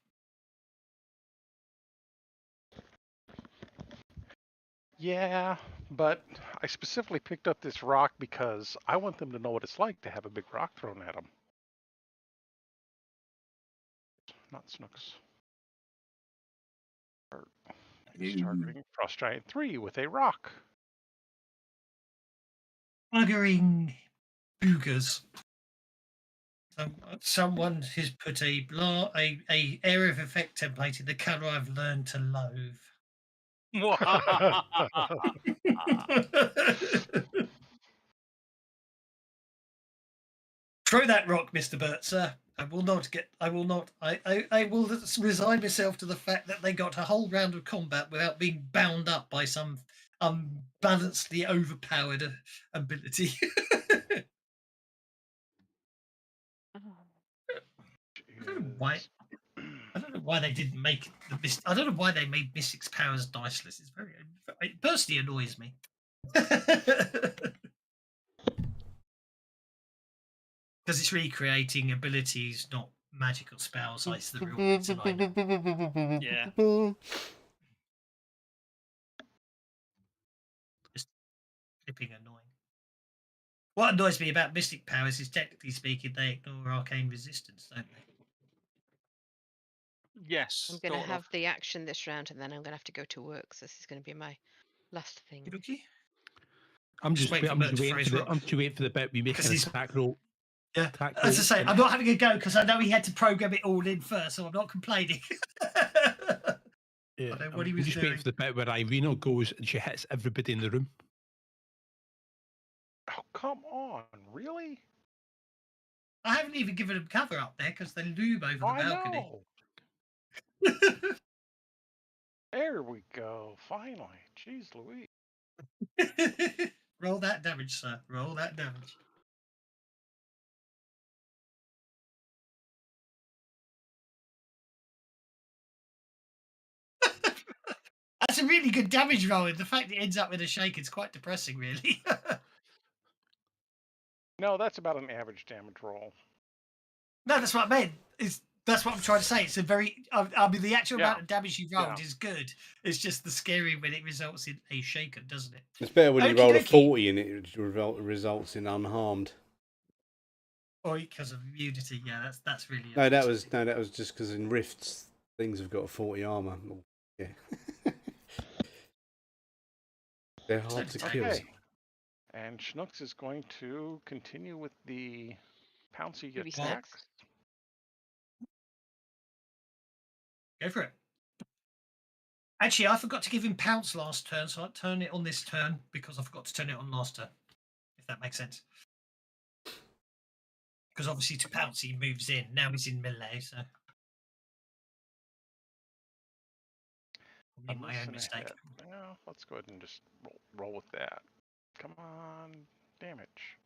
Yeah, but I specifically picked up this rock because I want them to know what it's like to have a big rock thrown at them. Not Snooks. He's targeting Frost Giant 3 with a rock. Buggering boogers. Someone has put a area of effect template in the colour I've learned to loathe. Throw that rock, Mr. Burt, sir. I will not. I will resign myself to the fact that they got a whole round of combat without being bound up by some unbalancedly overpowered ability. I don't know why they didn't make the. I don't know why they made Mystic's powers diceless. It personally annoys me. Because it's recreating abilities, not magical spells. That's the real reason I know. Yeah. Just flipping annoying. What annoys me about Mystic powers is, technically speaking, they ignore arcane resistance, don't they? Yes. I'm going to sort have of. the action this round, and then I'm going to have to go to work. So this is going to be my last thing. Okay. I'm Just just wait for waiting Bert for to the phrase rock. I'm just waiting for the bit we make 'Cause an he's- attack roll. Yeah. Attack As I roll, say, and I'm not having a go because I know he had to program it all in first, so I'm not complaining. yeah, I know what he I'm was just doing. waiting for the bit where Irina goes and she hits everybody in the room. come on, really? I haven't even given them cover up there because they lube over the I balcony. know. There we go. Finally. Jeez Louise. Roll that damage, sir. Roll that damage. That's a really good damage roll. The fact it ends up with a shake is quite depressing, really. No, that's about an average damage roll. No, that's what I meant. That's what I'm trying to say. It's a very. I mean, the actual amount Yeah. of damage you rolled Yeah. is good. It's just the scary when it results in a shaken, doesn't it? It's better when you Okie roll a dokie. 40 and it results in unharmed. Or because of immunity. Yeah, that's really. No, that was just because in rifts things have got a 40 armor. Yeah, they're hard to kill. Okay. And Schnooks is going to continue with the pouncy Give you attack. snacks. Go for it. Actually, I forgot to give him pounce last turn, so I'll turn it on this turn because I forgot to turn it on last turn. If that makes sense. Because obviously to pounce he moves in. Now he's in melee, so probably I'm my own missing a mistake. hit. Well, let's go ahead and just roll with that. Come on, damage.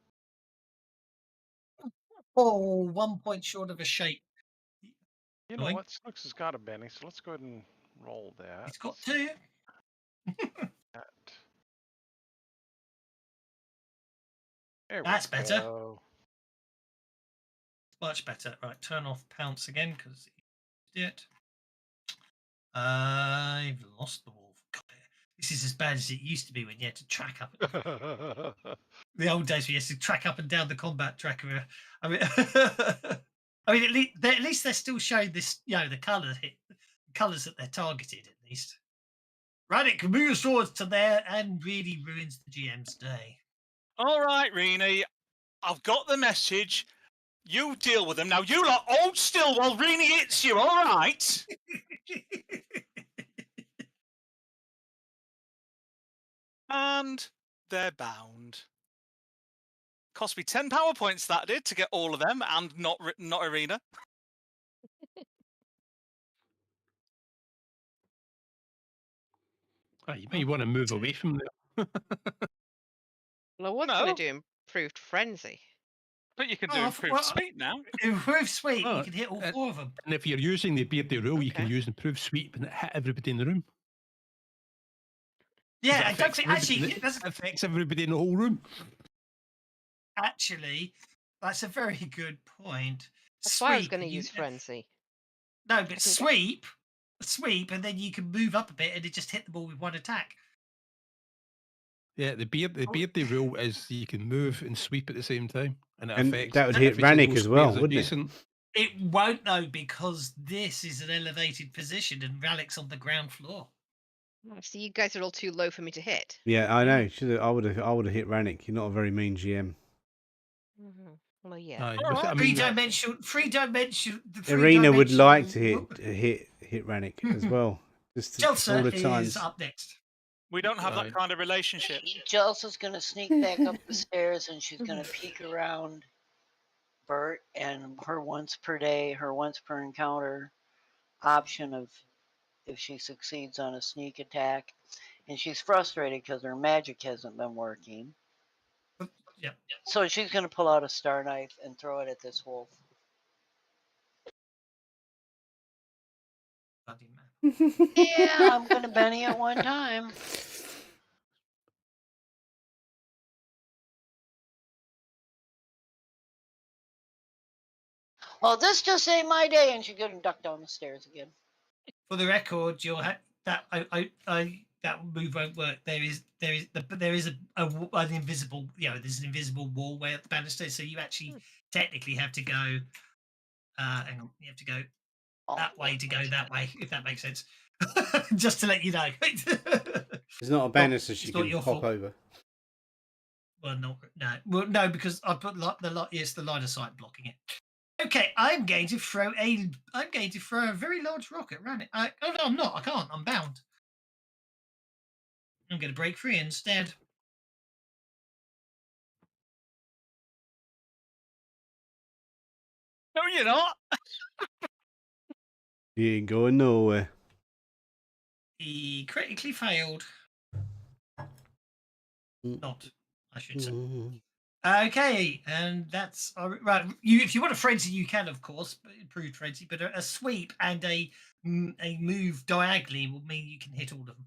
Oh, 1 point short of a shake. You know Annoying. what? Snooks has got a Benny, so let's go ahead and roll that. He's got 2. That. There That's we better. go. Much better. Right, turn off pounce again because he used it. I've lost the wolf. God, this is as bad as it used to be when you had to track up. The old days we used to track up and down the combat tracker. I mean, at least they're still showing this. The colours that they're targeted. At least, Radic moves forwards to there and really ruins the GM's day. All right, Rini, I've got the message. You deal with them now. You lot hold still while Rini hits you. All right. And they're bound. Cost me 10 power points that did to get all of them, and not Arena. Oh, you may want to move away from there. Well, I was No. going to do improved frenzy. But you can do Oh, improved well, speed now. Improved sweep, Oh, you can hit all 4 of them. And if you're using the beardy rule, you can Okay. use improved sweep and it hit everybody in the room. Yeah, I It don't think actually affects everybody in the whole room. Actually, that's a very good point. That's why I was Sweep, going to use frenzy. No, I but can sweep, and then you can move up a bit and it just hit the ball with 1 attack. Yeah, the beardy rule is you can move and sweep at the same time, and it And affects. that would if hit it's in Rannick those as well, squares wouldn't it? adjacent. It won't though because this is an elevated position and Ralik's on the ground floor. So you guys are all too low for me to hit. Yeah, I know. I would have hit Rannick. You're not a very mean GM. Mm-hmm. Well, yeah. Aye, All but I right. mean, Arena would like to hit Rannick as well. Just all Jelsa the is times. up next. We don't have Aye. that kind of relationship. Jelsa's going to sneak back up the stairs and she's going to peek around Bert and her once per day, her once per encounter option of if she succeeds on a sneak attack. And she's frustrated because her magic hasn't been working. Yep. So she's going to pull out a star knife and throw it at this wolf. Yeah, I'm going to Benny at one time. Well, this just ain't my day, and she's going to duck down the stairs again. For the record, you'll that that move won't work. There is an invisible there's an invisible wall way up the banister, so you actually technically have to go. Hang on, you have to go that way to go that way, if that makes sense. Just to let you know. It's not a banister she it's not can your pop fault. over. Well, no, because I put the line of sight blocking it. Okay, I'm going to throw a very large rocket around it. Oh no, I'm not. I can't. I'm bound. I'm going to break free instead. No, you're not. You ain't going nowhere. He critically failed. Not, I should say. Okay, and that's right. If you want a frenzy, you can, of course, improved frenzy. But a sweep and a move diagonally will mean you can hit all of them.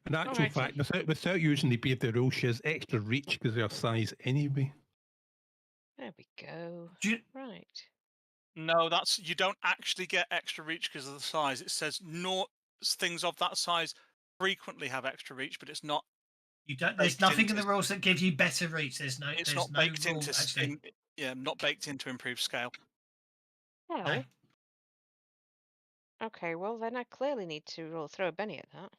In actual Alrighty. fact, without using the beard the rule, she has extra reach because of her size anyway. There we go. Do you- Right. No, that's you don't actually get extra reach because of the size. It says not things of that size frequently have extra reach, but it's not. You don't. There's Baked nothing in into- the rules that give you better reach. There's no. It's There's not no baked rule into. actually. Yeah, not baked into improved scale. Hell. No. Okay, well then I clearly need to throw a Benny at that.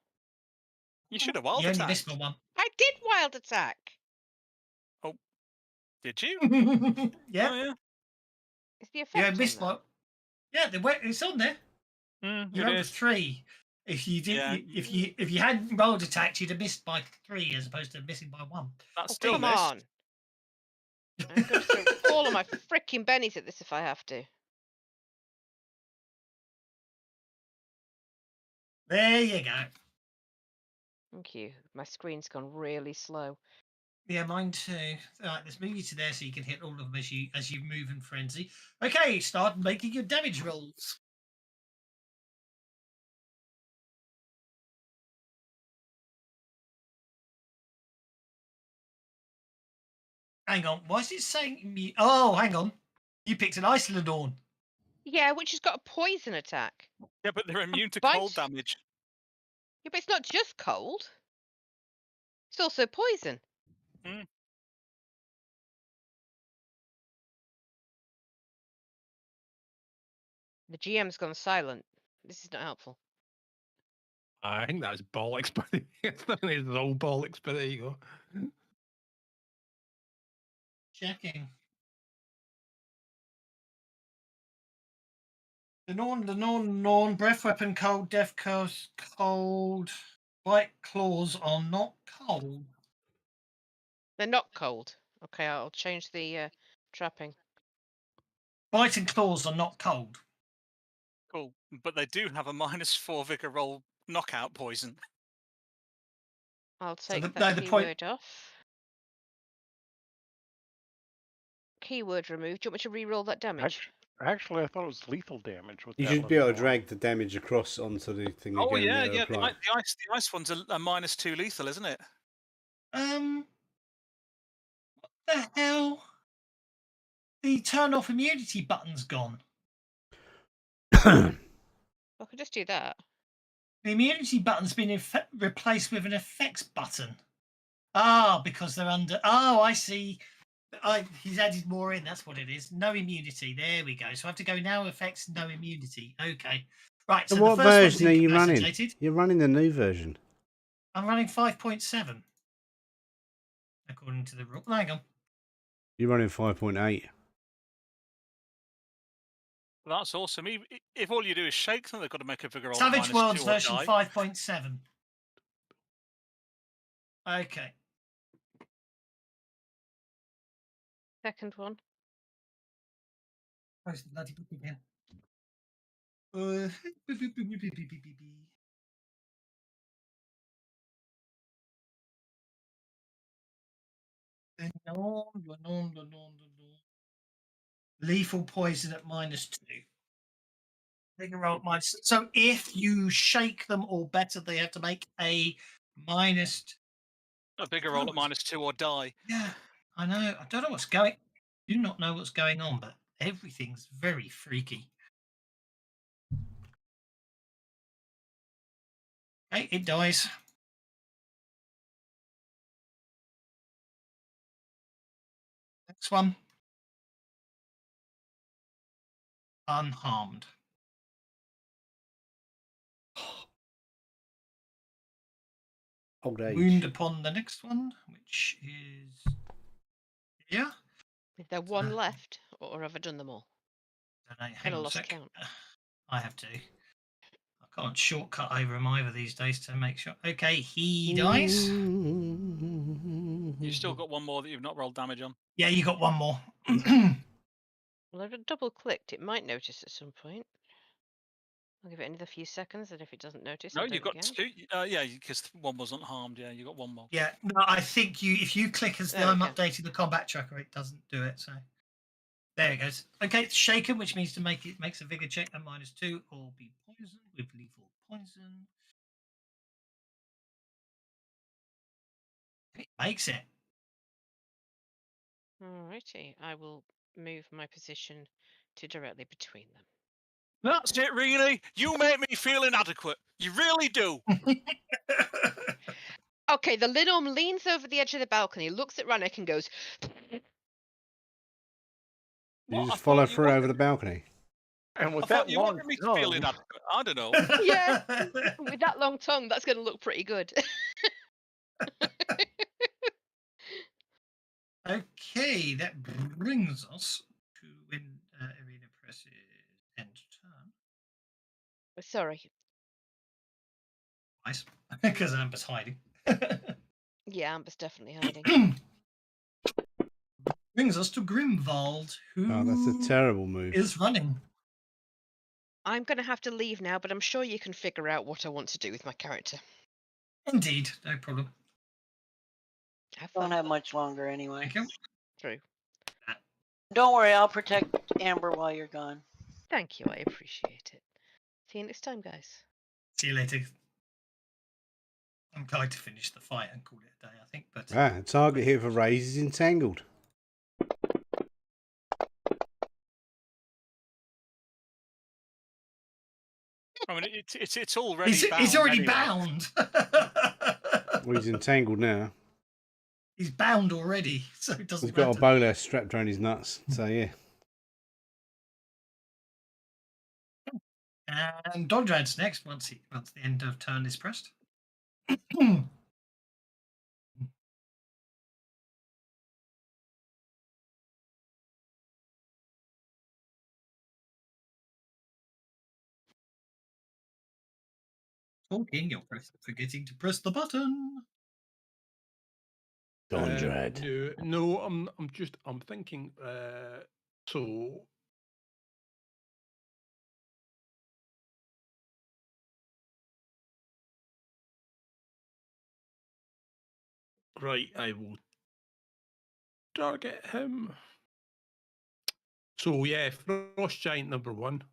You should have wild You only attacked. missed my one. I did wild attack. Did you? Yeah, Oh, yeah. Is the you effect only missed on my. Yeah, it's on there. You're It over is. 3. If you did, Yeah. if you hadn't rolled attacked, you'd have missed by 3 as opposed to missing by 1. That's Oh, still come missed. on. I'm going to throw all of my freaking bennies at this if I have to. There you go. Thank you. My screen's gone really slow. Yeah, mine too. All right, let's move you to there so you can hit all of them as you move in frenzy. Okay, start making your damage rolls. Hang on, why is it saying me? Oh, hang on. You picked an Isolodorn. Yeah, which has got a poison attack. Yeah, but they're immune to bite. cold damage. Yeah, but it's not just cold. It's also poison. Mm. The GM's gone silent. This is not helpful. I think that's bollocks, but it's all bollocks, but there you go. Checking. The non, breath weapon, cold, death curse, cold, white claws are not cold. They're not cold. Okay, I'll change the trapping. Bite and claws are not cold. Cool. But they do have a -4 vigor roll knockout poison. I'll So take the- that no, the point- keyword off. Keyword removed. Do you want me to re-roll that damage? Actually, I thought it was lethal damage. With You that should be able to level drag the damage across onto the thing again. Oh yeah, and it'll yeah. apply. The ice one's a -2 lethal, isn't it? What the hell? The turn off immunity button's gone. I could just do that. The immunity button's been replaced with an effects button. Ah, because they're under. Oh, I see. He's added more in. That's what it is. No immunity. There we go. So I have to go now. Effects no immunity. Okay. Right. So So what the first version are one's you running? incapacitated. You're running the new version. I'm running 5.7 according to the rule. Hang on. You're running 5.8. That's awesome. If all you do is shake them, they've got to make a vigor roll. Savage -2 Worlds or version die. 5.7. Okay. Second one. Where's the bloody book again? Lethal poison at -2. They can roll at minus. So if you shake them or better, they have to make a minus. A vigor roll at -2 or die. Yeah, I know. I don't know what's going. Do not know what's going on, but everything's very freaky. Okay, it dies. Next one. Unharmed. Old age. Wound upon the next one, which is here. Is there one left, or have I done them all? Hang And I on a lost sec. count. I have to. I can't shortcut over them either these days to make sure. Okay, he dies. You've still got one more that you've not rolled damage on. Yeah, you got one more. Well, if it double clicked, it might notice at some point. I'll give it another few seconds, and if it doesn't notice, No, I'll do you've it got again. two. Yeah, because one wasn't harmed. Yeah, you got one more. Yeah, no, I think if you click as There we I'm go. updating the combat tracker, it doesn't do it. So there it goes. Okay, it's shaken, which means to make it makes a vigor check at -2 or be poisoned with lethal poison. It makes it. Alrighty, I will move my position to directly between them. That's it, really. You make me feel inadequate. You really do. Okay, the Linorm leans over the edge of the balcony, looks at Rannick, and goes, Did What? you I just follow thought you through over wanted. the balcony? And I with thought that you long wanted me to feel tongue, inadequate. I don't know. Yeah, with that long tongue, that's going to look pretty good. Okay, that brings us to when Arena presses end turn. Sorry. Nice, because Amber's hiding. Yeah, Amber's definitely hiding. Brings us to Grimwald, who Oh, that's a terrible move. is running. I'm going to have to leave now, but I'm sure you can figure out what I want to do with my character. Indeed, no problem. Have Don't fun. have much longer anyway. Thank you. True. Don't worry, I'll protect Amber while you're gone. Thank you, I appreciate it. See you next time, guys. See you later. I'm going to finish the fight and call it a day, I think. But Ah, target here for raise is entangled. I mean, it's already he's bound. already anyway. bound. Well, he's entangled now. He's bound already, so it doesn't He's got a matter. bowler strapped around his nuts. So yeah. And Dodrad's next once the end of turn is pressed. Talking, you're forgetting to press the button. Dondrad. No, I'm thinking. So right, I will target him. So yeah, Frost Giant number 1.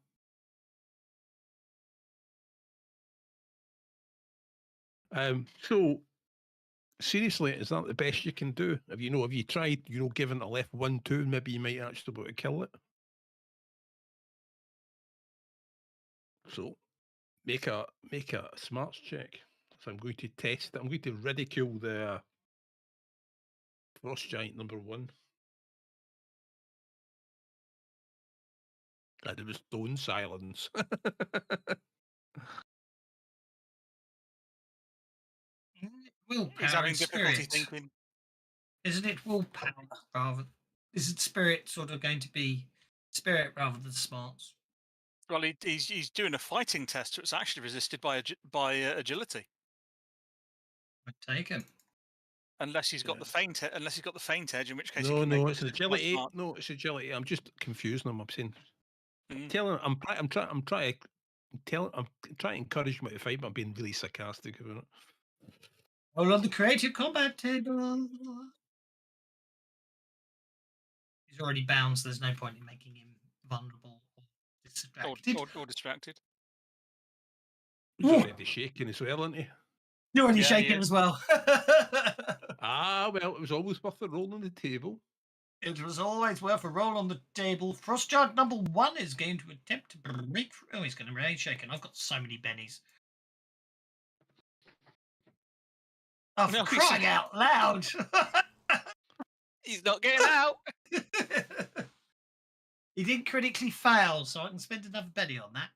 So seriously, is that the best you can do? Have you tried, giving a left 1-2, maybe you might actually be able to kill it. So make a smarts check. So I'm going to test it. I'm going to ridicule the Frost Giant number 1. And it was stone silence. Willpower He's having and difficulty spirit. thinking. Isn't it willpower rather? Isn't spirit sort of going to be spirit rather than smarts? Well, he's doing a fighting test, so it's actually resisted by agility, I take him. unless he's got the feint. Unless he's got the feint edge, in which case he No, can make it's resistance by agility. smart. No, it's agility. I'm just confusing him. I'm saying, Mm. I'm trying to encourage him to fight, but I'm being really sarcastic about it. Roll on the creative combat table. He's already bound, so there's no point in making him vulnerable or distracted. Or distracted. He's already shaking as well, isn't he? You're already Yeah, he shaking is. as well. Ah, well, it was always worth a roll on the table. It was always worth a roll on the table. Frostjard number 1 is going to attempt to break through. Oh, he's going to remain shaken. I've got so many bennies. Oh, for No, crying out loud! He's not getting out. He did critically fail, so I can spend another benny on that.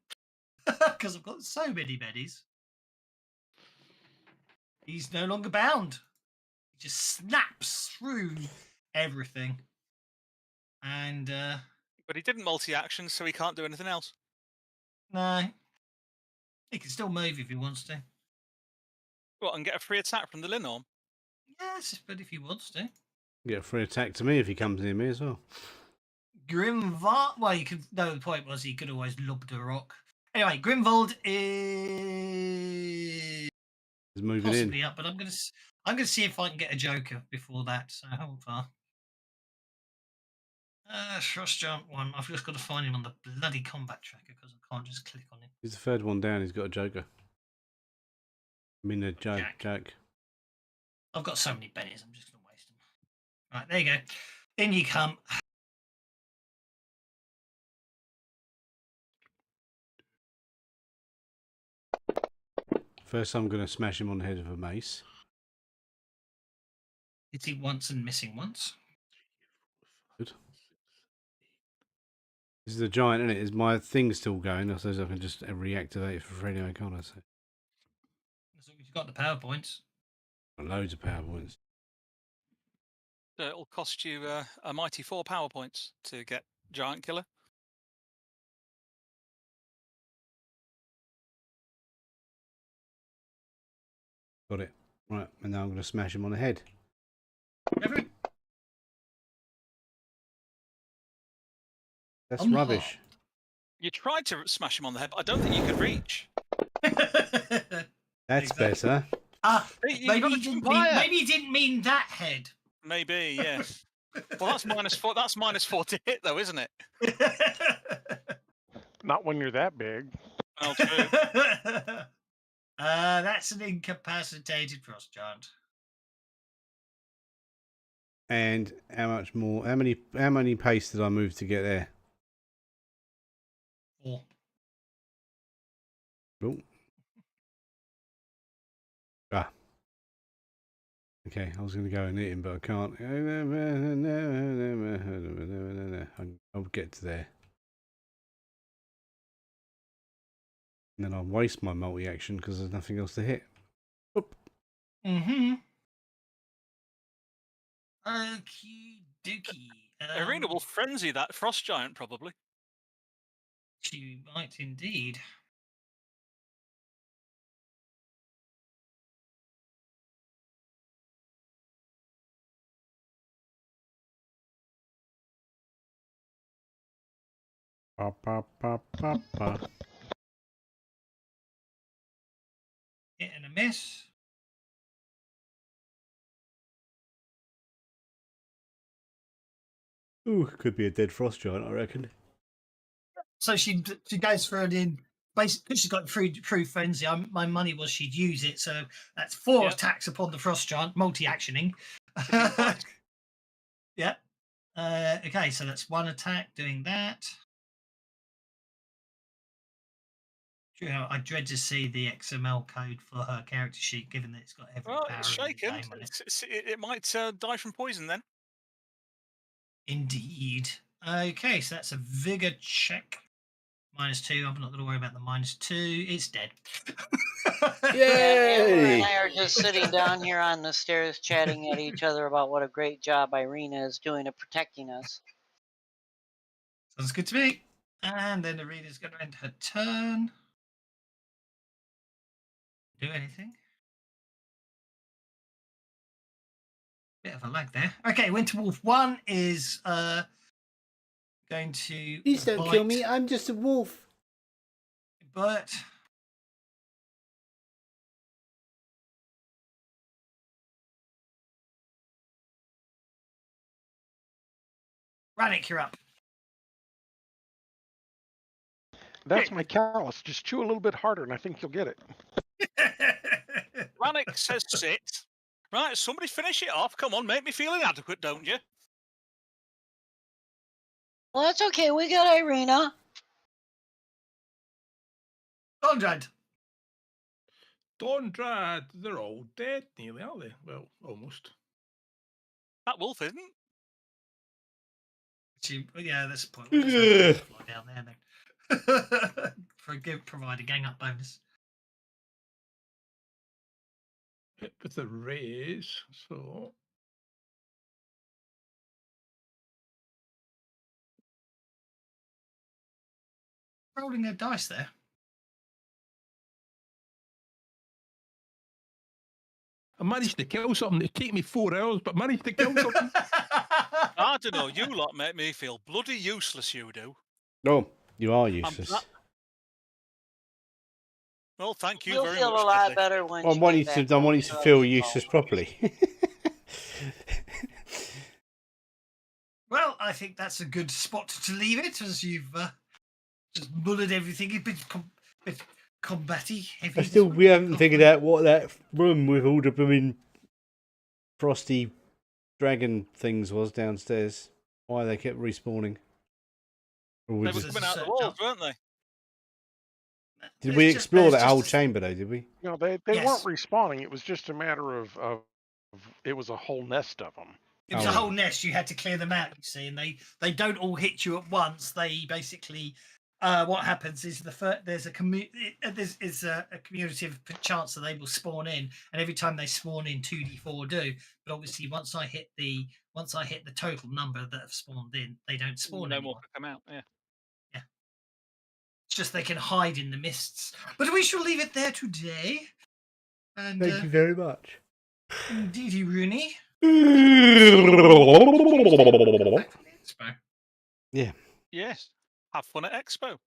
Because I've got so many bennies. He's no longer bound. He just snaps through everything. And, But he didn't multi-action, so he can't do anything else. no. He can still move if he wants to. Well, and get a free attack from the Linorm. Yes, but if he wants to. Get a free attack to me if he comes near me as well. Grimvald. Well, you could. No, the point was he could always lob the rock. Anyway, Grimvald is He's moving possibly in. up, but I'm gonna see if I can get a Joker before that. So hold on. Frost jump one. I've just got to find him on the bloody combat tracker because I can't just click on him. He's the third one down. He's got a Joker. I mean, a Jack. Jack. I've got so many bennies. I'm just gonna waste them. Right, there you go. In you come. First, I'm going to smash him on the head with a mace. Hitting once and missing once. Good. This is a giant, isn't it? Is my thing still going? I suppose I can just reactivate it for free anyway, can't I? So, As long as you've got the PowerPoints. loads of power points. So it'll cost you a mighty 4 power points to get Giant Killer. Got it. Right, and now I'm going to smash him on the head. Everyone. That's On the rubbish. You tried to smash him on the head, but I don't think you could reach. That's Exactly. better. You Maybe got he to didn't jump mean, higher. maybe he didn't mean that head. Maybe, yeah. Well, that's -4. That's -4 to hit, though, isn't it? Not when you're that big. Well, true. That's an incapacitated frost giant. And how much more? How many pace did I move to get there? 4. Oh. Ah. Okay, I was going to go and hit him, but I can't. I'll get to there. And then I'll waste my multi-action because there's nothing else to hit. Oop. Mm-hmm. Okie dokie. Arena will frenzy that frost giant, probably. She might indeed. Pa, pa, pa, pa, pa. Hit and a miss. Ooh, could be a dead frost giant, I reckon. So she goes for it in. Basically, she's got true frenzy. My money was she'd use it. So that's 4 Yeah. attacks upon the frost giant, multi-actioning. Yeah. Okay, so that's 1 attack doing that. You know, I dread to see the XML code for her character sheet, given that it's got every Well, power it's in the shaken. game on it. It might die from poison then. Indeed. Okay, so that's a vigor check. -2. I'm not going to worry about the -2. It's dead. Yeah, Amber Yay! and I are just sitting down here on the stairs chatting at each other about what a great job Irina is doing of protecting us. Sounds good to me. And then Irina's going to end her turn. Do anything. Bit of a lag there. Okay, Winter Wolf 1 is going to. Please don't kill me. bite I'm just a wolf. Bert. Rannick, you're up. That's my callus. Just chew a little bit harder, and I think you'll get it. Rannick says sit. Right, somebody finish it off. Come on, make me feel inadequate, don't you? Well, that's okay. We got Irina. Conrad. Dondrad, they're all dead nearly, aren't they? Well, almost. That wolf isn't. Yeah, that's the point. We'll just fly down there then. Provide a gang up bonus. Hit with a raise, so Rolling a dice there. I managed to kill something. It took me 4 hours, but managed to kill something. I don't know. You lot make me feel bloody useless. You do. Oh, you are I'm useless. that- Well, thank you You'll very feel much. a lot Ridley. better when I you want get you back to. I home, want you to so feel that's useless all. properly. Well, I think that's a good spot to leave it, as you've just mullered everything. A bit combatty, heavy. this one. We haven't figured out what that room with all the blooming frosty dragon things was downstairs. Why they kept respawning. Or we They were just, coming out of the walls, weren't they? did we explore that whole chamber though? Did we? No, they Yes. weren't respawning. It was just a matter of it was a whole nest of them. It was Oh. a whole nest. You had to clear them out. You see, and they don't all hit you at once. They basically, what happens is there's a community of chance that they will spawn in, and every time they spawn in, 2d4 do. But obviously, once I hit the total number that have spawned in, they don't spawn No anymore. more can come out. Yeah. It's just they can hide in the mists. But we shall leave it there today. And Thank you very much. indeedy, Rooney. Yeah. Yes. Have fun at Expo.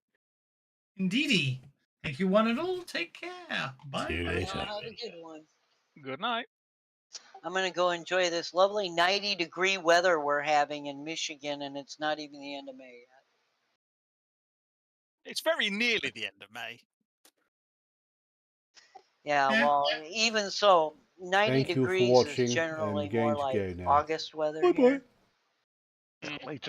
Indeedy. Thank you, one and all. Take care. Bye. See you Well, later. have a good one. Good night. I'm going to go enjoy this lovely 90-degree weather we're having in Michigan, and it's not even the end of May yet. It's very nearly the end of May. Yeah, Yeah. well, even so, 90 Thank you for degrees watching. is generally I'm going more to like go now. August weather Bye here. bye. Late